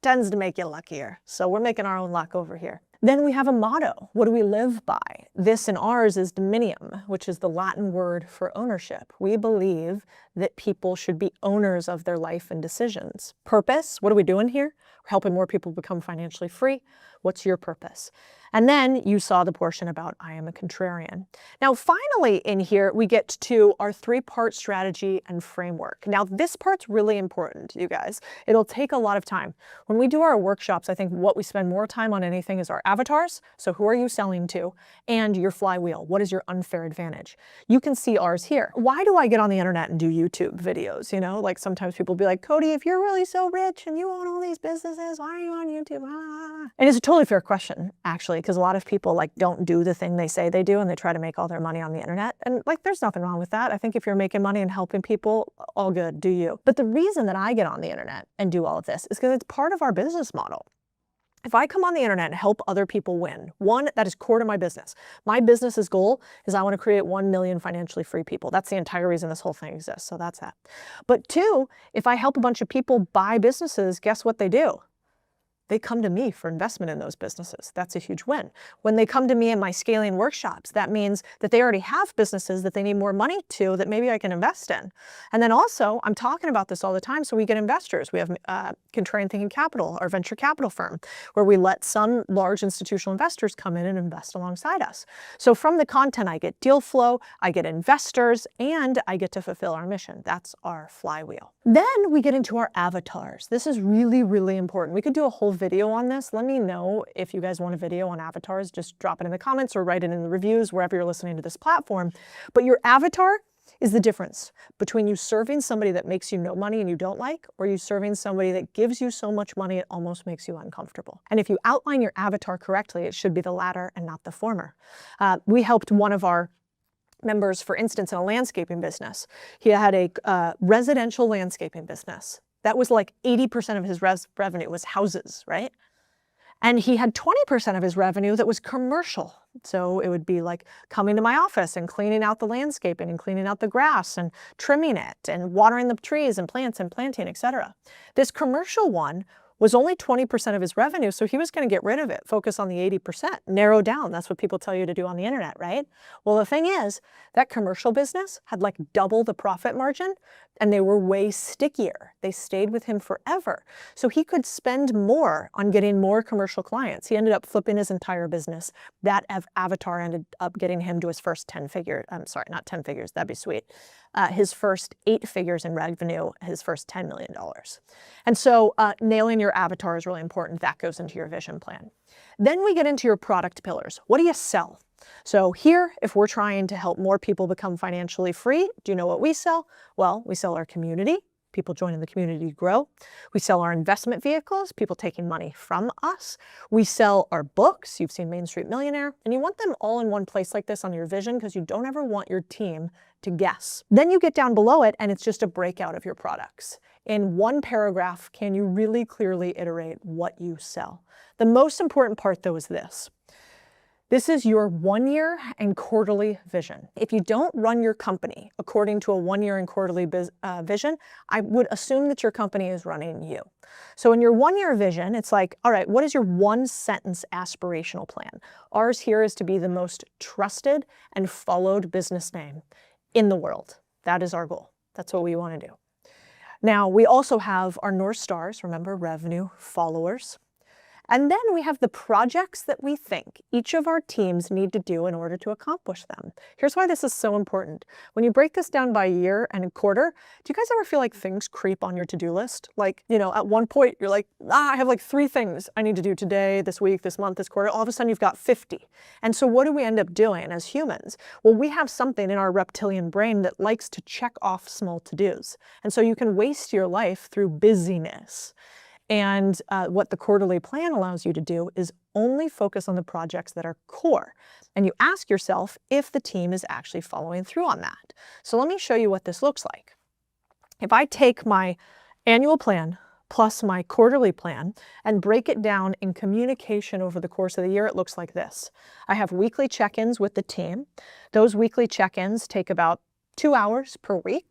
Speaker 3: tends to make you luckier. So we're making our own luck over here. Then we have a motto. What do we live by? This in ours is dominium, which is the Latin word for ownership. We believe that people should be owners of their life and decisions. Purpose, what are we doing here? We're helping more people become financially free. What's your purpose? And then you saw the portion about I am a contrarian. Now, finally in here, we get to our 3-part strategy and framework. Now, this part's really important, you guys. It'll take a lot of time. When we do our workshops, I think what we spend more time on anything is our avatars. So who are you selling to? And your flywheel. What is your unfair advantage? You can see ours here. Why do I get on the internet and do YouTube videos? You know, like sometimes people be like, Cody, if you're really so rich and you own all these businesses, why are you on YouTube? Ah. And it's a totally fair question, actually, because a lot of people like don't do the thing they say they do and they try to make all their money on the internet. And like, there's nothing wrong with that. I think if you're making money and helping people, all good, do you. But the reason that I get on the internet and do all of this is because it's part of our business model. If I come on the internet and help other people win, one, that is core to my business. My business's goal is I want to create 1 million financially free people. That's the entire reason this whole thing exists. So that's that. But two, if I help a bunch of people buy businesses, guess what they do? They come to me for investment in those businesses. That's a huge win. When they come to me in my scaling workshops, that means that they already have businesses that they need more money to that maybe I can invest in. And then also, I'm talking about this all the time, so we get investors. We have Contrarian Thinking Capital, our venture capital firm, where we let some large institutional investors come in and invest alongside us. So from the content, I get deal flow, I get investors, and I get to fulfill our mission. That's our flywheel. Then we get into our avatars. This is really, really important. We could do a whole video on this. Let me know if you guys want a video on avatars. Just drop it in the comments or write it in the reviews wherever you're listening to this platform. But your avatar is the difference between you serving somebody that makes you no money and you don't like, or you serving somebody that gives you so much money it almost makes you uncomfortable. And if you outline your avatar correctly, it should be the latter and not the former. We helped one of our members, for instance, in a landscaping business. He had a residential landscaping business. That was like 80% of his revenue was houses, right? And he had 20% of his revenue that was commercial. So it would be like coming to my office and cleaning out the landscaping and cleaning out the grass and trimming it and watering the trees and plants and planting, etc. This commercial one was only 20% of his revenue, so he was going to get rid of it, focus on the 80%, narrow down. That's what people tell you to do on the internet, right? Well, the thing is, that commercial business had like double the profit margin, and they were way stickier. They stayed with him forever. So he could spend more on getting more commercial clients. He ended up flipping his entire business. That avatar ended up getting him to his first 10 figures. I'm sorry, not 10 figures, that'd be sweet. His first 8 figures in revenue, his first $10 million. And so nailing your avatar is really important. That goes into your vision plan. Then we get into your product pillars. What do you sell? So here, if we're trying to help more people become financially free, do you know what we sell? Well, we sell our community. People joining the community to grow. We sell our investment vehicles, people taking money from us. We sell our books. You've seen Main Street Millionaire, and you want them all in one place like this on your vision because you don't ever want your team to guess. Then you get down below it and it's just a breakout of your products. In one paragraph, can you really clearly iterate what you sell? The most important part though is this. This is your 1-year and quarterly vision. If you don't run your company according to a 1-year and quarterly vision, I would assume that your company is running you. So in your 1-year vision, it's like, all right, what is your 1-sentence aspirational plan? Ours here is to be the most trusted and followed business name in the world. That is our goal. That's what we want to do. Now, we also have our North Stars, remember, revenue, followers. And then we have the projects that we think each of our teams need to do in order to accomplish them. Here's why this is so important. When you break this down by year and a quarter, do you guys ever feel like things creep on your to-do list? Like, you know, at one point you're like, I have like 3 things I need to do today, this week, this month, this quarter. All of a sudden you've got 50. And so what do we end up doing as humans? Well, we have something in our reptilian brain that likes to check off small to-dos. And so you can waste your life through busyness. And what the quarterly plan allows you to do is only focus on the projects that are core. And you ask yourself if the team is actually following through on that. So let me show you what this looks like. If I take my annual plan plus my quarterly plan and break it down in communication over the course of the year, it looks like this. I have weekly check-ins with the team. Those weekly check-ins take about 2 hours per week.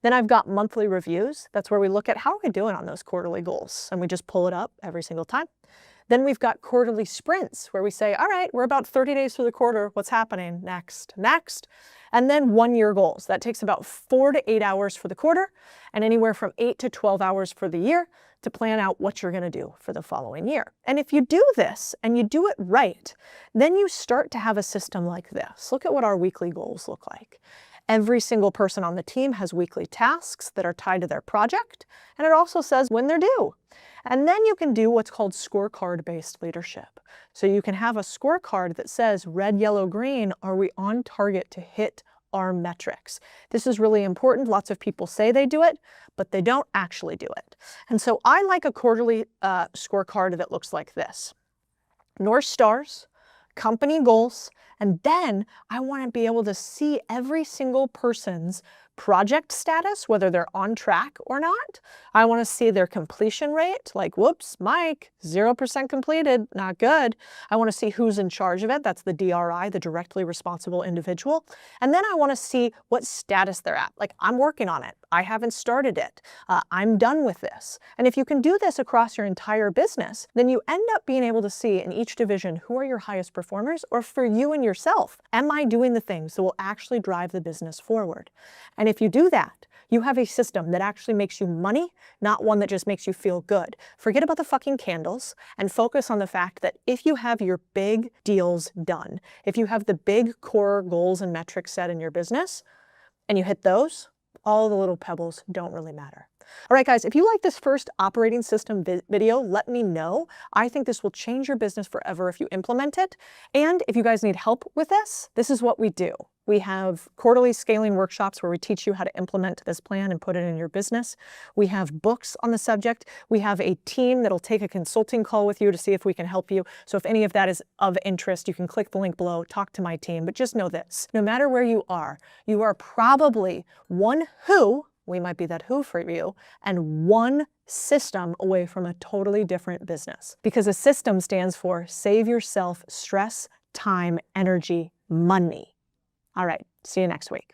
Speaker 3: Then I've got monthly reviews. That's where we look at how are we doing on those quarterly goals. And we just pull it up every single time. Then we've got quarterly sprints where we say, all right, we're about 30 days through the quarter. What's happening next? Next. And then 1-year goals. That takes about 4 to 8 hours for the quarter and anywhere from 8 to 12 hours for the year to plan out what you're going to do for the following year. And if you do this and you do it right, then you start to have a system like this. Look at what our weekly goals look like. Every single person on the team has weekly tasks that are tied to their project, and it also says when they're due. And then you can do what's called scorecard-based leadership. So you can have a scorecard that says red, yellow, green, are we on target to hit our metrics? This is really important. Lots of people say they do it, but they don't actually do it. And so I like a quarterly scorecard that looks like this. North Stars, company goals, and then I want to be able to see every single person's project status, whether they're on track or not. I want to see their completion rate, like, whoops, Mike, 0% completed, not good. I want to see who's in charge of it. That's the DRI, the directly responsible individual. And then I want to see what status they're at. Like, I'm working on it. I haven't started it. I'm done with this. And if you can do this across your entire business, then you end up being able to see in each division who are your highest performers, or for you and yourself, am I doing the things that will actually drive the business forward? And if you do that, you have a system that actually makes you money, not one that just makes you feel good. Forget about the fucking candles and focus on the fact that if you have your big deals done, if you have the big core goals and metrics set in your business, and you hit those, all the little pebbles don't really matter. All right, guys, if you like this first operating system video, let me know. I think this will change your business forever if you implement it. And if you guys need help with this is what we do. We have quarterly scaling workshops where we teach you how to implement this plan and put it in your business. We have books on the subject. We have a team that'll take a consulting call with you to see if we can help you. So if any of that is of interest, you can click the link below, talk to my team. But just know this, no matter where you are probably one who, we might be that who for you, and one system away from a totally different business. Because a system stands for save yourself stress, time, energy, money. All right, see you next week.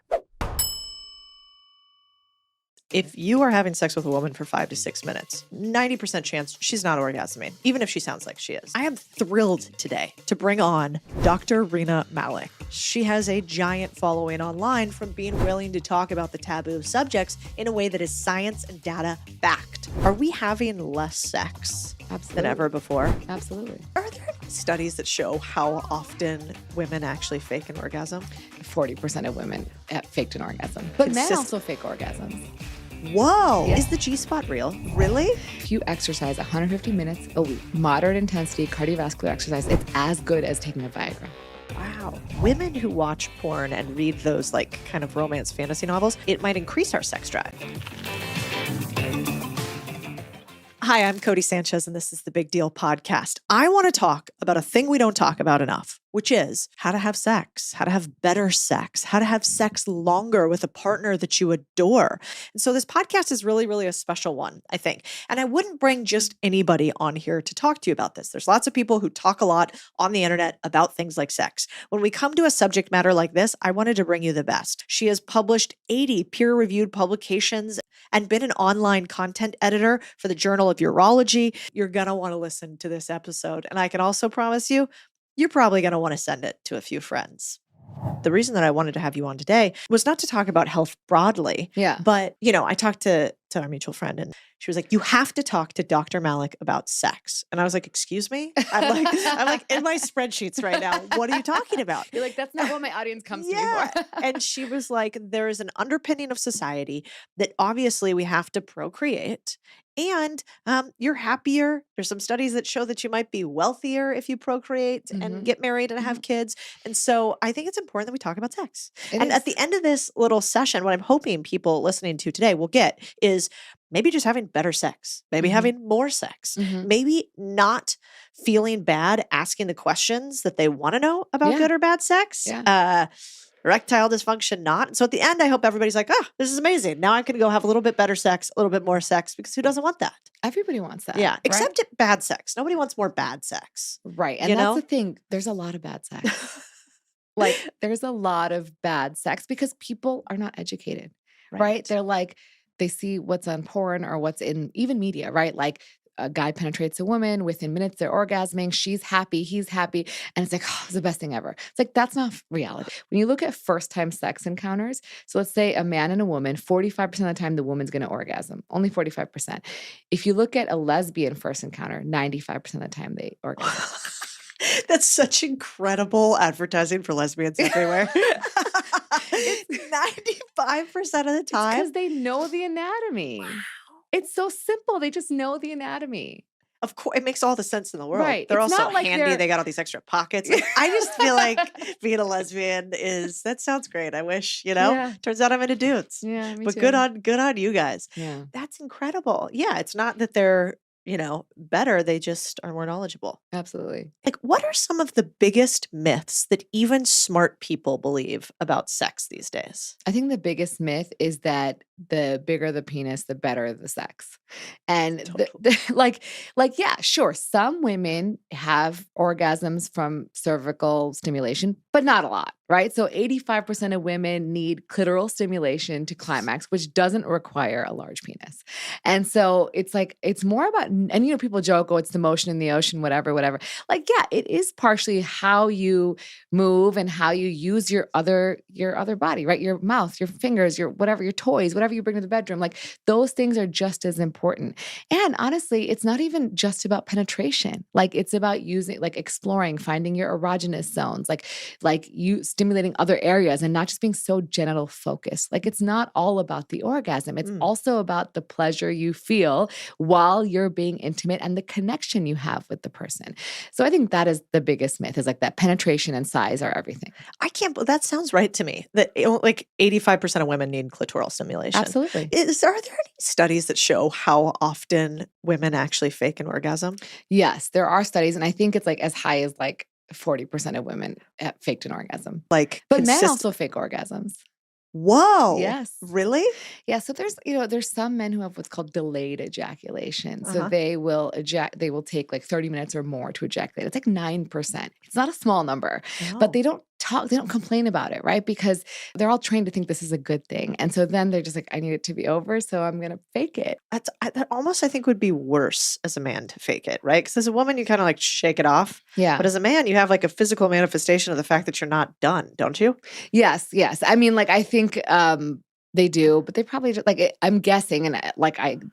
Speaker 2: If you are having sex with a woman for 5 to 6 minutes, 90% chance she's not orgasming, even if she sounds like she is. I am thrilled today to bring on Dr. Rena Malik. She has a giant following online from being willing to talk about the taboo subjects in a way that is science and data backed. Are we having less sex than ever before?
Speaker 4: Absolutely.
Speaker 2: Are there any studies that show how often women actually fake an orgasm?
Speaker 4: 40% of women faked an orgasm. But men also fake orgasms.
Speaker 2: Whoa.
Speaker 4: Yeah.
Speaker 2: Is the G-spot real? Really?
Speaker 4: If you exercise 150 minutes a week, moderate intensity cardiovascular exercise, it's as good as taking a Viagra.
Speaker 2: Wow. Women who watch porn and read those like kind of romance fantasy novels, it might increase our sex drive. Hi, I'm Codie Sanchez, and this is the Big Deal podcast. I want to talk about a thing we don't talk about enough, which is how to have sex, how to have better sex, how to have sex longer with a partner that you adore. And so this podcast is really, really a special one, I think. And I wouldn't bring just anybody on here to talk to you about this. There's lots of people who talk a lot on the internet about things like sex. When we come to a subject matter like this, I wanted to bring you the best. She has published 80 peer-reviewed publications and been an online content editor for the Journal of Urology. You're going to want to listen to this episode. And I can also promise you, you're probably going to want to send it to a few friends. The reason that I wanted to have you on today was not to talk about health broadly, but, I talked to our mutual friend and she was like, you have to talk to Dr. Malik about sex. And I was like, excuse me? I'm like in my spreadsheets right now. What are you talking about?
Speaker 4: You're like, that's not what my audience comes to me for.
Speaker 2: And she was like, there is an underpinning of society that obviously we have to procreate. And you're happier. There's some studies that show that you might be wealthier if you procreate and get married and have kids. And so I think it's important that we talk about sex. At the end of this little session, what I'm hoping people listening to today will get is maybe just having better sex, maybe having more sex, maybe not feeling bad asking the questions that they want to know about good or bad sex. Erectile dysfunction, not. So at the end, I hope everybody's like, oh, this is amazing. Now I can go have a little bit better sex, a little bit more sex, because who doesn't want that?
Speaker 4: Everybody wants that.
Speaker 2: Yeah, except bad sex. Nobody wants more bad sex.
Speaker 4: Right. And that's the thing. There's a lot of bad sex. There's a lot of bad sex because people are not educated, right? They're like, they see what's on porn or what's in even media, right? Like a guy penetrates a woman, within minutes they're orgasming, she's happy, he's happy, and it's like, oh, it's the best thing ever. It's like, that's not reality. When you look at first-time sex encounters, so let's say a man and a woman, 45% of the time the woman's going to orgasm, only 45%. If you look at a lesbian first encounter, 95% of the time they orgasm.
Speaker 2: That's such incredible advertising for lesbians everywhere. 95% of the time.
Speaker 4: Because they know the anatomy. Wow. It's so simple. They just know the anatomy.
Speaker 2: Of course, it makes all the sense in the world.
Speaker 4: Right.
Speaker 2: They're
Speaker 4: It's
Speaker 2: also
Speaker 4: not like
Speaker 2: handy. They got all these extra pockets. Like, I just feel like being a lesbian that sounds great. I wish,
Speaker 4: Yeah.
Speaker 2: turns out I'm into dudes.
Speaker 4: Yeah, me
Speaker 2: But
Speaker 4: too.
Speaker 2: good on you guys.
Speaker 4: Yeah.
Speaker 2: That's incredible. Yeah, it's not that they're, better. They just are more knowledgeable.
Speaker 4: Absolutely.
Speaker 2: Like, what are some of the biggest myths that even smart people believe about sex these days?
Speaker 4: I think the biggest myth is that the bigger the penis, the better the sex. And yeah, sure. Some women have orgasms from cervical stimulation, but not a lot, right? So 85% of women need clitoral stimulation to climax, which doesn't require a large penis. And so it's more about, and people joke, oh, it's the motion in the ocean, whatever. Like, yeah, it is partially how you move and how you use your other body, right? Your mouth, your fingers, your whatever, your toys, whatever you bring to the bedroom. Like, those things are just as important. And honestly, it's not even just about penetration. Like, it's about using, like, exploring, finding your erogenous zones, like you stimulating other areas and not just being so genital focused. Like, it's not all about the orgasm. It's also about the pleasure you feel while you're being intimate and the connection you have with the person. So I think that is the biggest myth, is like that penetration and size are everything.
Speaker 2: That sounds right to me, that like 85% of women need clitoral stimulation.
Speaker 4: Absolutely.
Speaker 2: Are there any studies that show how often women actually fake an orgasm?
Speaker 4: Yes, there are studies. And I think it's like as high as like 40% of women have faked an orgasm. But men also fake orgasms.
Speaker 2: Whoa.
Speaker 4: Yes.
Speaker 2: Really?
Speaker 4: Yeah. So there's some men who have what's called delayed ejaculation. So they will take like 30 minutes or more to ejaculate. It's like 9%. It's not a small number, but they don't complain about it, right? Because they're all trained to think this is a good thing. And so then they're just like, I need it to be over, so I'm going to fake it.
Speaker 2: That almost, I think, would be worse as a man to fake it, right? Because as a woman, you kind of like shake it off.
Speaker 4: Yeah.
Speaker 2: But as a man, you have like a physical manifestation of the fact that you're not done, don't you?
Speaker 4: Yes. I mean, like, I think they do, but they probably just, like, I'm guessing, and I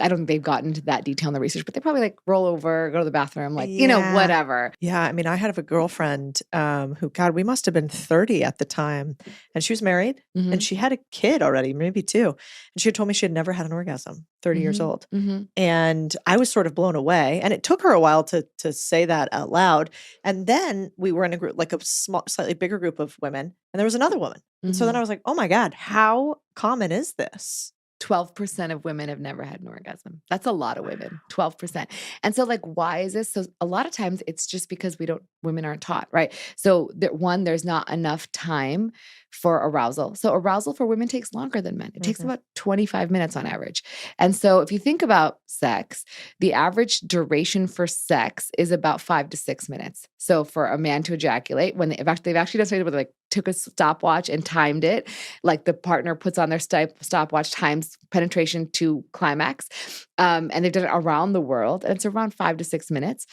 Speaker 4: don't think they've gotten into that detail in the research, but they probably like roll over, go to the bathroom, like, whatever.
Speaker 2: Yeah. I mean, I had a girlfriend who, God, we must have been 30 at the time, and she was married and she had a kid already, maybe 2. And she had told me she had never had an orgasm, 30 years old. And I was sort of blown away. And it took her a while to say that out loud. And then we were in a group, like a small, slightly bigger group of women, and there was another woman. And so then I was like, oh my God, how common is this?
Speaker 4: 12% of women have never had an orgasm. That's a lot of women, 12%. And so, like, why is this? So a lot of times it's just because women aren't taught, right? So there's not enough time for arousal. So arousal for women takes longer than men. It takes about 25 minutes on average. And so if you think about sex, the average duration for sex is about 5 to 6 minutes. So for a man to ejaculate, when they've actually done something where they like took a stopwatch and timed it, like the partner puts on their stopwatch, times penetration to climax, and they've done it around the world, and it's around 5 to 6 minutes.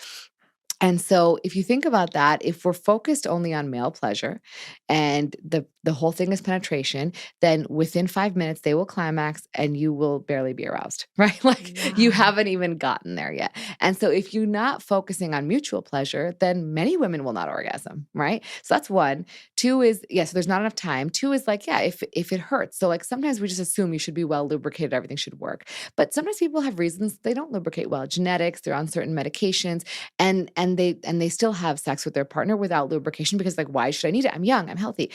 Speaker 4: And so if you think about that, if we're focused only on male pleasure and the whole thing is penetration, then within 5 minutes, they will climax and you will barely be aroused, right? Like, you haven't even gotten there yet. And so if you're not focusing on mutual pleasure, then many women will not orgasm, right? So that's 1. 2 is, so there's not enough time. 2 is like, if it hurts. So like sometimes we just assume you should be well lubricated, everything should work. But sometimes people have reasons they don't lubricate well. Genetics, they're on certain medications, and they still have sex with their partner without lubrication because, like, why should I need it? I'm young, I'm healthy.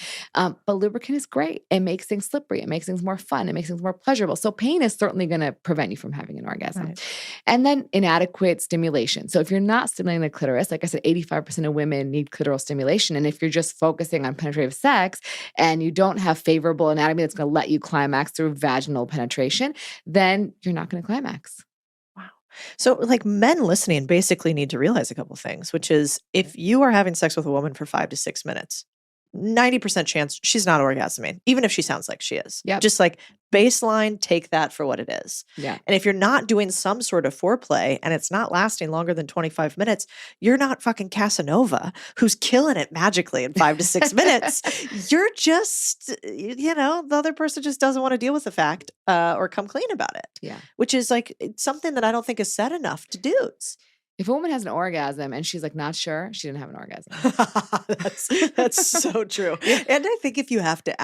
Speaker 4: But lubricant is great. It makes things slippery. It makes things more fun. It makes things more pleasurable. So pain is certainly going to prevent you from having an orgasm. Right. And then inadequate stimulation. So if you're not stimulating the clitoris, like I said, 85% of women need clitoral stimulation. And if you're just focusing on penetrative sex and you don't have favorable anatomy that's going to let you climax through vaginal penetration, then you're not going to climax.
Speaker 2: So like men listening basically need to realize a couple things, which is if you are having sex with a woman for 5 to 6 minutes, 90% chance she's not orgasming, even if she sounds like she is.
Speaker 4: Yep.
Speaker 2: Just like baseline, take that for what it is.
Speaker 4: Yeah.
Speaker 2: And if you're not doing some sort of foreplay and it's not lasting longer than 25 minutes, you're not fucking Casanova who's killing it magically in 5 to 6 minutes. You're just, the other person just doesn't want to deal with the fact or come clean about it.
Speaker 4: Yeah.
Speaker 2: Which is like something that I don't think is said enough to dudes.
Speaker 4: If a woman has an orgasm and she's like not sure, she didn't have an orgasm.
Speaker 2: That's so true. And I think if you have to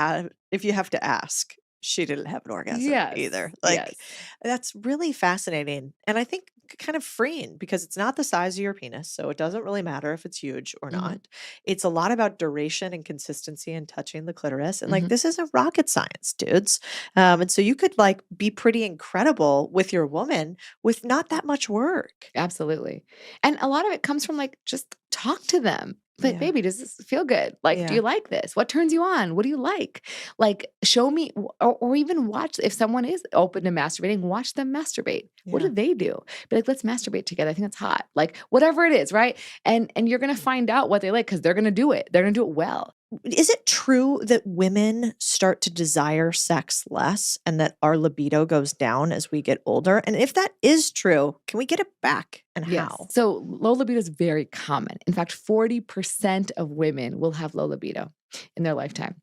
Speaker 2: ask, she didn't have an orgasm either. Like that's really fascinating. And I think kind of freeing because it's not the size of your penis. So it doesn't really matter if it's huge or not. It's a lot about duration and consistency and touching the clitoris. And like, this isn't rocket science, dudes. And so you could like be pretty incredible with your woman with not that much work.
Speaker 4: Absolutely. And a lot of it comes from like, just talk to them. Like, baby, does this feel good? Like, do you like this? What turns you on? What do you like? Like, show me, or even watch, if someone is open to masturbating, watch them masturbate. What do they do? Be like, let's masturbate together. I think that's hot. Like, whatever it is, right? And you're going to find out what they like because they're going to do it. They're going to do it well.
Speaker 2: Is it true that women start to desire sex less and that our libido goes down as we get older? And if that is true, can we get it back and how?
Speaker 4: So low libido is very common. In fact, 40% of women will have low libido in their lifetime.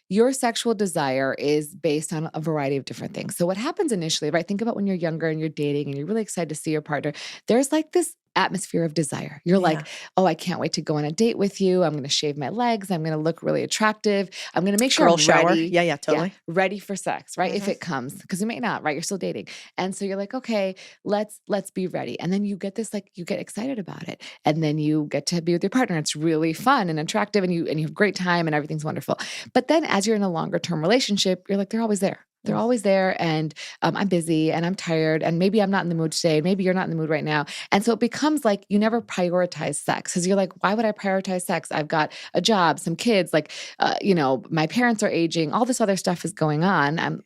Speaker 4: Your sexual desire is based on a variety of different things. So what happens initially, right? Think about when you're younger and you're dating and you're really excited to see your partner. There's like this atmosphere of desire. You're like, oh, I can't wait to go on a date with you. I'm going to shave my legs. I'm going to look really attractive. I'm going to make sure
Speaker 2: Girl
Speaker 4: I'm
Speaker 2: shower.
Speaker 4: ready.
Speaker 2: Yeah, totally.
Speaker 4: Ready for sex, right? If it comes, because you may not, right? You're still dating. And so you're like, okay, let's be ready. And then you get this, like, you get excited about it. And then you get to be with your partner. It's really fun and attractive and you have a great time and everything's wonderful. But then as you're in a longer term relationship, you're like, they're always there. They're always there and I'm busy and I'm tired and maybe I'm not in the mood today. Maybe you're not in the mood right now. And so it becomes like you never prioritize sex because you're like, why would I prioritize sex? I've got a job, some kids, like, my parents are aging, all this other stuff is going on.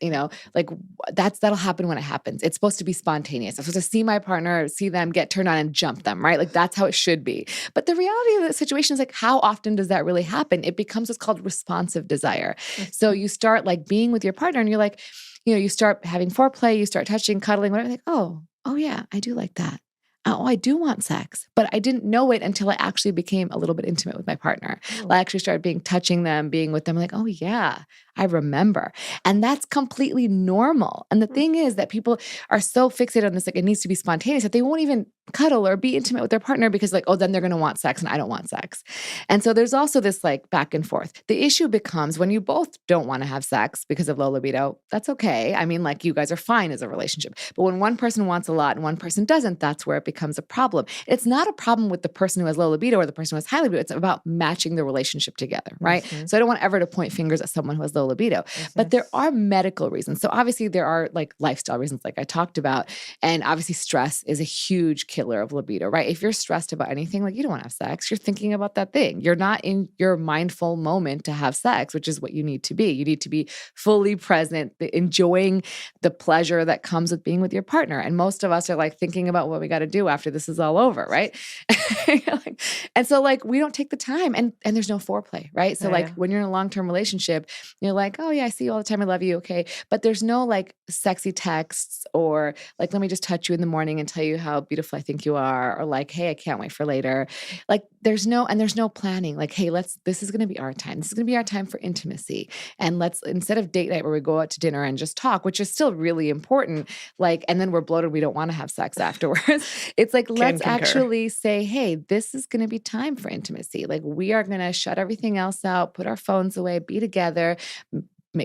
Speaker 4: Like that'll happen when it happens. It's supposed to be spontaneous. I'm supposed to see my partner, see them, get turned on and jump them, right? Like that's how it should be. But the reality of the situation is like, how often does that really happen? It becomes what's called responsive desire. So you start like being with your partner and you're like, you start having foreplay, you start touching, cuddling, whatever. Like, oh yeah, I do like that. Oh, I do want sex, but I didn't know it until I actually became a little bit intimate with my partner. I actually started touching them, being with them. Like, oh yeah, I remember. And that's completely normal. And the thing is that people are so fixated on this, like it needs to be spontaneous that they won't even cuddle or be intimate with their partner because like, oh, then they're going to want sex and I don't want sex. And so there's also this like back and forth. The issue becomes when you both don't want to have sex because of low libido, that's okay. I mean, like you guys are fine as a relationship. But when one person wants a lot and one person doesn't, that's where it becomes a problem. It's not a problem with the person who has low libido or the person who has high libido. It's about matching the relationship together, right? So I don't want ever to point fingers at someone who has low libido, but there are medical reasons. So obviously there are like lifestyle reasons like I talked about. And obviously stress is a huge killer of libido, right? If you're stressed about anything, like you don't want to have sex, you're thinking about that thing. You're not in your mindful moment to have sex, which is what you need to be. You need to be fully present, enjoying the pleasure that comes with being with your partner. And most of us are like thinking about what we got to do after this is all over, right? And so like we don't take the time and there's no foreplay, right? So like when you're in a long-term relationship, you're like, oh yeah, I see you all the time. I love you. Okay. But there's no like sexy texts or like, let me just touch you in the morning and tell you how beautiful I think you are. Or like, hey, I can't wait for later. Like there's no planning. Like, hey, this is going to be our time. This is going to be our time for intimacy. And let's, instead of date night where we go out to dinner and just talk, which is still really important, like, and then we're bloated, we don't want to have sex afterwards. It's like, let's actually say, hey, this is going to be time for intimacy. Like we are going to shut everything else out, put our phones away, be together,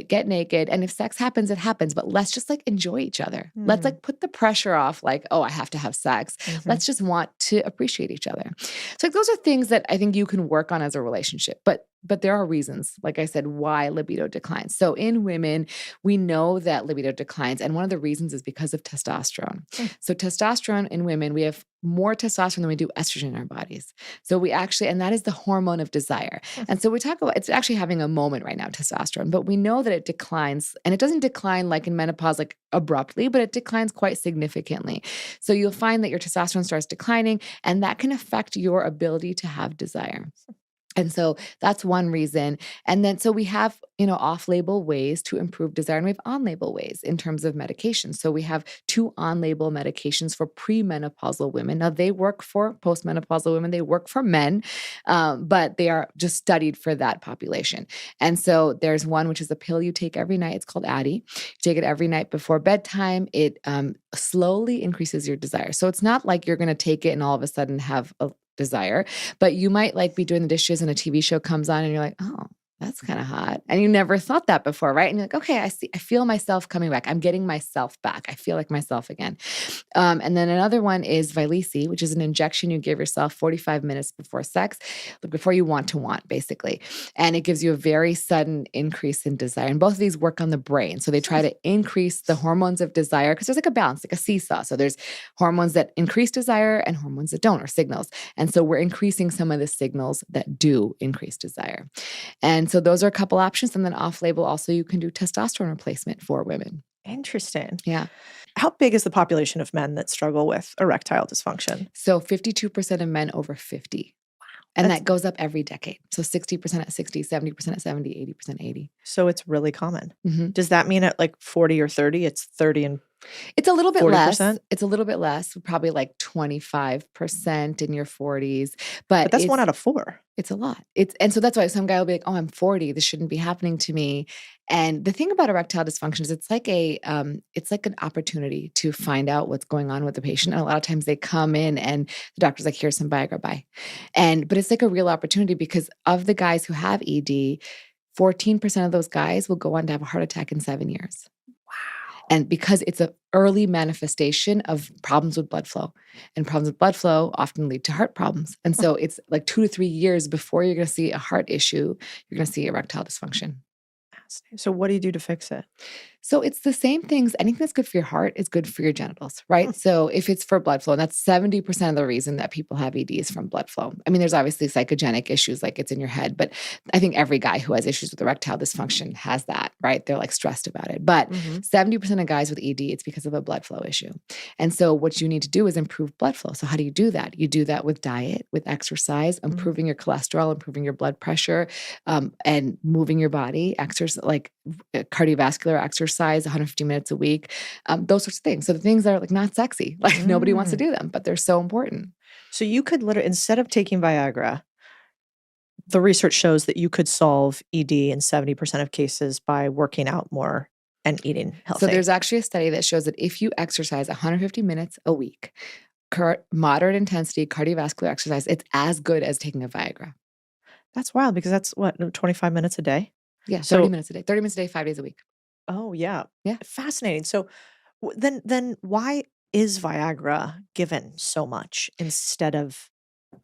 Speaker 4: get naked. And if sex happens, it happens, but let's just like enjoy each other. Let's like put the pressure off like, oh, I have to have sex. Let's just want to appreciate each other. So like, those are things that I think you can work on as a relationship, but there are reasons, like I said, why libido declines. So in women, we know that libido declines. And one of the reasons is because of testosterone. So testosterone in women, we have more testosterone than we do estrogen in our bodies. So we actually, and that is the hormone of desire. And so we talk about, it's actually having a moment right now, testosterone, but we know that it declines, and it doesn't decline like in menopause, like abruptly, but it declines quite significantly. So you'll find that your testosterone starts declining, and that can affect your ability to have desire. And so that's one reason. And then, so we have, off-label ways to improve desire, and we have on-label ways in terms of medications. So we have 2 on-label medications for premenopausal women. Now, they work for postmenopausal women. They work for men, but they are just studied for that population. And so there's one, which is a pill you take every night. It's called Addyi. You take it every night before bedtime. It slowly increases your desire. So it's not like you're going to take it and all of a sudden have a desire, but you might like be doing the dishes and a TV show comes on and you're like, oh, that's kind of hot. And you never thought that before, right? And you're like, okay, I feel myself coming back. I'm getting myself back. I feel like myself again. And then another one is Vyleesi, which is an injection you give yourself 45 minutes before sex, before you want, basically. And it gives you a very sudden increase in desire. And both of these work on the brain. So they try to increase the hormones of desire because there's like a balance, like a seesaw. So there's hormones that increase desire and hormones that don't, or signals. And so we're increasing some of the signals that do increase desire. And so those are a couple options. And then off-label also, you can do testosterone replacement for women.
Speaker 2: Interesting.
Speaker 4: Yeah.
Speaker 2: How big is the population of men that struggle with erectile dysfunction?
Speaker 4: So 52% of men over 50. Wow. And that goes up every decade. So 60% at 60, 70% at 70, 80% 80.
Speaker 2: So it's really common.
Speaker 4: Mm-hmm.
Speaker 2: Does that mean at like 40 or 30, it's 30 and
Speaker 4: it's a little bit
Speaker 2: 40%?
Speaker 4: less. It's a little bit less, probably like 25% in your 40s.
Speaker 2: But that's 1 out of 4.
Speaker 4: It's a lot. And so that's why some guy will be like, oh, I'm 40. This shouldn't be happening to me. And the thing about erectile dysfunction is it's like an opportunity to find out what's going on with the patient. And a lot of times they come in and the doctor's like, here's some Viagra, bye. But it's like a real opportunity because of the guys who have ED, 14% of those guys will go on to have a heart attack in 7 years. And because it's an early manifestation of problems with blood flow, and problems with blood flow often lead to heart problems. And so it's like 2 to 3 years before you're going to see a heart issue, you're going to see erectile dysfunction.
Speaker 2: So what do you do to fix it?
Speaker 4: So it's the same things. Anything that's good for your heart is good for your genitals, right? So if it's for blood flow, and that's 70% of the reason that people have ED is from blood flow. I mean, there's obviously psychogenic issues like it's in your head, but I think every guy who has issues with erectile dysfunction has that, right? They're like stressed about it. But 70% of guys with ED, it's because of a blood flow issue. And so what you need to do is improve blood flow. So how do you do that? You do that with diet, with exercise, improving your cholesterol, improving your blood pressure, and moving your body, exercise, like cardiovascular exercise, 150 minutes a week, those sorts of things. So the things that are like not sexy, like nobody wants to do them, but they're so important.
Speaker 2: So you could literally, instead of taking Viagra, the research shows that you could solve ED in 70% of cases by working out more and eating healthy.
Speaker 4: So there's actually a study that shows that if you exercise 150 minutes a week, moderate intensity cardiovascular exercise, it's as good as taking a Viagra.
Speaker 2: That's wild because that's what, 25 minutes a day?
Speaker 4: Yeah, 30 minutes a day. 30 minutes a day, 5 days a week.
Speaker 2: Oh, yeah.
Speaker 4: Yeah.
Speaker 2: Fascinating. So then why is Viagra given so much instead of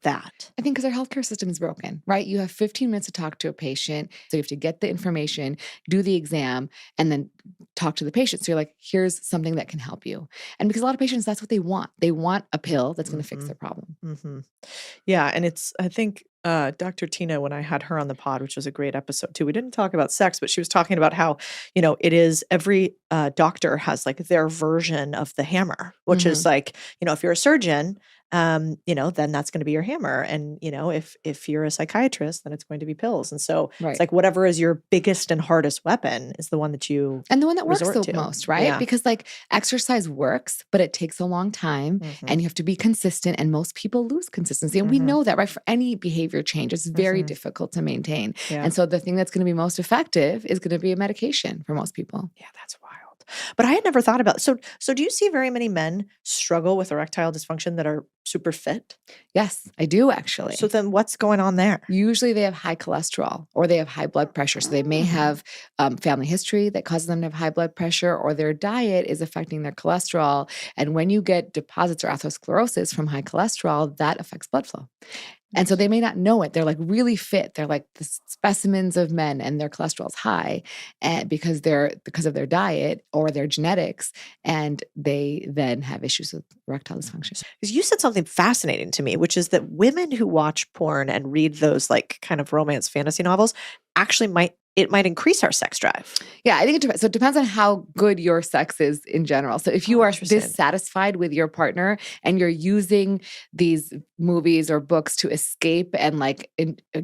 Speaker 2: that?
Speaker 4: I think because our healthcare system is broken, right? You have 15 minutes to talk to a patient. So you have to get the information, do the exam, and then talk to the patient. So you're like, here's something that can help you. And because a lot of patients, that's what they want. They want a pill that's going to fix their problem.
Speaker 2: Yeah. And I think Dr. Tina, when I had her on the pod, which was a great episode too, we didn't talk about sex, but she was talking about how, it is every doctor has like their version of the hammer, which is like, if you're a surgeon, then that's going to be your hammer. And, if you're a psychiatrist, then it's going to be pills. And so it's like whatever is your biggest and hardest weapon is the one that you
Speaker 4: and the one that works the most, right? Yeah. Because like exercise works, but it takes a long time and you have to be consistent. And most people lose consistency. And we know that, right? For any behavior change, it's very difficult to maintain. Yeah. And so the thing that's going to be most effective is going to be a medication for most people.
Speaker 2: Yeah, that's wild. But I had never thought about it. So do you see very many men struggle with erectile dysfunction that are super fit?
Speaker 4: Yes, I do actually.
Speaker 2: So then what's going on there?
Speaker 4: Usually they have high cholesterol or they have high blood pressure. So they may have family history that causes them to have high blood pressure, or their diet is affecting their cholesterol. And when you get deposits or atherosclerosis from high cholesterol, that affects blood flow. And so they may not know it. They're like really fit. They're like the specimens of men and their cholesterol is high and because of their diet or their genetics. And they then have issues with erectile dysfunction.
Speaker 2: Because you said something fascinating to me, which is that women who watch porn and read those like kind of romance fantasy novels actually might increase our sex drive.
Speaker 4: Yeah, I think it depends. So it depends on how good your sex is in general. So if you are dissatisfied with your partner and you're using these movies or books to escape and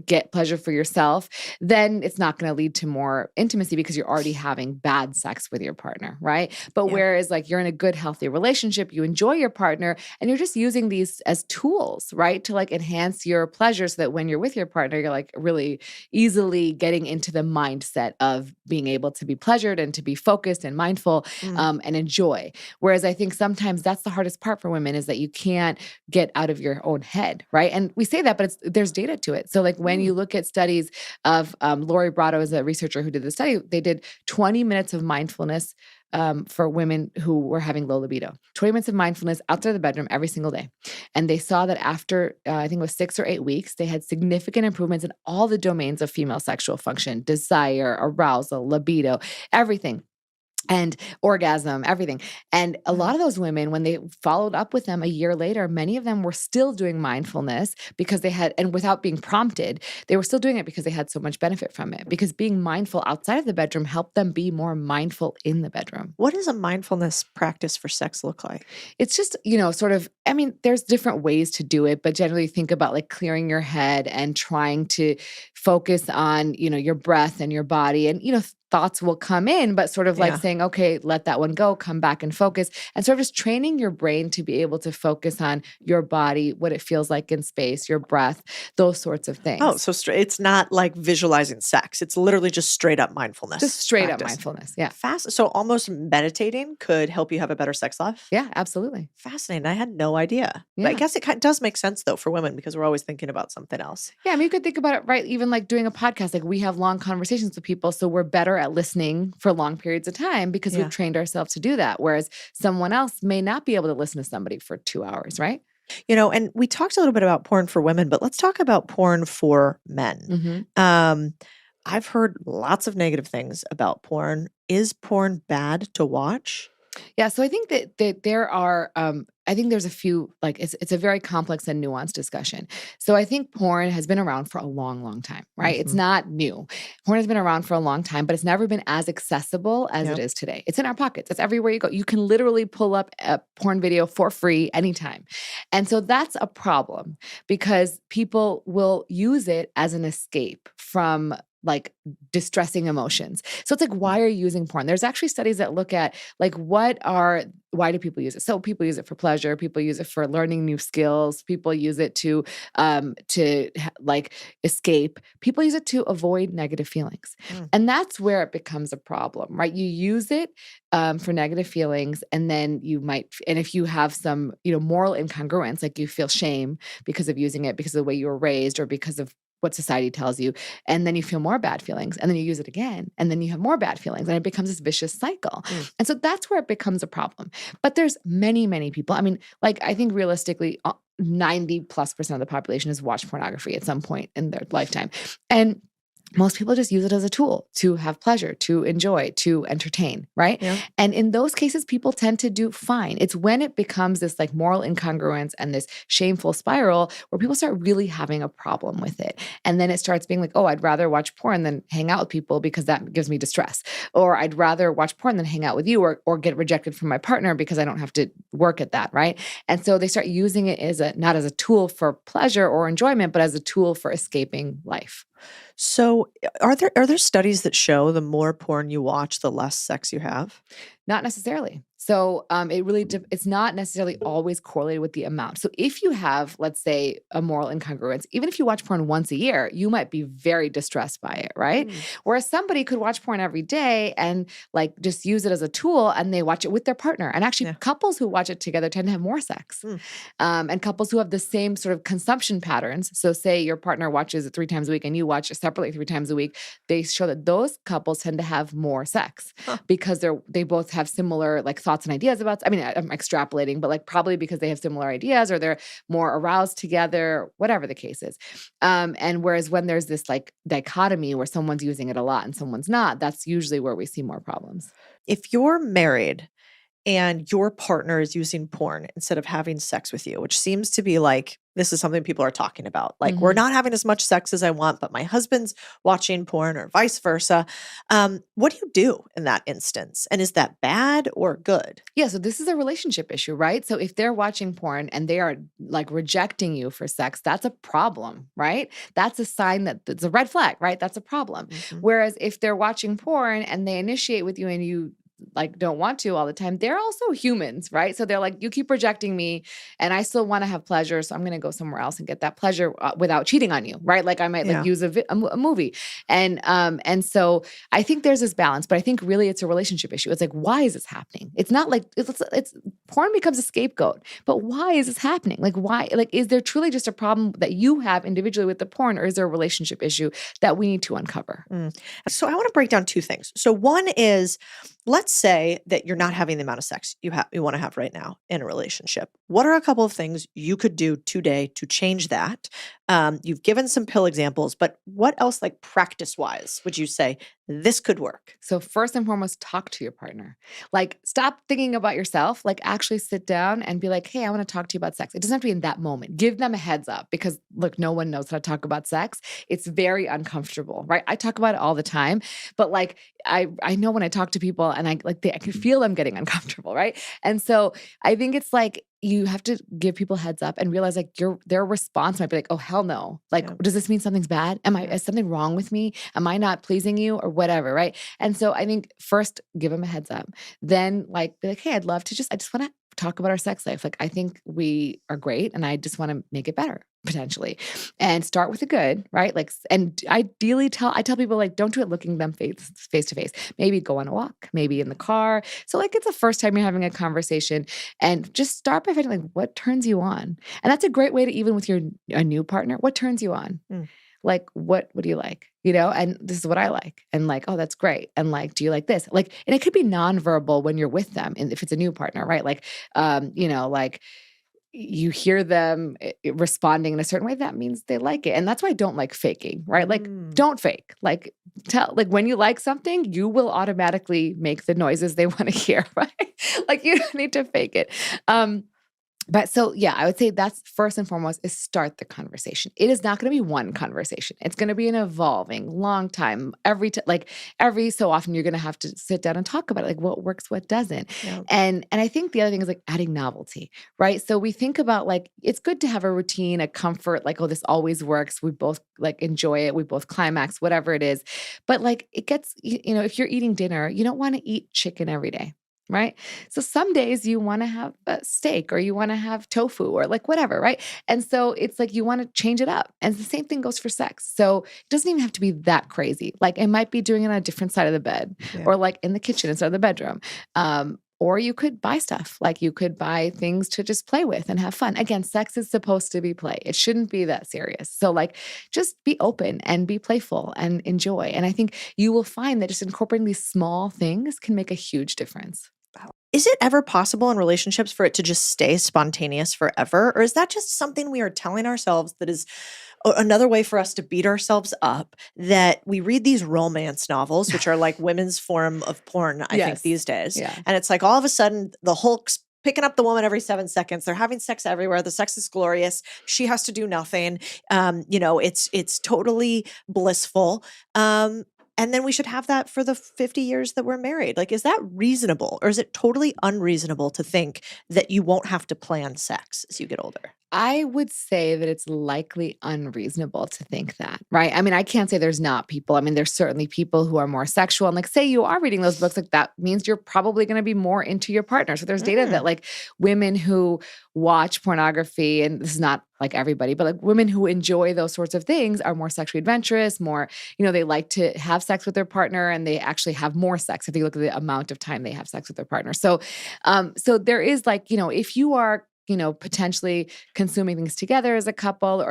Speaker 4: get pleasure for yourself, then it's not going to lead to more intimacy because you're already having bad sex with your partner, right? But whereas you're in a good, healthy relationship, you enjoy your partner and you're just using these as tools, right? To enhance your pleasure so that when you're with your partner, you're really easily getting into the mindset of being able to be pleasured and to be focused and mindful and enjoy. Whereas I think sometimes that's the hardest part for women is that you can't get out of your own head, right? And we say that, but there's data to it. So when you look at studies of Lori Brotto is a researcher who did the study, they did 20 minutes of mindfulness for women who were having low libido, 20 minutes of mindfulness outside the bedroom every single day. And they saw that after, I think it was 6 or 8 weeks, they had significant improvements in all the domains of female sexual function, desire, arousal, libido, everything. And orgasm, everything. And a lot of those women, when they followed up with them a year later, many of them were still doing mindfulness because they had, and without being prompted, they were still doing it because they had so much benefit from it. Because being mindful outside of the bedroom helped them be more mindful in the bedroom.
Speaker 2: What does a mindfulness practice for sex look like?
Speaker 4: It's just, there's different ways to do it, but generally think about clearing your head and trying to focus on, your breath and your body and, thoughts will come in, but sort of saying, okay, let that one go, come back and focus. And sort of just training your brain to be able to focus on your body, what it feels like in space, your breath, those sorts of things.
Speaker 2: Oh, so it's not like visualizing sex. It's literally just straight up mindfulness.
Speaker 4: Just straight up mindfulness. Yeah.
Speaker 2: So almost meditating could help you have a better sex life?
Speaker 4: Yeah, absolutely.
Speaker 2: Fascinating. I had no idea.
Speaker 4: Yeah.
Speaker 2: But I guess it does make sense though for women because we're always thinking about something else.
Speaker 4: Yeah. You could think about it, right? Even doing a podcast, we have long conversations with people. So we're better at listening for long periods of time because we've trained ourselves to do that. Whereas someone else may not be able to listen to somebody for 2 hours, right?
Speaker 2: And we talked a little bit about porn for women, but let's talk about porn for men.
Speaker 4: Mm-hmm.
Speaker 2: I've heard lots of negative things about porn. Is porn bad to watch?
Speaker 4: Yeah. So I think that there are, I think there's a few, it's a very complex and nuanced discussion. So I think porn has been around for a long, long time, right?
Speaker 2: Mm-hmm.
Speaker 4: It's not new. Porn has been around for a long time, but it's never been as accessible as it is today. It's in our pockets. It's everywhere you go. You can literally pull up a porn video for free anytime. And so that's a problem because people will use it as an escape from distressing emotions. So it's why are you using porn? There's actually studies that look at why do people use it? So people use it for pleasure. People use it for learning new skills. People use it to escape. People use it to avoid negative feelings. And that's where it becomes a problem, right? You use it for negative feelings. And then and if you have some, moral incongruence, you feel shame because of using it, because of the way you were raised or because of what society tells you. And then you feel more bad feelings and then you use it again. And then you have more bad feelings and it becomes this vicious cycle. And so that's where it becomes a problem. But there's many, many people. I think realistically, 90+% of the population has watched pornography at some point in their lifetime. And most people just use it as a tool to have pleasure, to enjoy, to entertain, right?
Speaker 2: Yeah.
Speaker 4: And in those cases, people tend to do fine. It's when it becomes this moral incongruence and this shameful spiral where people start really having a problem with it. And then it starts being oh, I'd rather watch porn than hang out with people because that gives me distress. Or I'd rather watch porn than hang out with you or get rejected from my partner because I don't have to work at that, right? And so they start using it not as a tool for pleasure or enjoyment, but as a tool for escaping life.
Speaker 2: So are there studies that show the more porn you watch, the less sex you have?
Speaker 4: Not necessarily. So it's not necessarily always correlated with the amount. So if you have, let's say, a moral incongruence, even if you watch porn once a year, you might be very distressed by it, right? Whereas somebody could watch porn every day and just use it as a tool and they watch it with their partner. And actually couples who watch it together tend to have more sex. And couples who have the same sort of consumption patterns. So say your partner watches it 3 times a week and you watch it separately 3 times a week, they show that those couples tend to have more sex because they both have similar thoughts and ideas about, I'm extrapolating, but probably because they have similar ideas or they're more aroused together, whatever the case is. And whereas when there's this dichotomy where someone's using it a lot and someone's not, that's usually where we see more problems.
Speaker 2: If you're married and your partner is using porn instead of having sex with you, which seems to be like, this is something people are talking about. Like, we're not having as much sex as I want, but my husband's watching porn or vice versa. What do you do in that instance? And is that bad or good?
Speaker 4: Yeah, so this is a relationship issue, right? So if they're watching porn and they are like rejecting you for sex, that's a problem, right? That's a sign that it's a red flag, right? That's a problem. Whereas if they're watching porn and they initiate with you and you like don't want to all the time, they're also humans, right? So they're like, you keep rejecting me and I still want to have pleasure. So I'm going to go somewhere else and get that pleasure without cheating on you, right? Like I might like use a movie. And so I think there's this balance, but I think really it's a relationship issue. It's like, why is this happening? It's not like it's porn becomes a scapegoat, but why is this happening? Like why, like, is there truly just a problem that you have individually with the porn, or is there a relationship issue that we need to uncover?
Speaker 2: So I want to break down two things. So one is, let's say that you're not having the amount of sex you want to have right now in a relationship. What are a couple of things you could do today to change that? You've given some pill examples, but what else, like practice-wise, would you say this could work?
Speaker 4: So first and foremost, talk to your partner. Like stop thinking about yourself, like actually sit down and be like, hey, I want to talk to you about sex. It doesn't have to be in that moment. Give them a heads up because look, no one knows how to talk about sex. It's very uncomfortable, right? I talk about it all the time, but like I know when I talk to people and I can feel them getting uncomfortable, right? And so I think it's like, you have to give people heads up and realize like their response might be like, oh, hell no. Like, does this mean something's bad? Is something wrong with me? Am I not pleasing you or whatever? Right. And so I think first give them a heads up, then like, be like, hey, I just want to talk about our sex life. Like, I think we are great and I just want to make it better potentially, and start with the good, right? Like, and ideally I tell people like, don't do it looking them face to face. Maybe go on a walk, maybe in the car. So like, it's the first time you're having a conversation, and just start by finding like, what turns you on? And that's a great way to, even with a new partner, what turns you on? Like, what do you like? You know, and this is what I like. And like, oh, that's great. And like, do you like this? Like, and it could be nonverbal when you're with them. And if it's a new partner, right? Like, you know, like, you hear them responding in a certain way, that means they like it. And that's why I don't like faking, right? Like, don't fake. Like, when you like something, you will automatically make the noises they want to hear, right? Like, you don't need to fake it. But so, yeah, I would say that's first and foremost is start the conversation. It is not going to be one conversation. It's going to be an evolving long time. Every so often you're going to have to sit down and talk about it, like what works, what doesn't. Yeah. And I think the other thing is like adding novelty, right? So we think about like, it's good to have a routine, a comfort, like, oh, this always works. We both like enjoy it. We both climax, whatever it is. But like it gets, you know, if you're eating dinner, you don't want to eat chicken every day. Right. So some days you want to have a steak or you want to have tofu or like whatever. Right. And so it's like you want to change it up. And the same thing goes for sex. So it doesn't even have to be that crazy. Like it might be doing it on a different side of the bed or like in the kitchen instead of the bedroom. Or you could buy stuff, like you could buy things to just play with and have fun. Again, sex is supposed to be play. It shouldn't be that serious. So like just be open and be playful and enjoy. And I think you will find that just incorporating these small things can make a huge difference.
Speaker 2: Is it ever possible in relationships for it to just stay spontaneous forever? Or is that just something we are telling ourselves that is another way for us to beat ourselves up, that we read these romance novels, which are like women's form of porn, I think, these days. Yeah. And it's like all of a sudden the Hulk's picking up the woman every 7 seconds. They're having sex everywhere. The sex is glorious. She has to do nothing. You know, it's totally blissful. And then we should have that for the 50 years that we're married. Like, is that reasonable, or is it totally unreasonable to think that you won't have to plan sex as you get older?
Speaker 4: I would say that it's likely unreasonable to think that, right? I mean, I can't say there's not people. I mean, there's certainly people who are more sexual. And like, say you are reading those books, like that means you're probably going to be more into your partner. So there's data that like women who watch pornography, and this is not like everybody, but like women who enjoy those sorts of things are more sexually adventurous, more, you know, they like to have sex with their partner, and they actually have more sex if you look at the amount of time they have sex with their partner. So, so there is like, you know, if you are, you know, potentially consuming things together as a couple,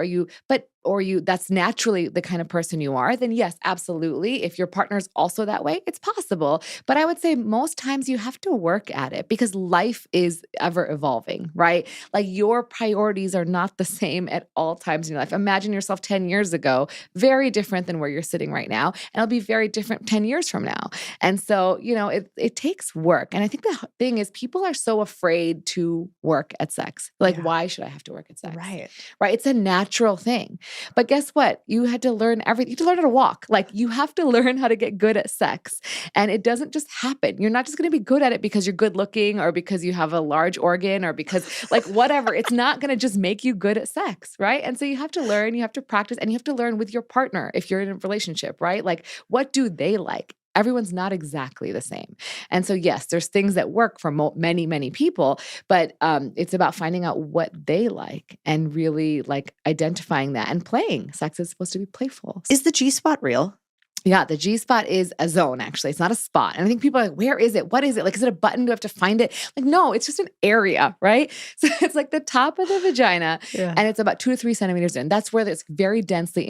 Speaker 4: but that's naturally the kind of person you are, then yes, absolutely. If your partner's also that way, it's possible. But I would say most times you have to work at it because life is ever evolving, right? Like your priorities are not the same at all times in your life. Imagine yourself 10 years ago, very different than where you're sitting right now. And it'll be very different 10 years from now. And so, it takes work. And I think the thing is people are so afraid to work at sex. Like, why should I have to work at sex?
Speaker 2: Right.
Speaker 4: Right. It's a natural thing. But guess what? You had to learn everything. You had to learn how to walk. Like you have to learn how to get good at sex. And it doesn't just happen. You're not just going to be good at it because you're good looking or because you have a large organ or because like whatever. It's not going to just make you good at sex. Right. And so you have to learn, you have to practice, and you have to learn with your partner if you're in a relationship, right? Like what do they like? Everyone's not exactly the same. And so, yes, there's things that work for many, many people, but it's about finding out what they like and really like identifying that and playing. Sex is supposed to be playful.
Speaker 2: Is the G-spot real?
Speaker 4: Yeah, the G-spot is a zone, actually. It's not a spot. And I think people are like, where is it? What is it? Like, is it a button? Do I have to find it? Like, no, it's just an area, right? So it's like the top of the vagina, and it's about 2 to 3 centimeters in. That's where it's very densely